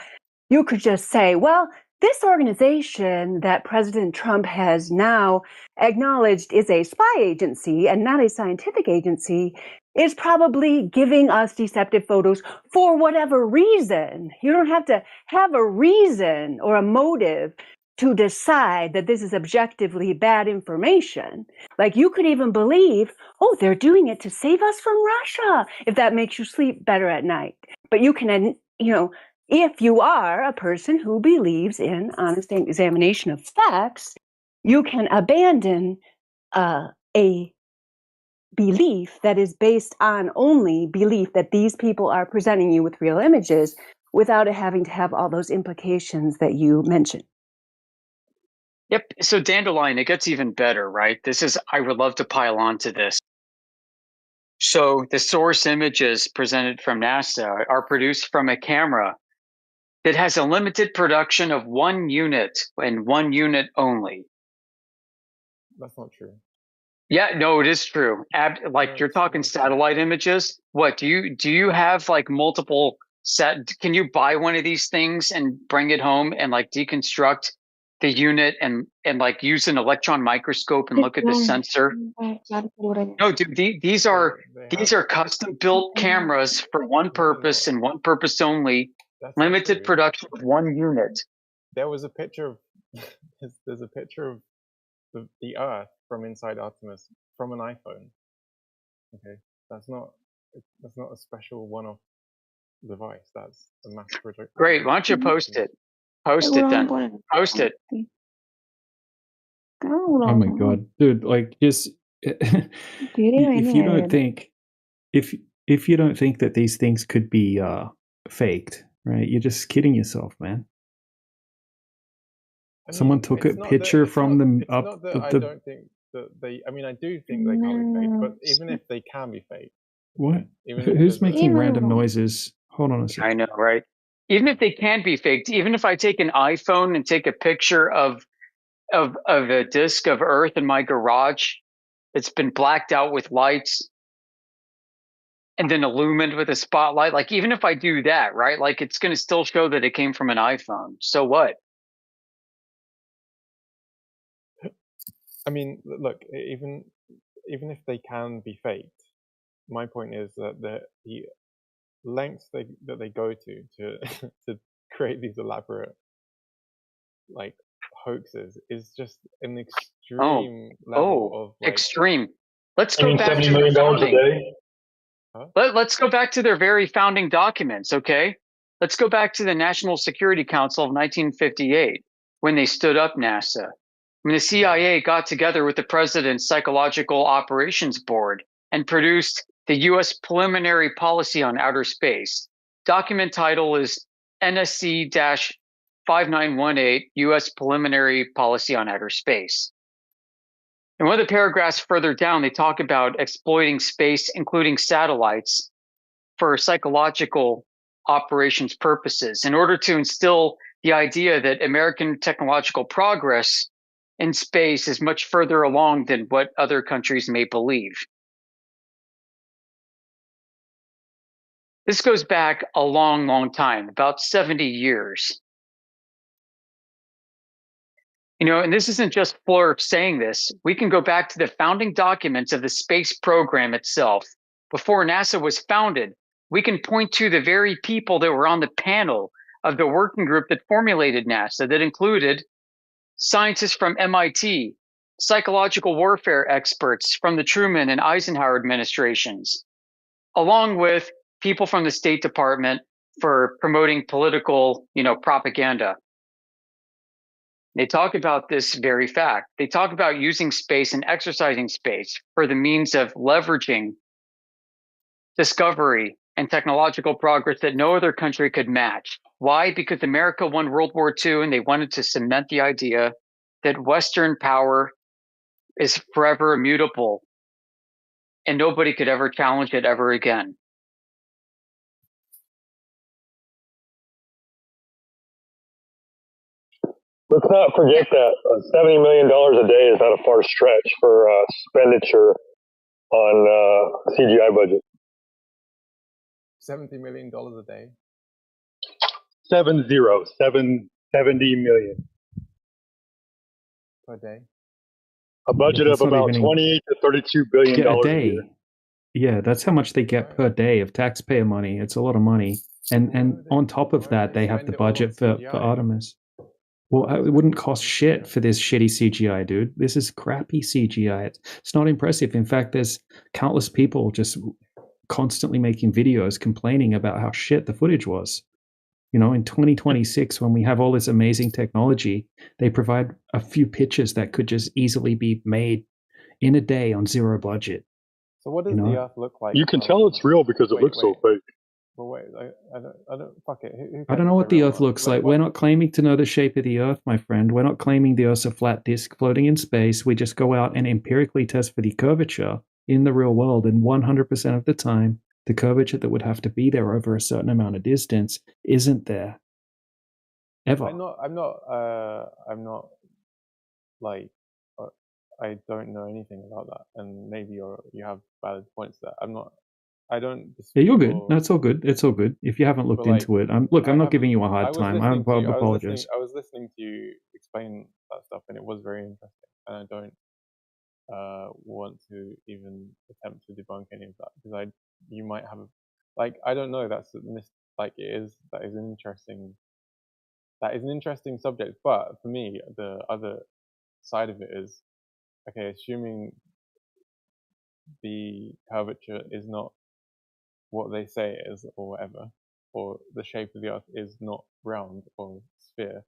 you could just say, well, this organization that President Trump has now acknowledged is a spy agency and not a scientific agency is probably giving us deceptive photos for whatever reason. You don't have to have a reason or a motive to decide that this is objectively bad information. Like you could even believe, oh, they're doing it to save us from Russia, if that makes you sleep better at night. But you can, if you are a person who believes in honest examination of facts, you can abandon a belief that is based on only belief that these people are presenting you with real images without it having to have all those implications that you mentioned. Yep. So Dandelion, it gets even better, right? I would love to pile on to this. So the source images presented from NASA are produced from a camera that has a limited production of 1 unit and 1 unit only. That's not true. Yeah, no, it is true. You're talking satellite images. What do you have like multiple can you buy one of these things and bring it home and like deconstruct the unit and like use an electron microscope and look at the sensor? No, dude, these are custom built cameras for one purpose and one purpose only. Limited production of 1 unit. There was a picture of there's a picture of the Earth from inside Artemis from an iPhone. Okay, that's not a special one-off device. That's a mass project. Great. Why don't you post it? Post it then. Post it. Oh my god, dude! Like, just if you don't think if you don't think that these things could be faked, right? You're just kidding yourself, man. Someone took a picture from them up. I don't think that they. I mean, I do think they can't be faked, but even if they can be faked, what? Who's making random noises? Hold on a second. I know, right? Even if they can be faked, even if I take an iPhone and take a picture of a disk of Earth in my garage, it's been blacked out with lights and then illumined with a spotlight. Like even if I do that, right? Like it's going to still show that it came from an iPhone. So what? I mean, look, even if they can be faked, my point is that the lengths that they go to to create these elaborate like hoaxes is just an extreme level of like, extreme. Let's go back $70 to million their a founding. day. Huh? Let's go back to their very founding documents, okay? Let's go back to the National Security Council of 1958 when they stood up NASA. when the CIA got together with the president's Psychological Operations Board and produced the U.S. Preliminary Policy on Outer Space. Document title is NSC-5918, U.S. Preliminary Policy on Outer Space. In one of the paragraphs further down, they talk about exploiting space, including satellites, for psychological operations purposes in order to instill the idea that American technological progress in space is much further along than what other countries may believe. This goes back a long, long time, about 70 years. You know, and this isn't just Fleur saying this. We can go back to the founding documents of the space program itself. Before NASA was founded, we can point to the very people that were on the panel of the working group that formulated NASA, that included scientists from MIT, psychological warfare experts from the Truman and Eisenhower administrations, along with people from the State Department for promoting political, propaganda. They talk about this very fact. They talk about using space and exercising space for the means of leveraging discovery and technological progress that no other country could match. Why? Because America won World War II and they wanted to cement the idea that Western power is forever immutable and nobody could ever challenge it ever again. Let's not forget that $70 million a day is not a far stretch for expenditure on CGI budget. $70 million a day. 70 million Per day. A budget of about 28 to 32 billion dollars a year. Yeah, that's how much they get per day of taxpayer money. It's a lot of money, and on top of that, they have the budget for Artemis. Well, it wouldn't cost shit for this shitty CGI, dude. This is crappy CGI. It's not impressive. In fact, there's countless people just constantly making videos complaining about how shit the footage was. You know, in 2026, when we have all this amazing technology, they provide a few pictures that could just easily be made in a day on zero budget. So what does the Earth look like? You can tell it's real because it looks so fake. Well, wait, I don't, fuck it. I don't know what the Earth looks like. We're not claiming to know the shape of the Earth, my friend. We're not claiming the Earth's a flat disk floating in space. We just go out and empirically test for the curvature in the real world, and 100% of the time, the curvature that would have to be there over a certain amount of distance isn't there. Ever. I'm not like, I don't know anything about that, and maybe you have valid points there. I don't. Yeah, you're good. That's all good. It's all good. If you haven't looked into it, I'm not giving you a hard time. I apologize. I was listening to you explain that stuff, and it was very interesting. And I don't want to even attempt to debunk any of that because you might have I don't know. That is an interesting subject. But for me, the other side of it is okay. Assuming the curvature is not what they say it is or whatever, or the shape of the Earth is not round or sphere,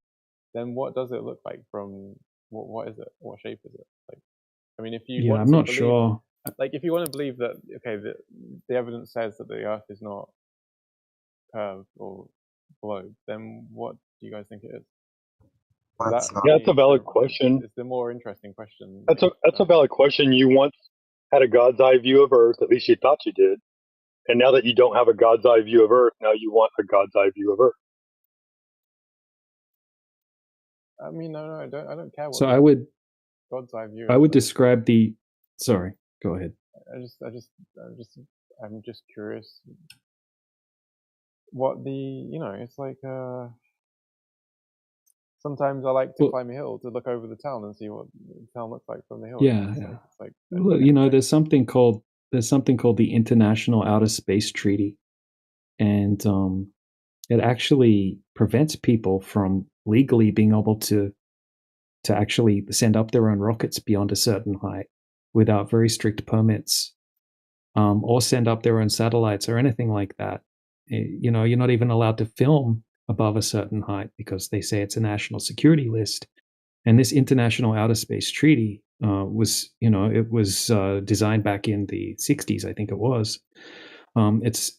then what does it look like from what is it? What shape is it? If you want I'm not sure. If you want to believe that, okay, the evidence says that the Earth is not curved or globe, then what do you guys think it is? That's a valid question. It's the more interesting question. That's a valid question. You once had a God's eye view of Earth, at least you thought you did. And now that you don't have a God's eye view of Earth, now you want a God's eye view of Earth. No, I don't care what. So I would. God's eye view. I would describe the. Sorry, go ahead. I'm just curious. What it's like. Sometimes I like to climb a hill to look over the town and see what the town looks like from the hill. Yeah. There's something called the International Outer Space Treaty, and it actually prevents people from legally being able to actually send up their own rockets beyond a certain height without very strict permits, or send up their own satellites or anything like that. You're not even allowed to film above a certain height because they say it's a national security list. And this International Outer Space Treaty was designed back in the 60s, I think it was.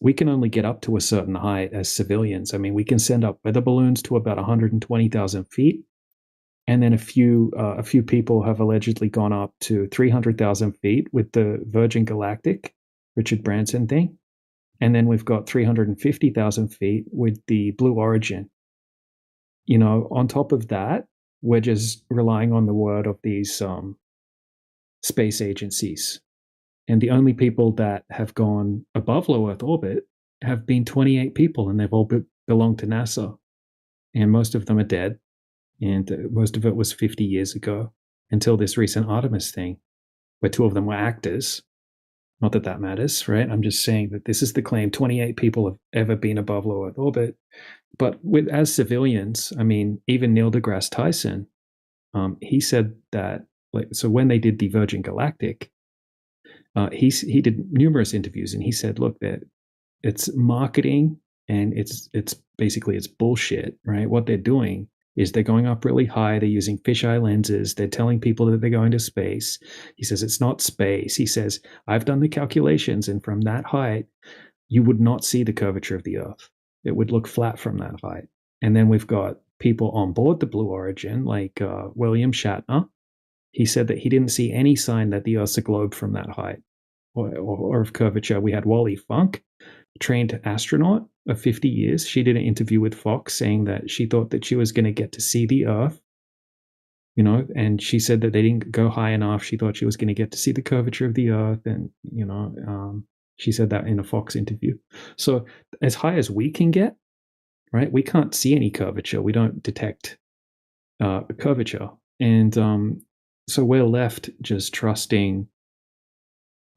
We can only get up to a certain height as civilians. I mean, we can send up weather balloons to about 120,000 feet, and then a few people have allegedly gone up to 300,000 feet with the Virgin Galactic, Richard Branson thing, and then we've got 350,000 feet with the Blue Origin. On top of that, we're just relying on the word of these space agencies. And the only people that have gone above low Earth orbit have been 28 people, and they've all belonged to NASA. And most of them are dead. And most of it was 50 years ago, until this recent Artemis thing, where 2 of them were actors. Not that that matters, right? I'm just saying that this is the claim. 28 people have ever been above low Earth orbit. But as civilians, I mean, even Neil deGrasse Tyson, he said that, so when they did the Virgin Galactic, he did numerous interviews, and he said, look, that it's marketing, and it's basically it's bullshit, right? What they're doing is they're going up really high. They're using fisheye lenses. They're telling people that they're going to space. He says it's not space. He says, I've done the calculations, and from that height, you would not see the curvature of the Earth. It would look flat from that height. And then we've got people on board the Blue Origin, like William Shatner. He said that he didn't see any sign that the Earth's a globe from that height or of curvature. We had Wally Funk, trained astronaut of 50 years. She did an interview with Fox saying that she thought that she was going to get to see the Earth, and she said that they didn't go high enough. She thought she was going to get to see the curvature of the Earth, and, she said that in a Fox interview. So as high as we can get, right, we can't see any curvature. We don't detect curvature. And so we're left just trusting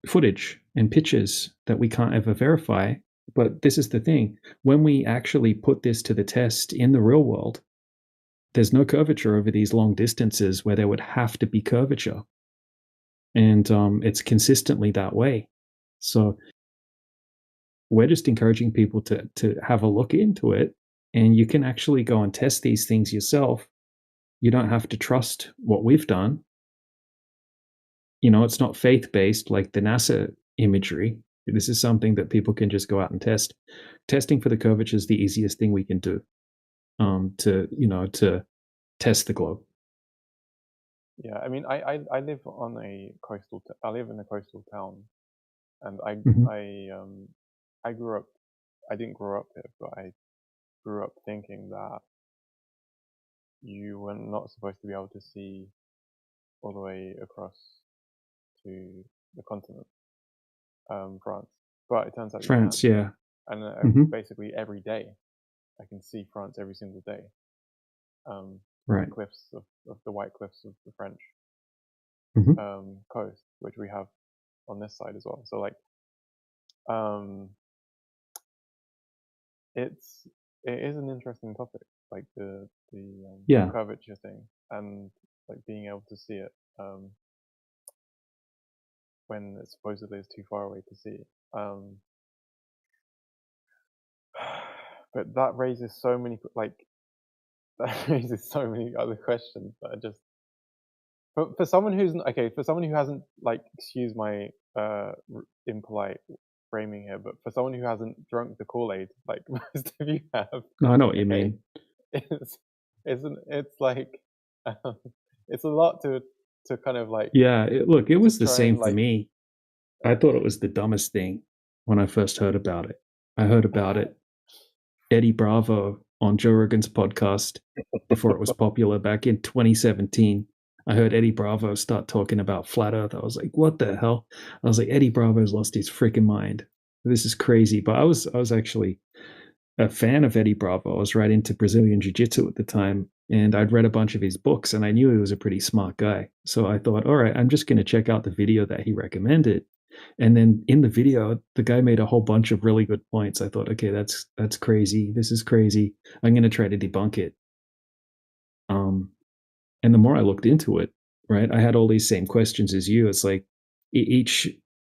footage and pictures that we can't ever verify. But this is the thing. When we actually put this to the test in the real world, there's no curvature over these long distances where there would have to be curvature. And it's consistently that way. So we're just encouraging people to have a look into it, and you can actually go and test these things yourself. You don't have to trust what we've done. It's not faith-based like the NASA imagery. This is something that people can just go out and test. Testing for the curvature is the easiest thing we can do to test the globe. Yeah, I mean, I live on a coastal. I live in a coastal town, and I grew up. I didn't grow up here, but I grew up thinking that you were not supposed to be able to see all the way across to the continent, France. But it turns out France, you yeah. And basically every day, I can see France every single day. Right. The cliffs of the white cliffs of the French coast, which we have on this side as well. So it is an interesting topic, like the curvature thing, and like being able to see it when it supposedly is too far away to see. But that raises so many other questions that are just for someone who hasn't, like, excuse my impolite framing here, but for someone who hasn't drunk the Kool-Aid like most of you have. No, I know what you mean. It's like it's a lot to kind of like. Yeah, it was the same for me. I thought it was the dumbest thing when I first heard about it. I heard about it. Eddie Bravo on Joe Rogan's podcast before it was popular back in 2017. I heard Eddie Bravo start talking about flat Earth. I was like, what the hell? I was like, Eddie Bravo's lost his freaking mind. This is crazy. But I was actually a fan of Eddie Bravo. I was right into Brazilian Jiu-Jitsu at the time, and I'd read a bunch of his books, and I knew he was a pretty smart guy. So I thought, all right, I'm just going to check out the video that he recommended. And then in the video, the guy made a whole bunch of really good points. I thought, okay, that's crazy. This is crazy. I'm going to try to debunk it. And the more I looked into it, right, I had all these same questions as you. It's like each,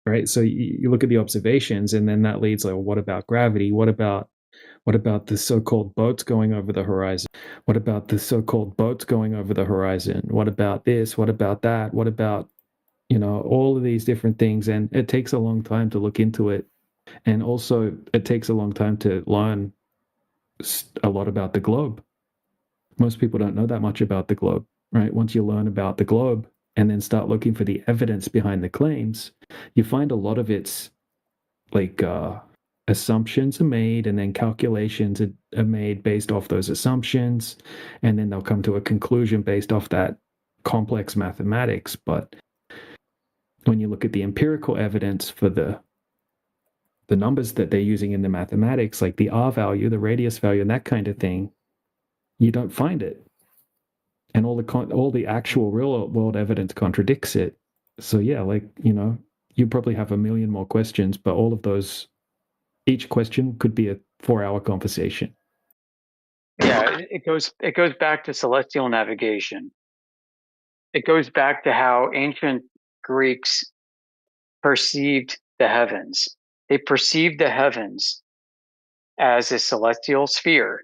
right? So you look at the observations, and then that leads like, well, what about gravity? What about What about the so-called boats going over the horizon? What about the so-called boats going over the horizon? What about this? What about that? What about, all of these different things? And it takes a long time to look into it. And also, it takes a long time to learn a lot about the globe. Most people don't know that much about the globe, right? Once you learn about the globe and then start looking for the evidence behind the claims, you find a lot of it's like assumptions are made, and then calculations are made based off those assumptions, and then they'll come to a conclusion based off that complex mathematics. But when you look at the empirical evidence for the numbers that they're using in the mathematics, like the R value, the radius value, and that kind of thing, you don't find it. And all the actual real world evidence contradicts it. So yeah, you probably have a million more questions, but all of those, each question could be a 4-hour conversation. Yeah, it goes back to celestial navigation. It goes back to how ancient Greeks perceived the heavens. They perceived the heavens as a celestial sphere.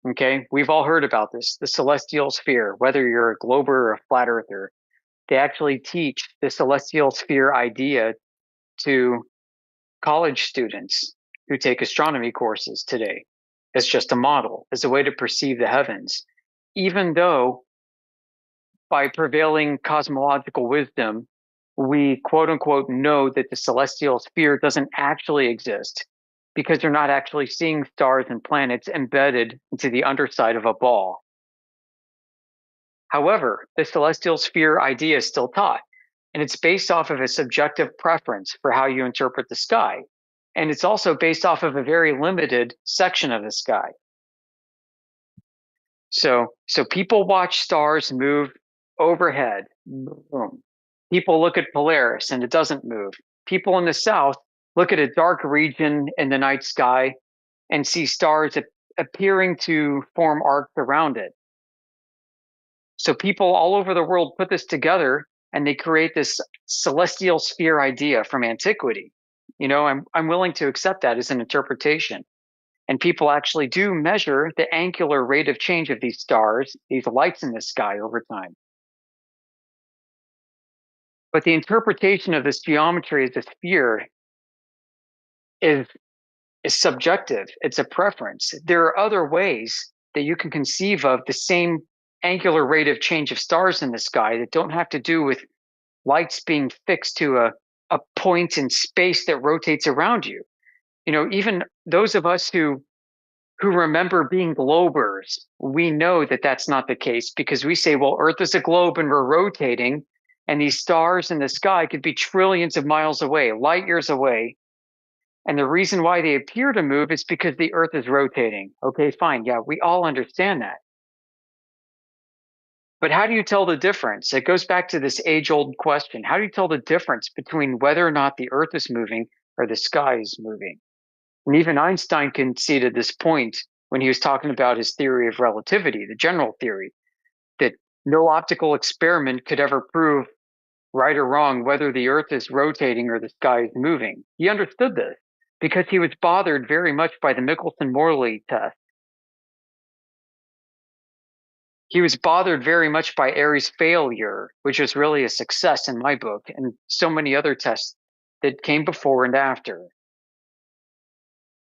Okay, we've all heard about this, the celestial sphere, whether you're a glober or a flat earther. They actually teach the celestial sphere idea to college students who take astronomy courses today. It's just a model, as a way to perceive the heavens. Even though by prevailing cosmological wisdom, we quote unquote know that the celestial sphere doesn't actually exist, because they're not actually seeing stars and planets embedded into the underside of a ball. However, the celestial sphere idea is still taught, and it's based off of a subjective preference for how you interpret the sky. And it's also based off of a very limited section of the sky. So people watch stars move overhead. Boom. People look at Polaris and it doesn't move. People in the south look at a dark region in the night sky and see stars appearing to form arcs around it. So people all over the world put this together and they create this celestial sphere idea from antiquity. I'm willing to accept that as an interpretation. And people actually do measure the angular rate of change of these stars, these lights in the sky over time. But the interpretation of this geometry as a sphere is subjective. It's a preference. There are other ways that you can conceive of the same angular rate of change of stars in the sky that don't have to do with lights being fixed to a point in space that rotates around you. Even those of us who remember being globers, we know that that's not the case, because we say, well, Earth is a globe and we're rotating, and these stars in the sky could be trillions of miles away, light years away. And the reason why they appear to move is because the Earth is rotating. Okay, fine. Yeah, we all understand that. But how do you tell the difference? It goes back to this age-old question. How do you tell the difference between whether or not the Earth is moving or the sky is moving? And even Einstein conceded this point when he was talking about his theory of relativity, the general theory, that no optical experiment could ever prove right or wrong whether the Earth is rotating or the sky is moving. He understood this because he was bothered very much by the Michelson-Morley test. He was bothered very much by Airy's failure, which was really a success in my book, and so many other tests that came before and after.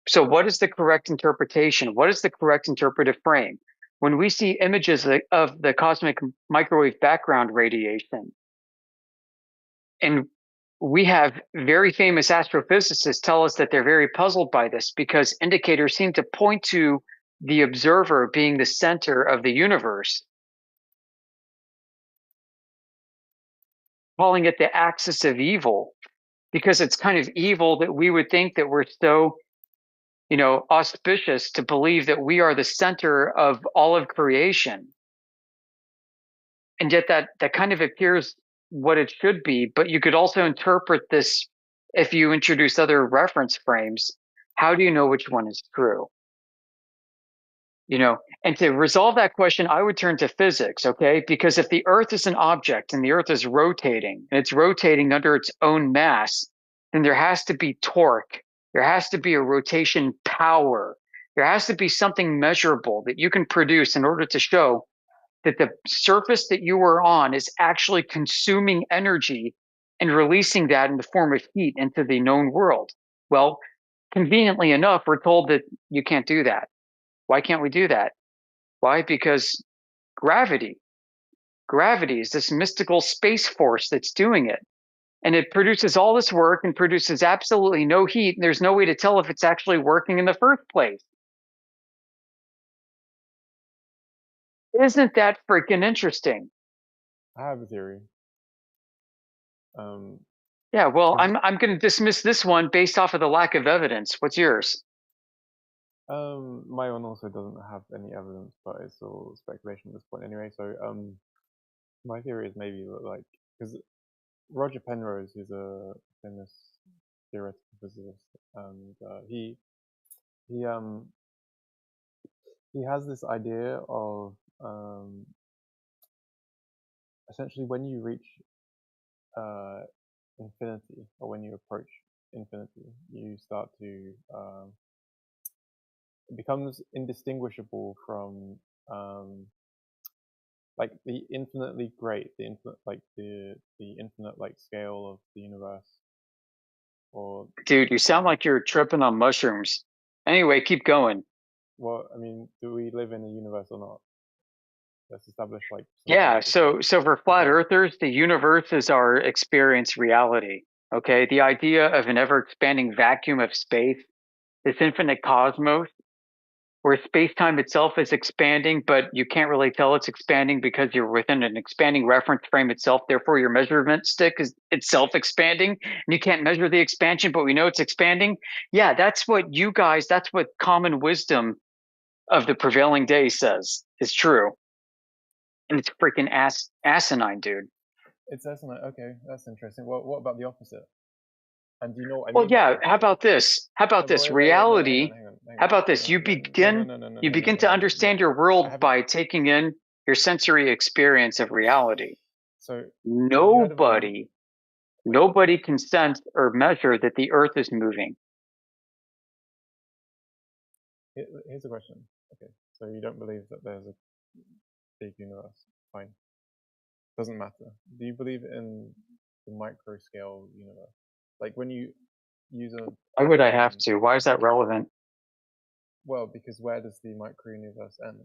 So what is the correct interpretation? What is the correct interpretive frame? When we see images of the cosmic microwave background radiation, and we have very famous astrophysicists tell us that they're very puzzled by this because indicators seem to point to the observer being the center of the universe, calling it the axis of evil, because it's kind of evil that we would think that we're so auspicious to believe that we are the center of all of creation. And yet that kind of appears what it should be. But you could also interpret this if you introduce other reference frames. How do you know which one is true? And to resolve that question, I would turn to physics, okay? Because if the Earth is an object and the Earth is rotating, and it's rotating under its own mass, then there has to be torque. There has to be a rotation power. There has to be something measurable that you can produce in order to show that the surface that you are on is actually consuming energy and releasing that in the form of heat into the known world. Well, conveniently enough, we're told that you can't do that. Why can't we do that? Why? Because gravity. Gravity is this mystical space force that's doing it. And it produces all this work and produces absolutely no heat. And there's no way to tell if it's actually working in the first place. Isn't that freaking interesting? I have a theory. Yeah, well, I'm going to dismiss this one based off of the lack of evidence. What's yours? My one also doesn't have any evidence, but it's all speculation at this point anyway. So, my theory is maybe that, like, because Roger Penrose, who's a famous theoretical physicist, and he has this idea of essentially when you reach infinity, or when you approach infinity, you start to it becomes indistinguishable from like the infinitely great, the infinite, like the infinite like scale of the universe. Or dude, you sound like you're tripping on mushrooms. Anyway, keep going. Well, I mean, do we live in a universe or not? Let's establish like. Yeah, so for flat earthers, the universe is our experience reality. Okay, the idea of an ever expanding vacuum of space, this infinite cosmos, where space-time itself is expanding, but you can't really tell it's expanding because you're within an expanding reference frame itself. Therefore, your measurement stick is itself expanding, and you can't measure the expansion, but we know it's expanding. Yeah, that's what common wisdom of the prevailing day says is true. And it's freaking asinine, dude. It's asinine. Okay, that's interesting. Well, what about the opposite? And do you know what I Well, mean? yeah. How about this? Reality. Hang on. How about this? You begin to understand your world by taking in your sensory experience of reality. So nobody can sense or measure that the Earth is moving. Here's a question. Okay, so you don't believe that there's a big universe? Fine. Doesn't matter. Do you believe in the micro scale universe? Like when you use a. Why would I have to? Why is that relevant? Well, because where does the micro universe end?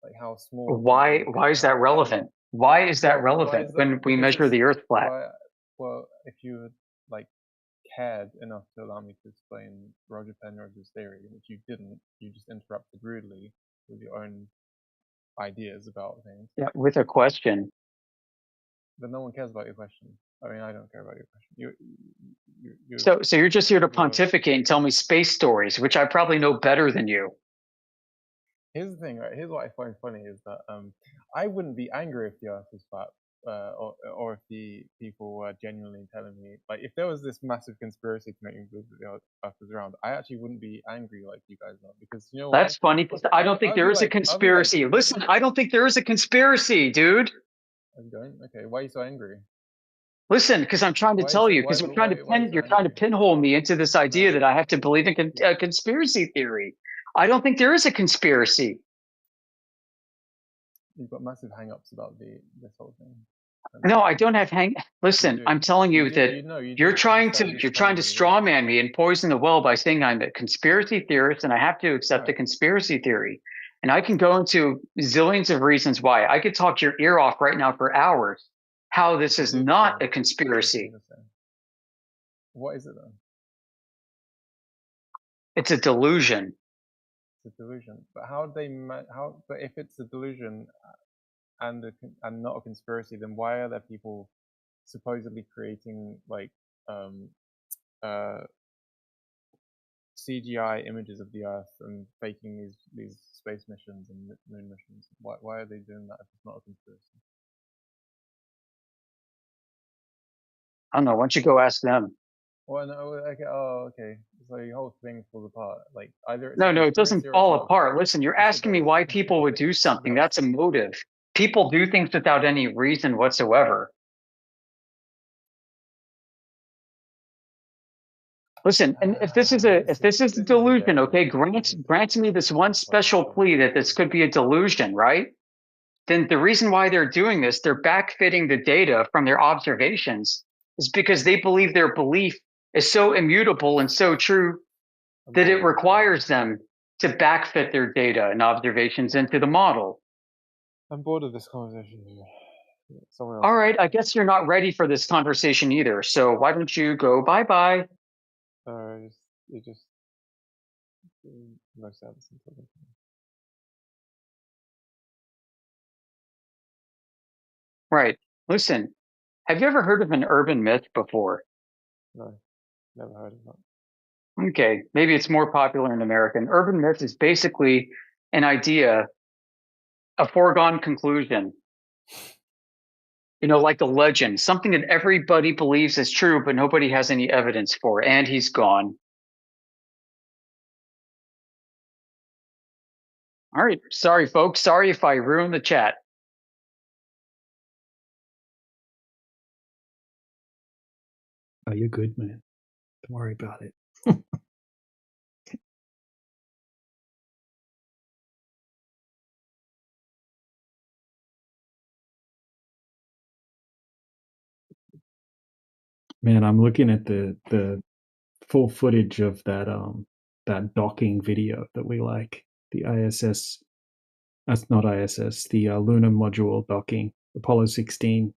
Like how small? Why is that relevant? Why is that relevant when we measure the Earth flat? Well, if you had like cared enough to allow me to explain Roger Penrose's theory, which you didn't, you just interrupted rudely with your own ideas about things. Yeah, with a question. But no one cares about your question. I mean, I don't care about your question. So you're just here to pontificate and tell me space stories, which I probably know better than you. Here's the thing, right? Here's what I find funny is that I wouldn't be angry if the Earth was flat, or if the people were genuinely telling me, like, if there was this massive conspiracy to make me believe that the Earth was round, I actually wouldn't be angry like you guys are, because you know what? That's funny because I don't think there is a conspiracy. Listen, I don't think there is a conspiracy, dude. You don't? Okay, why are you so angry? Listen, because I'm trying to tell you, because you're trying to pinhole me into this idea that I have to believe in a conspiracy theory. I don't think there is a conspiracy. You've got massive hang-ups about this whole thing. No, I don't have Listen, I'm telling you that you're trying to straw man me and poison the well by saying I'm a conspiracy theorist and I have to accept a conspiracy theory. And I can go into zillions of reasons why. I could talk your ear off right now for hours how this is not a conspiracy. What is it then? It's a delusion. It's a delusion. But but if it's a delusion and not a conspiracy, then why are there people supposedly creating like CGI images of the Earth and faking these space missions and moon missions? Why are they doing that if it's not a conspiracy? I don't know. Why don't you go ask them? Well, no, okay. Oh, okay. So your whole thing falls apart. Like either it's no, it doesn't fall apart. Listen, you're asking me why people would do something. That's a motive. People do things without any reason whatsoever. Listen, and if this is a delusion, okay, grant me this one special plea that this could be a delusion, right? Then the reason why they're doing this, they're backfitting the data from their observations, is because they believe their belief is so immutable and so true that it requires them to backfit their data and observations into the model. I'm bored of this conversation. Someone else. All right, I guess you're not ready for this conversation either. So why don't you go bye-bye? It just no sense. Right. Listen, have you ever heard of an urban myth before? No, never heard of that. Okay, maybe it's more popular in America. An urban myth is basically an idea, a foregone conclusion. You know, like a legend, something that everybody believes is true, but nobody has any evidence for, and he's gone. All right, sorry, folks. Sorry if I ruined the chat. Oh, you're good, man. Don't worry about it. Man, I'm looking at the full footage of that docking video that we like. The ISS, that's not ISS, the lunar module docking, Apollo 16.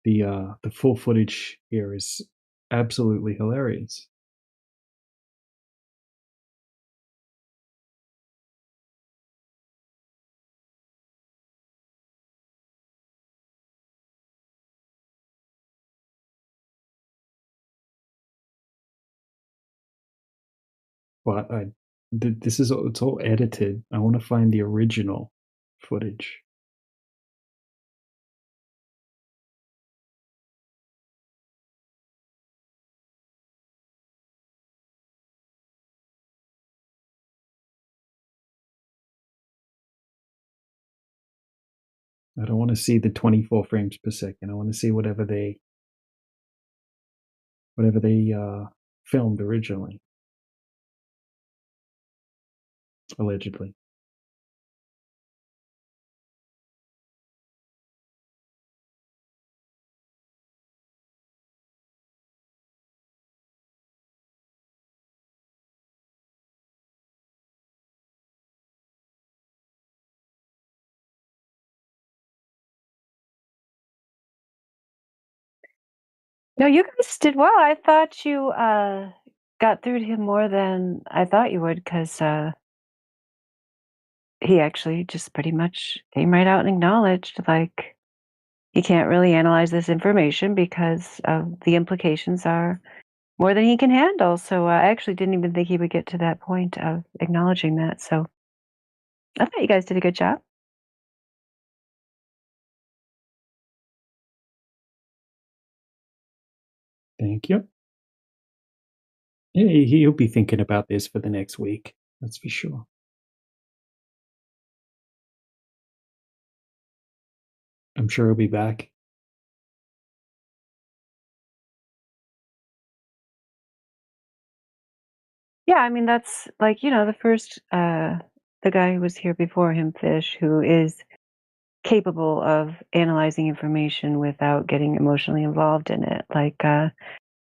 The full footage here is absolutely hilarious. But this is it's all edited. I want to find the original footage. I don't want to see the 24 frames per second. I want to see whatever they filmed originally, allegedly. No, you guys did well. I thought you got through to him more than I thought you would, because he actually just pretty much came right out and acknowledged, like, he can't really analyze this information because the implications are more than he can handle. So I actually didn't even think he would get to that point of acknowledging that. So I thought you guys did a good job. Thank you. Yeah, he'll be thinking about this for the next week. That's for sure. I'm sure he'll be back. Yeah, I mean, that's like, the first, the guy who was here before him, Fish, who is capable of analyzing information without getting emotionally involved in it. Like,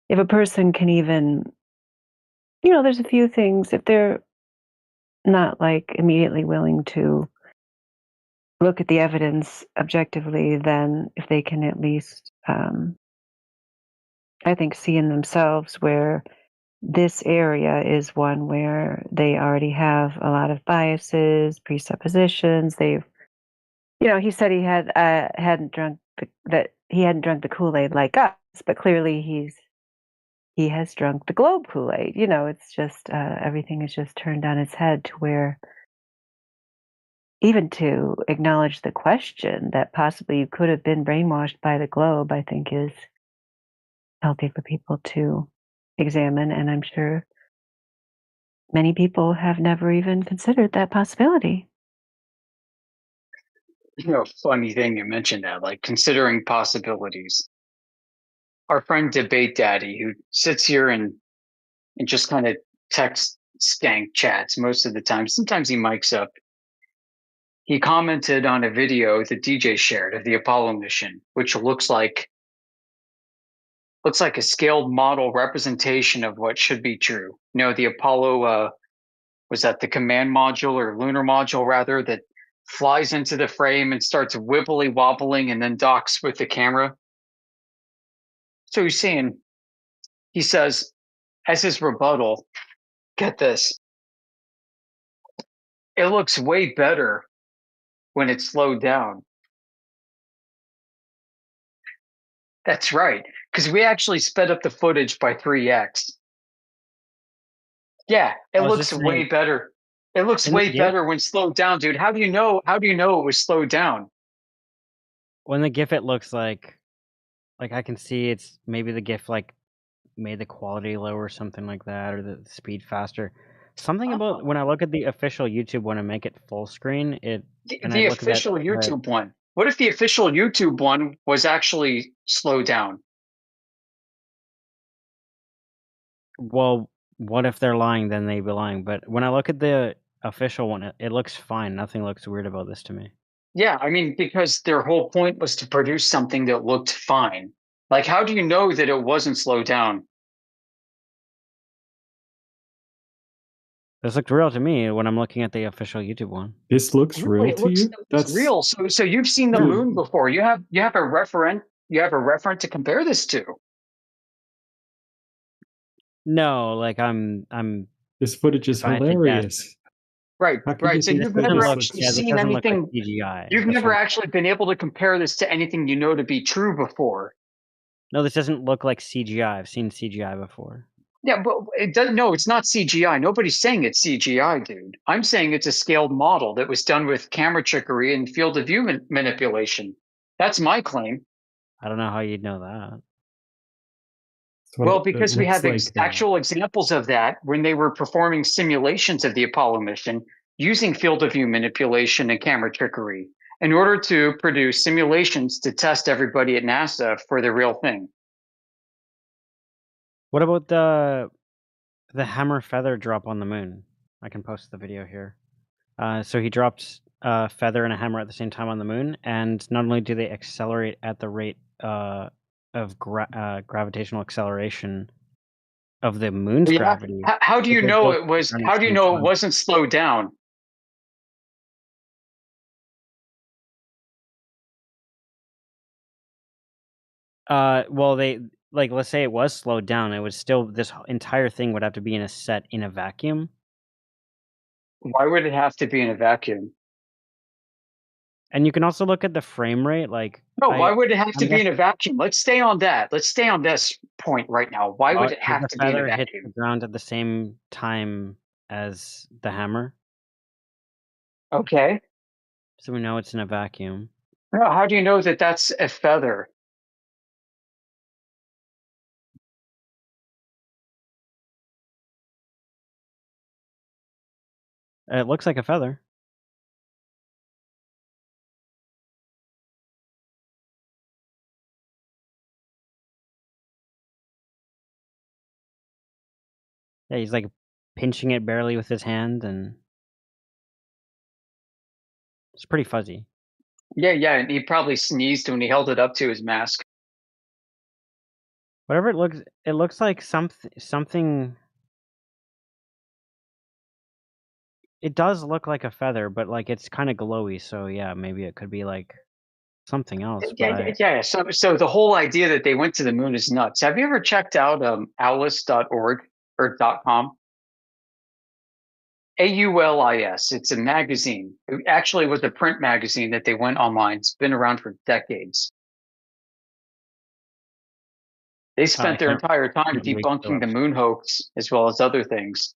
if a person can even, there's a few things, if they're not like immediately willing to look at the evidence objectively, then if they can at least, I think, see in themselves where this area is one where they already have a lot of biases, presuppositions. They've, he said he hadn't drunk the Kool-Aid like us, but clearly he has drunk the globe Kool-Aid. It's just everything is just turned on its head to where even to acknowledge the question that possibly you could have been brainwashed by the globe, I think is healthy for people to examine. And I'm sure many people have never even considered that possibility. Funny thing you mentioned that, like considering possibilities. our friend Debate Daddy, who sits here and just kind of text skank chats most of the time. Sometimes he mics up. He commented on a video that DJ shared of the Apollo mission, which looks like a scaled model representation of what should be true. You know, the Apollo, was that the command module or lunar module rather, that flies into the frame and starts wibbly wobbling and then docks with the camera. So he says, as his rebuttal, get this, it looks way better when it's slowed down. That's right, because we actually sped up the footage by 3x. Yeah, it looks way better. It looks way better when slowed down, dude. How do you know it was slowed down? When the GIF, it looks like I can see it's maybe the GIF like made the quality low or something like that, or the speed faster. Something about when I look at the official YouTube one and make it full screen, the official YouTube one. What if the official YouTube one was actually slowed down? Well, what if they're lying? Then they'd be lying. But when I look at the official one, it looks fine. Nothing looks weird about this to me. Yeah, I mean, because their whole point was to produce something that looked fine. Like, how do you know that it wasn't slowed down? This looked real to me when I'm looking at the official YouTube one. This looks real to you? That's real. So you've seen the moon before. You have a referent. You have a referent to compare this to. No, like I'm. This footage is hilarious. Right. So you've never actually seen anything. Like CGI. You've never actually been able to compare this to anything you know to be true before. No, this doesn't look like CGI. I've seen CGI before. Yeah, but it doesn't. No, it's not CGI. Nobody's saying it's CGI, dude. I'm saying it's a scaled model that was done with camera trickery and field of view manipulation. That's my claim. I don't know how you'd know that. Well, because we have actual examples of that when they were performing simulations of the Apollo mission using field of view manipulation and camera trickery in order to produce simulations to test everybody at NASA for the real thing. What about the hammer feather drop on the moon? I can post the video here. So he dropped a feather and a hammer at the same time on the moon, and not only do they accelerate at the rate of gravitational acceleration of the moon's gravity. How do you know it was? How do you know it wasn't slowed down? Well, let's say it was slowed down. It would still, this entire thing would have to be in a vacuum. Why would it have to be in a vacuum? And you can also look at the frame rate. Why would it have to be in a vacuum? Let's stay on that. Let's stay on this point right now. Why would it have to be in a vacuum? Hit the ground at the same time as the hammer. Okay. So we know it's in a vacuum. No, how do you know that that's a feather? It looks like a feather. Yeah, he's like pinching it barely with his hand, and it's pretty fuzzy. Yeah, and he probably sneezed when he held it up to his mask. Whatever it looks like something. It does look like a feather, but like it's kind of glowy, so yeah, maybe it could be like something else. Yeah. So the whole idea that they went to the moon is nuts. Have you ever checked out aulis.org or .com? AULIS. It's a magazine. It actually was a print magazine that they went online. It's been around for decades. They spent their entire time debunking the moon hoax as well as other things.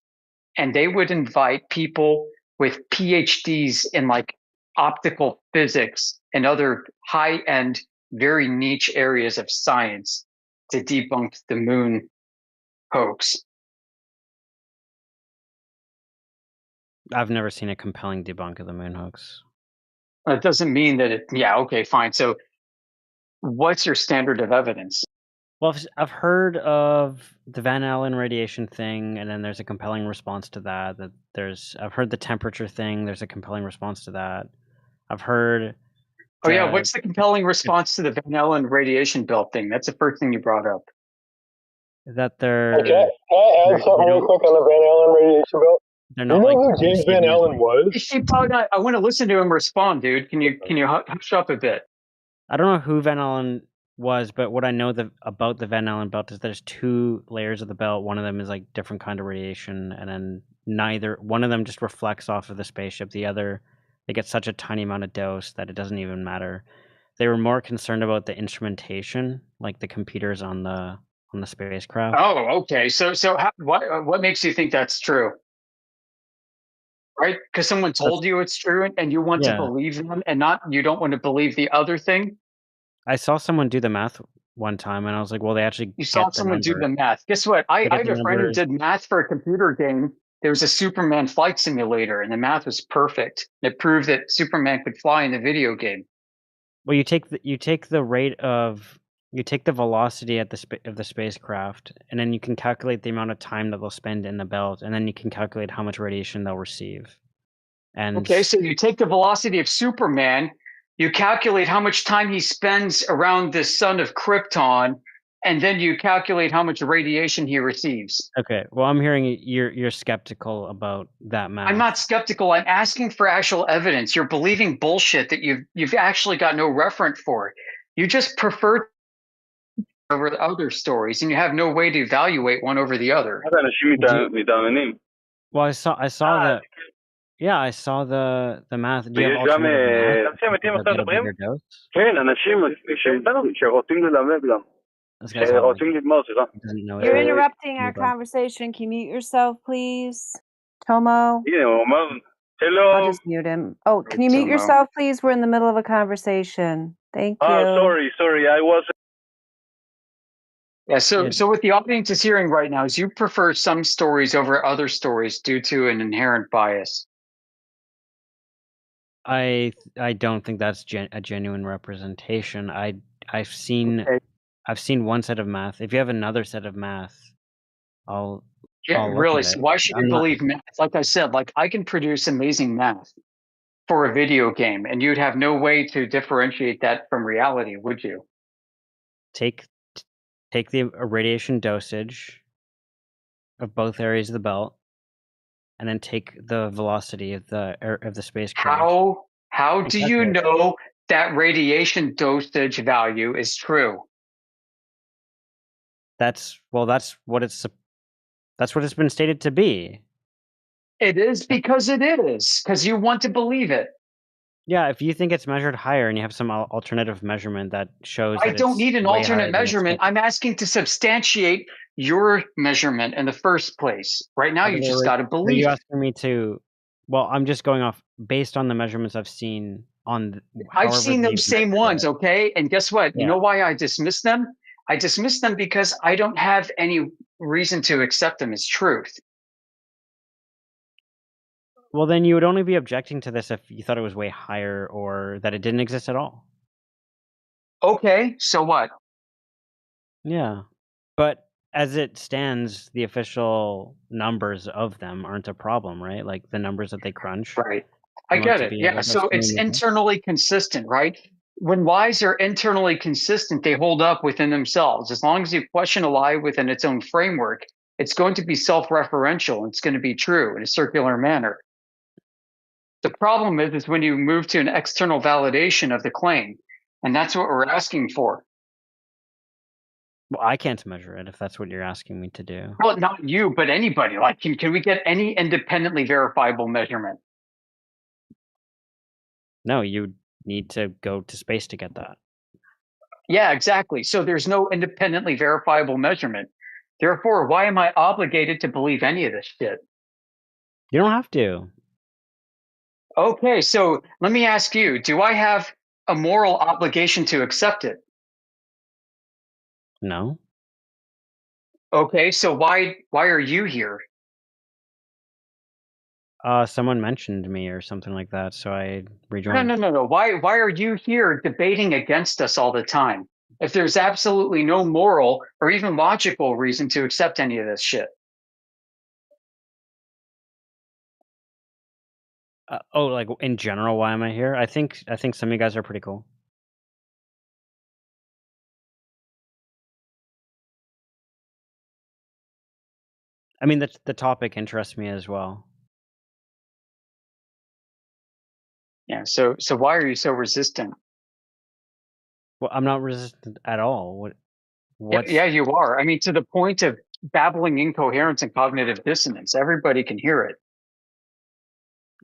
And they would invite people with PhDs in like optical physics and other high-end, very niche areas of science to debunk the moon hoax. I've never seen a compelling debunk of the moon hoax. It doesn't mean that yeah, okay, fine. So what's your standard of evidence? Well, I've heard of the Van Allen radiation thing, and then there's a compelling response to that. I've heard the temperature thing. There's a compelling response to that. I've heard. Oh yeah, what's the compelling response to the Van Allen radiation belt thing? That's the first thing you brought up. That they're. Okay, can I add something real quick on the Van Allen radiation belt? They're Do you not know like who James Van Allen was? I want to listen to him respond, dude. Can you hush up a bit? I don't know who Van Allen was, but what I know about the Van Allen belt is there's 2 layers of the belt. One of them is like different kind of radiation, and then one of them just reflects off of the spaceship. The other, they get such a tiny amount of dose that it doesn't even matter. They were more concerned about the instrumentation, like the computers on the spacecraft. Oh, okay. So what makes you think that's true? Right? Because someone told you it's true, and you want to believe them, and you don't want to believe the other thing. I saw someone do the math one time, and I was like, "Well, they actually." You saw someone do the math. Guess what? I had a friend who did math for a computer game. There was a Superman flight simulator, and the math was perfect. It proved that Superman could fly in the video game. Well, you take the rate of you take the velocity of the spacecraft, and then you can calculate the amount of time that they'll spend in the belt, and then you can calculate how much radiation they'll receive. And okay, so you take the velocity of Superman, you calculate how much time he spends around the sun of Krypton, and then you calculate how much radiation he receives. Okay, well, I'm hearing you're skeptical about that math. I'm not skeptical. I'm asking for actual evidence. You're believing bullshit that you've actually got no reference for. You just prefer over the other stories, and you have no way to evaluate one over the other. Well, I saw the. Yeah, I saw the math. Do you have alternative math? A bigger dose? You're interrupting our conversation. Can you mute yourself, please? Tomo? I'll just mute him. Oh, can you mute yourself, please? We're in the middle of a conversation. Thank you. Sorry. I was. Yeah, so what the audience is hearing right now is you prefer some stories over other stories due to an inherent bias. I don't think that's a genuine representation. I've seen one set of math. If you have another set of math, I'll really. So why should you believe math? Like I said, I can produce amazing math for a video game, and you'd have no way to differentiate that from reality, would you? Take the radiation dosage of both areas of the belt, and then take the velocity of the spacecraft. How do you know that radiation dosage value is true? That's what it's been stated to be. It is because you want to believe it. Yeah, if you think it's measured higher and you have some alternative measurement that shows I don't need an alternate measurement. I'm asking to substantiate your measurement in the first place. Right now, you just got to believe. Are you asking me to? Well, I'm just going off based on the measurements I've seen on. I've seen those same ones, okay? And guess what? Yeah. You know why I dismiss them? I dismiss them because I don't have any reason to accept them as truth. Well, then you would only be objecting to this if you thought it was way higher or that it didn't exist at all. Okay, so what? Yeah, but as it stands, the official numbers of them aren't a problem, right? Like the numbers that they crunch. Right. I get it. Yeah, so it's internally consistent, right? When lies are internally consistent, they hold up within themselves. As long as you question a lie within its own framework, it's going to be self-referential. It's going to be true in a circular manner. The problem is when you move to an external validation of the claim, and that's what we're asking for. Well, I can't measure it if that's what you're asking me to do. Well, not you, but anybody. Can we get any independently verifiable measurement? No, you need to go to space to get that. Yeah, exactly. So there's no independently verifiable measurement. Therefore, why am I obligated to believe any of this shit? You don't have to. Okay, so let me ask you, do I have a moral obligation to accept it? No. Okay, so why are you here? Someone mentioned me or something like that, so I rejoined. No. Why are you here debating against us all the time? if there's absolutely no moral or even logical reason to accept any of this shit? Like in general, why am I here? I think some of you guys are pretty cool. I mean, the topic interests me as well. Yeah. So why are you so resistant? Well, I'm not resistant at all. Yeah, you are. I mean, to the point of babbling incoherence and cognitive dissonance. Everybody can hear it.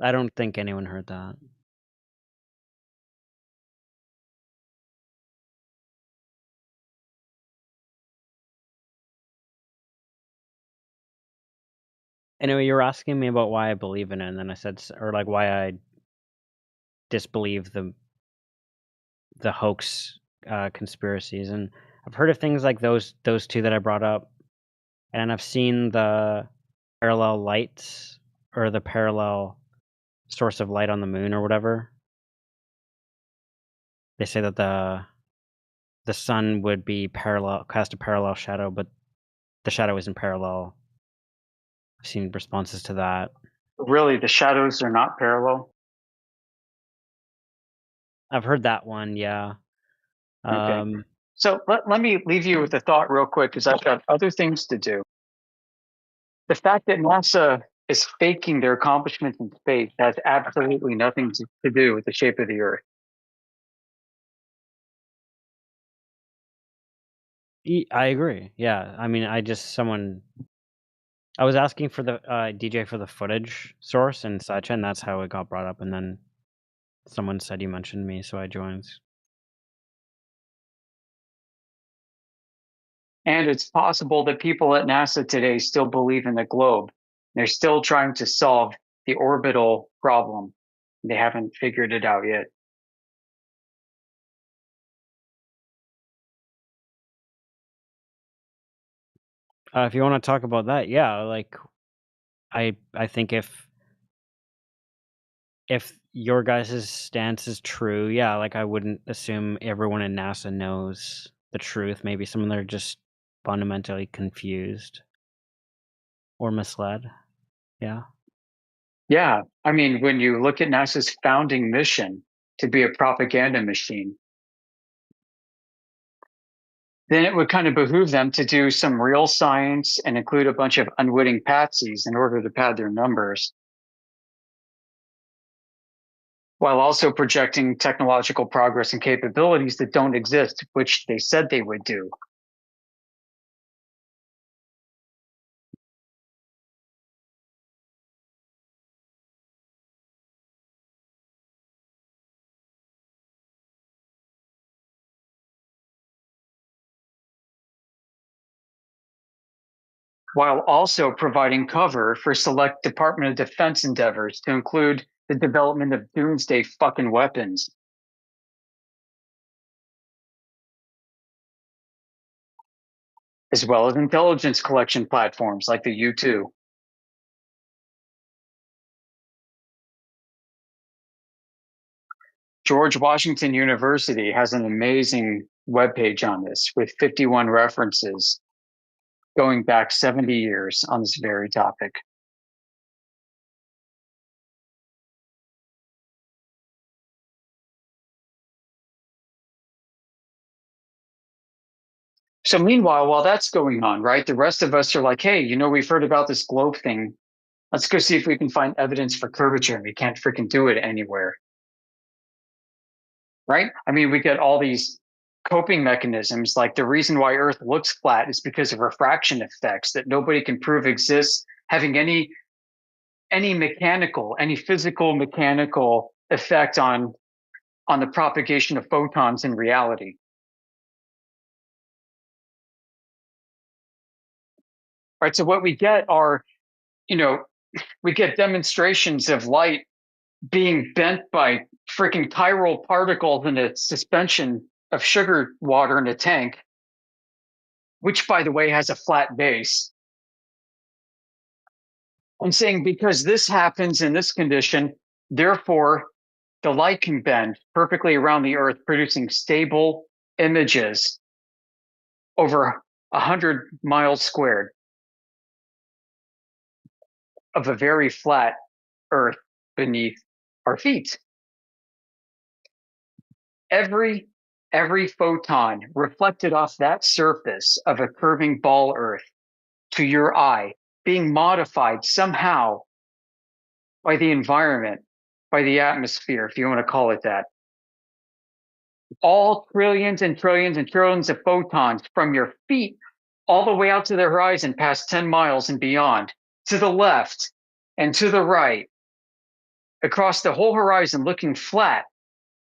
I don't think anyone heard that. Anyway, you were asking me about why I believe in it, and then I said, or like why I disbelieve the hoax conspiracies, and I've heard of things like those two that I brought up, and I've seen the parallel lights or the parallel source of light on the moon or whatever. They say that the sun would be cast a parallel shadow, but the shadow isn't parallel. I've seen responses to that. Really, the shadows are not parallel? I've heard that one, yeah. Okay. So let me leave you with a thought real quick, because I've got other things to do. The fact that NASA is faking their accomplishments in space has absolutely nothing to do with the shape of the Earth. I agree. Yeah. I mean, I was asking for the DJ for the footage source and such, and that's how it got brought up. And then someone said you mentioned me, so I joined. And it's possible that people at NASA today still believe in the globe. They're still trying to solve the orbital problem. They haven't figured it out yet. If you want to talk about that, yeah, like I think if your guys' stance is true, yeah, like I wouldn't assume everyone in NASA knows the truth. Maybe some of them are just fundamentally confused or misled. Yeah. Yeah. I mean, when you look at NASA's founding mission to be a propaganda machine, then it would kind of behoove them to do some real science and include a bunch of unwitting patsies in order to pad their numbers, while also projecting technological progress and capabilities that don't exist, which they said they would do. While also providing cover for select Department of Defense endeavors to include the development of doomsday fucking weapons. As well as intelligence collection platforms like the U2. George Washington University has an amazing webpage on this with 51 references going back 70 years on this very topic. So meanwhile, while that's going on, right, the rest of us are like, hey, we've heard about this globe thing. Let's go see if we can find evidence for curvature, and we can't freaking do it anywhere. Right? I mean, we get all these coping mechanisms, like the reason why Earth looks flat is because of refraction effects that nobody can prove exists having any physical mechanical effect on the propagation of photons in reality. Right? So what we get are, we get demonstrations of light being bent by freaking chiral particles in a suspension of sugar water in a tank, which, by the way, has a flat base. I'm saying because this happens in this condition, therefore the light can bend perfectly around the Earth, producing stable images over 100 miles squared of a very flat Earth beneath our feet. Every photon reflected off that surface of a curving ball Earth to your eye, being modified somehow by the environment, by the atmosphere, if you want to call it that. All trillions and trillions and trillions of photons from your feet all the way out to the horizon past 10 miles and beyond, to the left and to the right, across the whole horizon looking flat.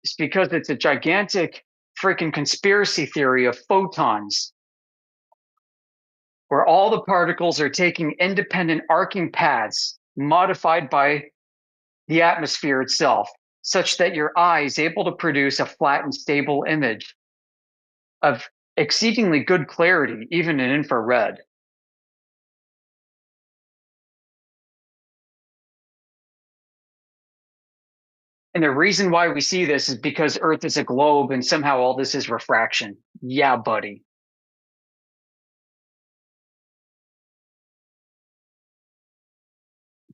It's because it's a gigantic freaking conspiracy theory of photons, where all the particles are taking independent arcing paths modified by the atmosphere itself, such that your eye is able to produce a flat and stable image of exceedingly good clarity, even in infrared. And the reason why we see this is because Earth is a globe and somehow all this is refraction. Yeah, buddy.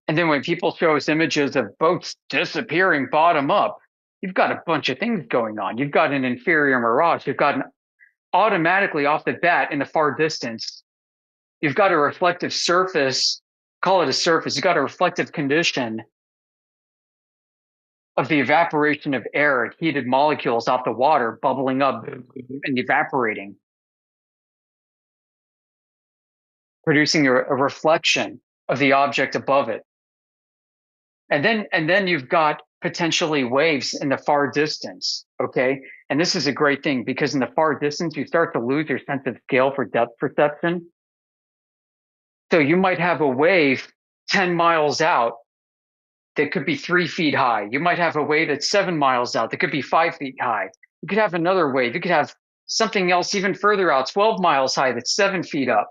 And then when people show us images of boats disappearing bottom up, you've got a bunch of things going on. You've got an inferior mirage. You've got an automatically off the bat in the far distance, you've got a reflective surface, call it a surface, you've got a reflective condition of the evaporation of air, heated molecules off the water bubbling up and evaporating, producing a reflection of the object above it. And then you've got potentially waves in the far distance, okay? And this is a great thing because in the far distance, you start to lose your sense of scale for depth perception. So you might have a wave 10 miles out that could be 3 feet high. You might have a wave that's 7 miles out that could be 5 feet high. You could have another wave. You could have something else even further out, 12 miles high that's 7 feet up.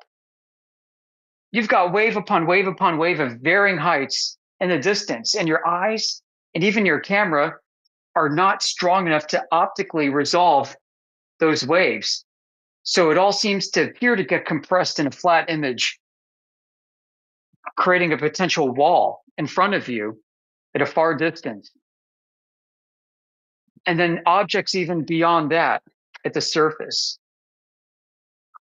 You've got wave upon wave upon wave of varying heights in the distance, and your eyes and even your camera are not strong enough to optically resolve those waves. So it all seems to appear to get compressed in a flat image, creating a potential wall in front of you at a far distance. And then objects even beyond that at the surface,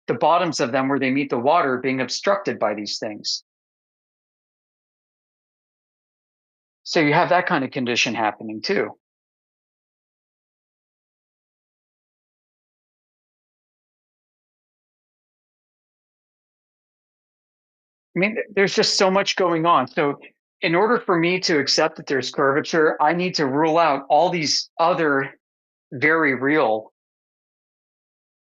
the bottoms of them where they meet the water being obstructed by these things. So you have that kind of condition happening too. I mean, there's just so much going on. So in order for me to accept that there's curvature, I need to rule out all these other very real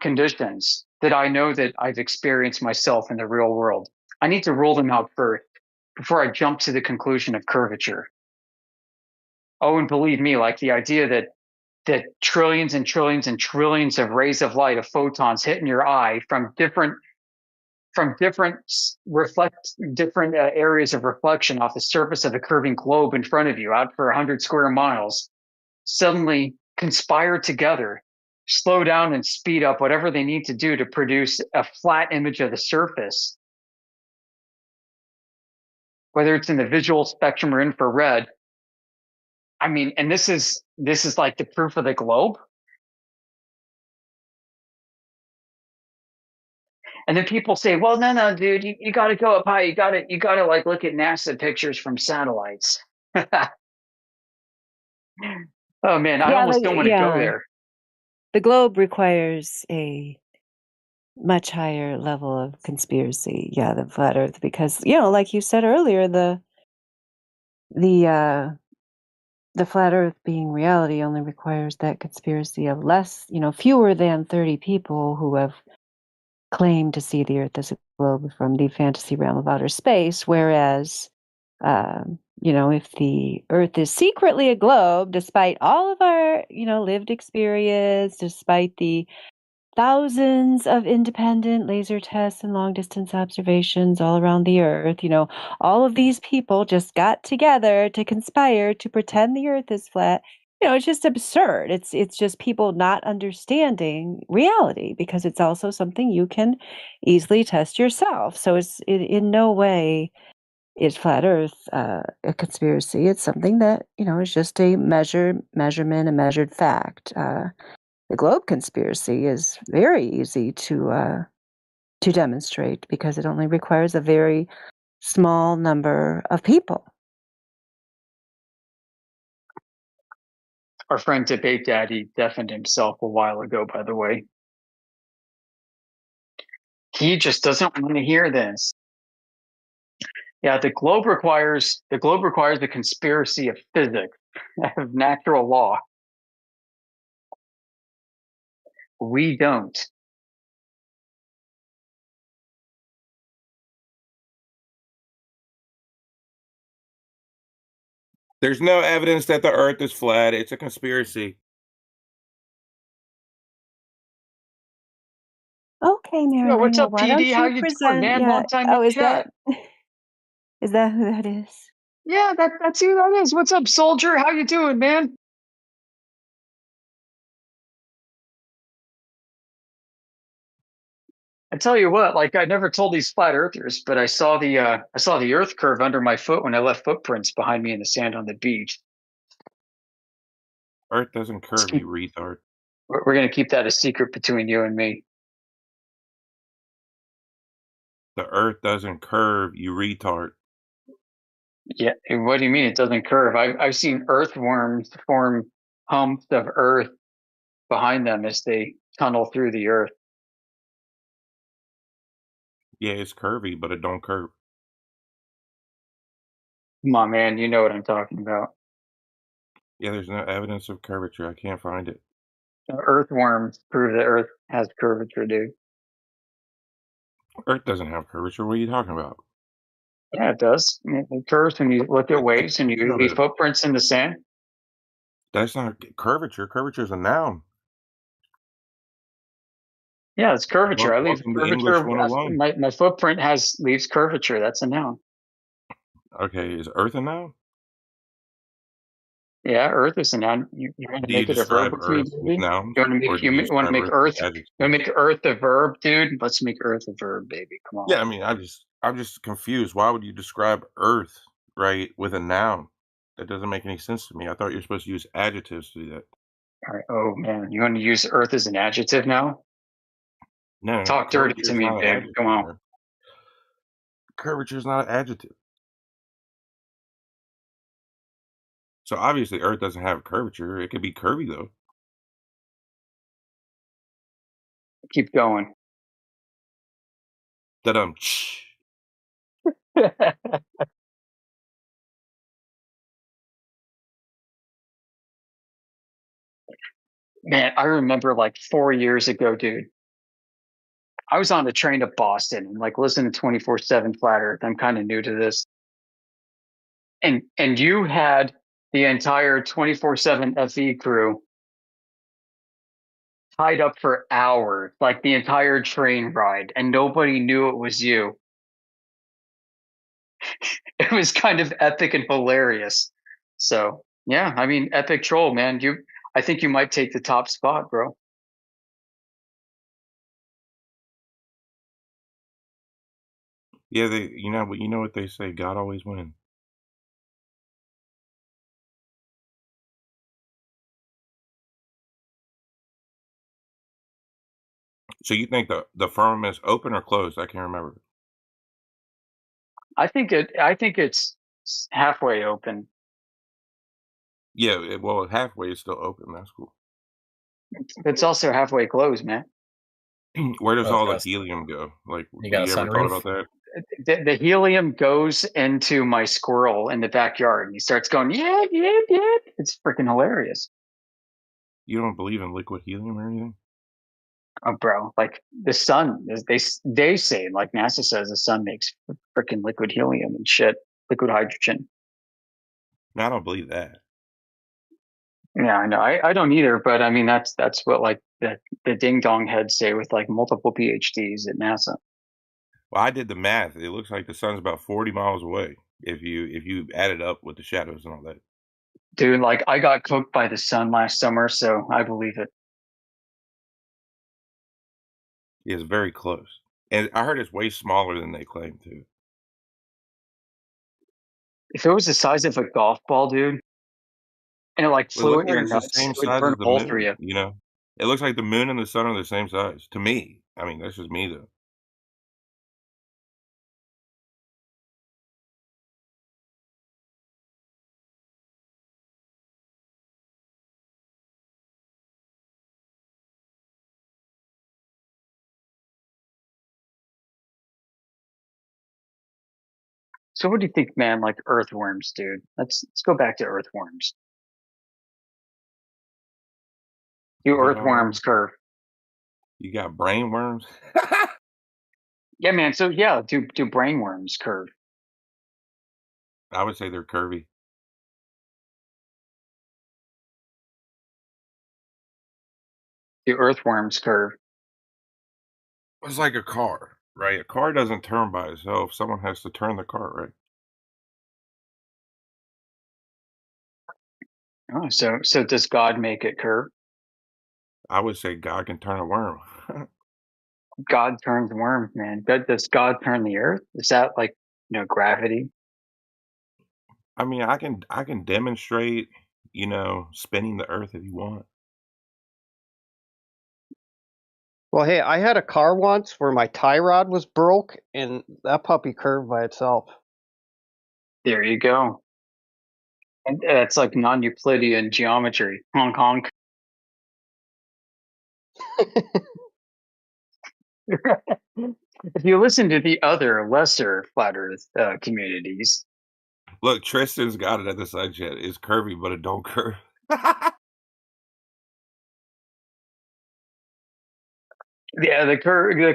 conditions that I know that I've experienced myself in the real world. I need to rule them out first before I jump to the conclusion of curvature. Oh, and believe me, like the idea that trillions and trillions and trillions of rays of light, of photons hitting your eye from different areas of reflection off the surface of a curving globe in front of you, out for 100 square miles, suddenly conspire together, slow down and speed up whatever they need to do to produce a flat image of the surface, whether it's in the visual spectrum or infrared. I mean, and this is like the proof of the globe. And then people say, well, no, dude, you got to go up high. You got to like look at NASA pictures from satellites. Oh man, I almost don't want to go there. The globe requires a much higher level of conspiracy, than flat Earth, because like you said earlier, the flat Earth being reality only requires that conspiracy of fewer than 30 people who have claimed to see the Earth as a globe from the fantasy realm of outer space, whereas if the Earth is secretly a globe, despite all of our lived experience, despite the thousands of independent laser tests and long distance observations all around the Earth, all of these people just got together to conspire to pretend the Earth is flat. it's just absurd. It's just people not understanding reality because it's also something you can easily test yourself. So it's in no way is flat Earth a conspiracy. It's something that is just a measurement, a measured fact. The globe conspiracy is very easy to demonstrate because it only requires a very small number of people. Our friend Debate Daddy deafened himself a while ago, by the way. He just doesn't want to hear this. Yeah, the globe requires the conspiracy of physics, of natural law. We don't. There's no evidence that the Earth is flat. It's a conspiracy. Okay, Mary. Yo, what's Well, up, why don't PD? How you you doing, present? man? Yeah. Long time Oh, no chat. is that who that is? Yeah, that's who that is. What's up, soldier? How you doing, man? I tell you what, like I never told these flat earthers, but I saw the Earth curve under my foot when I left footprints behind me in the sand on the beach. Earth doesn't curve, you retard. We're gonna keep that a secret between you and me. The Earth doesn't curve, you retard. Yeah, and what do you mean it doesn't curve? I've seen earthworms form humps of earth behind them as they tunnel through the earth. Yeah, it's curvy, but it don't curve. Come on, man, you know what I'm talking about. Yeah, there's no evidence of curvature. I can't find it. Earthworms prove that Earth has curvature, dude. Earth doesn't have curvature. What are you talking about? Yeah, it does. It curves when you look at waves and you leave footprints in the sand. That's not curvature. Curvature is a noun. Yeah, it's curvature. I leave Welcome to English curvature. 101. My footprint leaves curvature. That's a noun. Okay, is Earth a noun? Yeah, Earth is a noun. You want to Do you make it a verb describe with me, Earth with baby? nouns, You want or do to you make describe Earth Earth? with You adjectives? want to make Earth a verb, dude? Let's make Earth a verb, baby. Come on. Yeah, I mean, I'm just confused. Why would you describe Earth, right, with a noun? That doesn't make any sense to me. I thought you're supposed to use adjectives to do that. All right. Oh man, you want to use Earth as an adjective now? No, Talk dirty curvature to is me, not an babe. adjective. Come on. Man. Curvature is not an adjective. So obviously, Earth doesn't have curvature. It could be curvy though. Keep going. Da-dum. Man, I remember like 4 years ago, dude. I was on the train to Boston and like listening to 24/7 Flat Earth. I'm kind of new to this. And you had the entire 24/7 FE crew tied up for hours, like the entire train ride, and nobody knew it was you. It was kind of epic and hilarious. So yeah, I mean, epic troll, man. I think you might take the top spot, bro. Yeah, you know what they say. God always wins. So you think the firmament's open or closed? I can't remember. I think it's halfway open. Yeah, well, halfway is still open. That's cool. It's also halfway closed, man. Where does all the helium go? Like, You got have you ever thought about that? The helium goes into my squirrel in the backyard, and he starts going, yeah, yeah, yeah. It's freaking hilarious. You don't believe in liquid helium or anything? Oh, bro, like the sun, they say, like NASA says, the sun makes freaking liquid helium and shit, liquid hydrogen. No, I don't believe that. Yeah, I know. I don't either, but I mean that's what like the ding dong heads say with like multiple PhDs at NASA. Well, I did the math. It looks like the sun's about 40 miles away if you add it up with the shadows and all that. Dude, like I got cooked by the sun last summer, so I believe it. It's very close. And I heard it's way smaller than they claim to. If it was the size of a golf ball, dude, and it like But it flew looks at like your it's the nuts, same it would size burn as a the hole through moon, you. you know? It looks like the moon and the sun are the same size. To me. I mean, that's just me, though. So what do you think, man? Like earthworms, dude. Let's go back to earthworms. Do What about earthworms them? curve? You got brain worms? Yeah, man. So yeah, do brainworms curve? I would say they're curvy. Do earthworms curve? It's like a car, right? A car doesn't turn by itself. Someone has to turn the car, right? Oh, so does God make it curve? I would say God can turn a worm. God turns worms, man. Does God turn the earth? Is that like gravity? I mean, I can demonstrate, spinning the earth if you want. Well, hey, I had a car once where my tie rod was broke, and that puppy curved by itself. There you go. And that's like non-Euclidean geometry. Honk honk. If you listen to the other lesser flat Earth communities, Look, Tristan's got it at the side chat. It's curvy, but it don't curve. yeah, the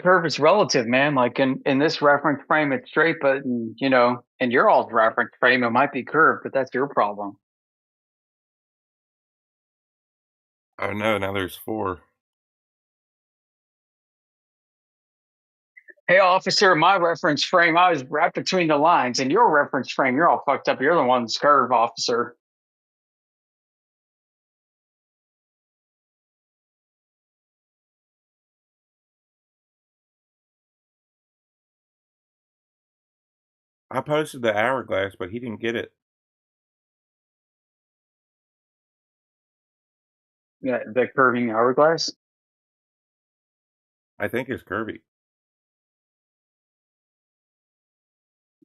curve is relative, man. Like in this reference frame, it's straight, but in your all's reference frame, it might be curved, but that's your problem. I know, now there's 4. Hey, officer, my reference frame, I was right between the lines. In your reference frame, you're all fucked up. You're the one that's curved, officer. I posted the hourglass, but he didn't get it. Yeah, the curving hourglass. I think it's curvy.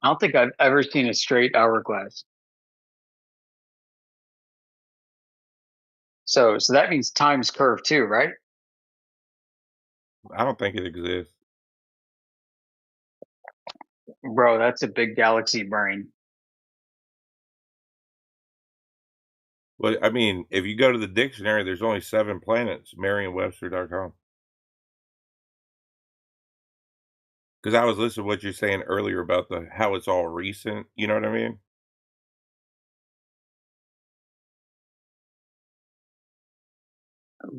I don't think I've ever seen a straight hourglass. So that means time's curved too, right? I don't think it exists. Bro, that's a big galaxy brain. But I mean, if you go to the dictionary, there's only 7 planets. Merriam-Webster.com. Because I was listening to what you're saying earlier about how it's all recent. You know what I mean?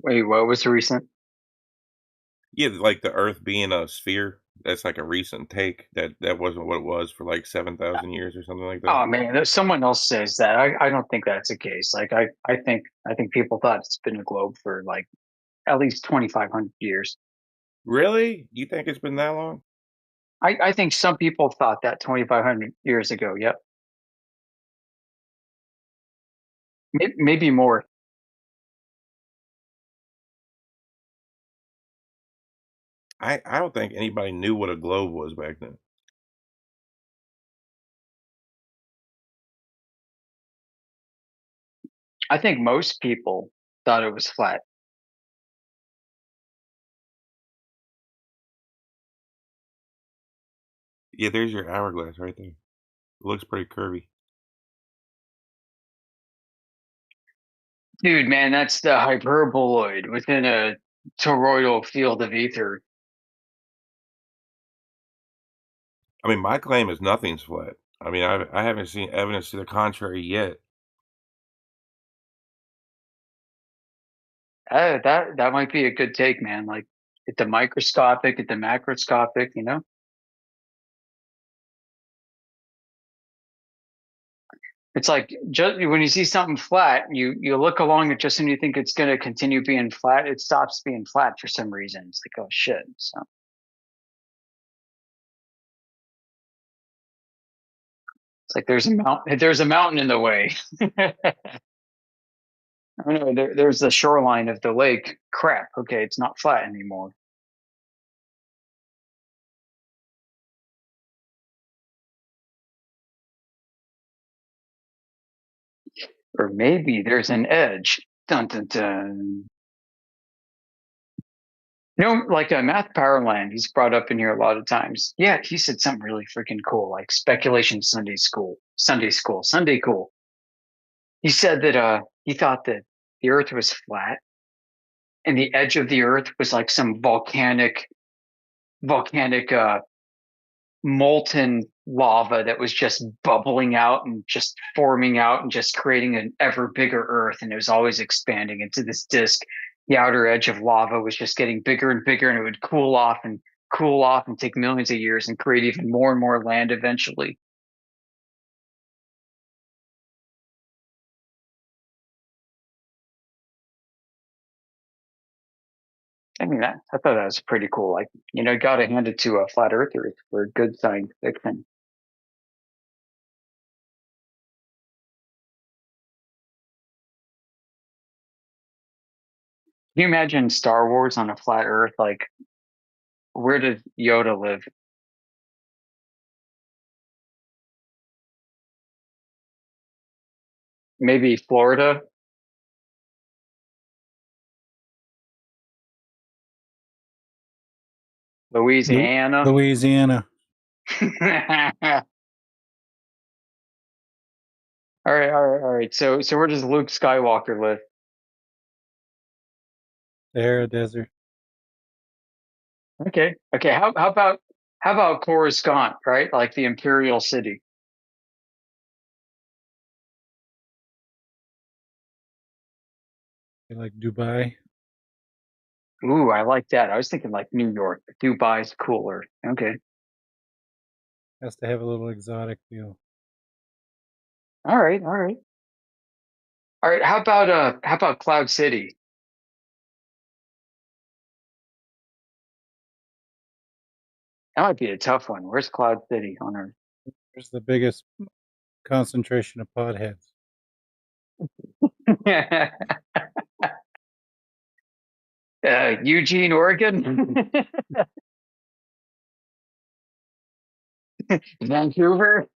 Wait, what was recent? Yeah, like the Earth being a sphere. That's like a recent take. That wasn't what it was for like 7,000 years or something like that. Oh man, someone else says that. I don't think that's the case. Like I think people thought it's been a globe for like at least 2,500 years. Really? You think it's been that long? I think some people thought that 2,500 years ago. Yep, maybe more. I don't think anybody knew what a globe was back then. I think most people thought it was flat. Yeah, there's your hourglass right there. It looks pretty curvy. Dude, man, that's the hyperboloid within a toroidal field of ether. I mean, my claim is nothing's flat. I mean, I haven't seen evidence to the contrary yet. That might be a good take, man. Like at the microscopic, at the macroscopic, you know. It's like just when you see something flat, you look along it just when you think it's going to continue being flat, it stops being flat for some reason. It's like, oh shit. So it's like there's a mountain in the way. I know there's the shoreline of the lake. Crap. Okay, it's not flat anymore. Or maybe there's an edge. Dun dun dun. You know, like Math Powerland, he's brought up in here a lot of times. Yeah, he said something really freaking cool, like speculation Sunday cool. He said that he thought that the Earth was flat, and the edge of the Earth was like some volcanic molten lava that was just bubbling out and just forming out and just creating an ever bigger Earth, and it was always expanding into this disk. The outer edge of lava was just getting bigger and bigger, and it would cool off and take millions of years and create even more and more land eventually. I mean, I thought that was pretty cool. Like, you know, got to hand it to flat earthers for good science fiction. Can you imagine Star Wars on a flat Earth? Like, where did Yoda live? Maybe Florida? Louisiana? Louisiana. All right. So where does Luke Skywalker live? Sahara Desert. Okay. How about Coruscant, right? Like the Imperial City. Like Dubai. Ooh, I like that. I was thinking like New York. Dubai's cooler. Okay. Has to have a little exotic feel. All right. How about Cloud City? That might be a tough one. Where's Cloud City on Earth? There's the biggest concentration of potheads. Eugene, Oregon? Vancouver?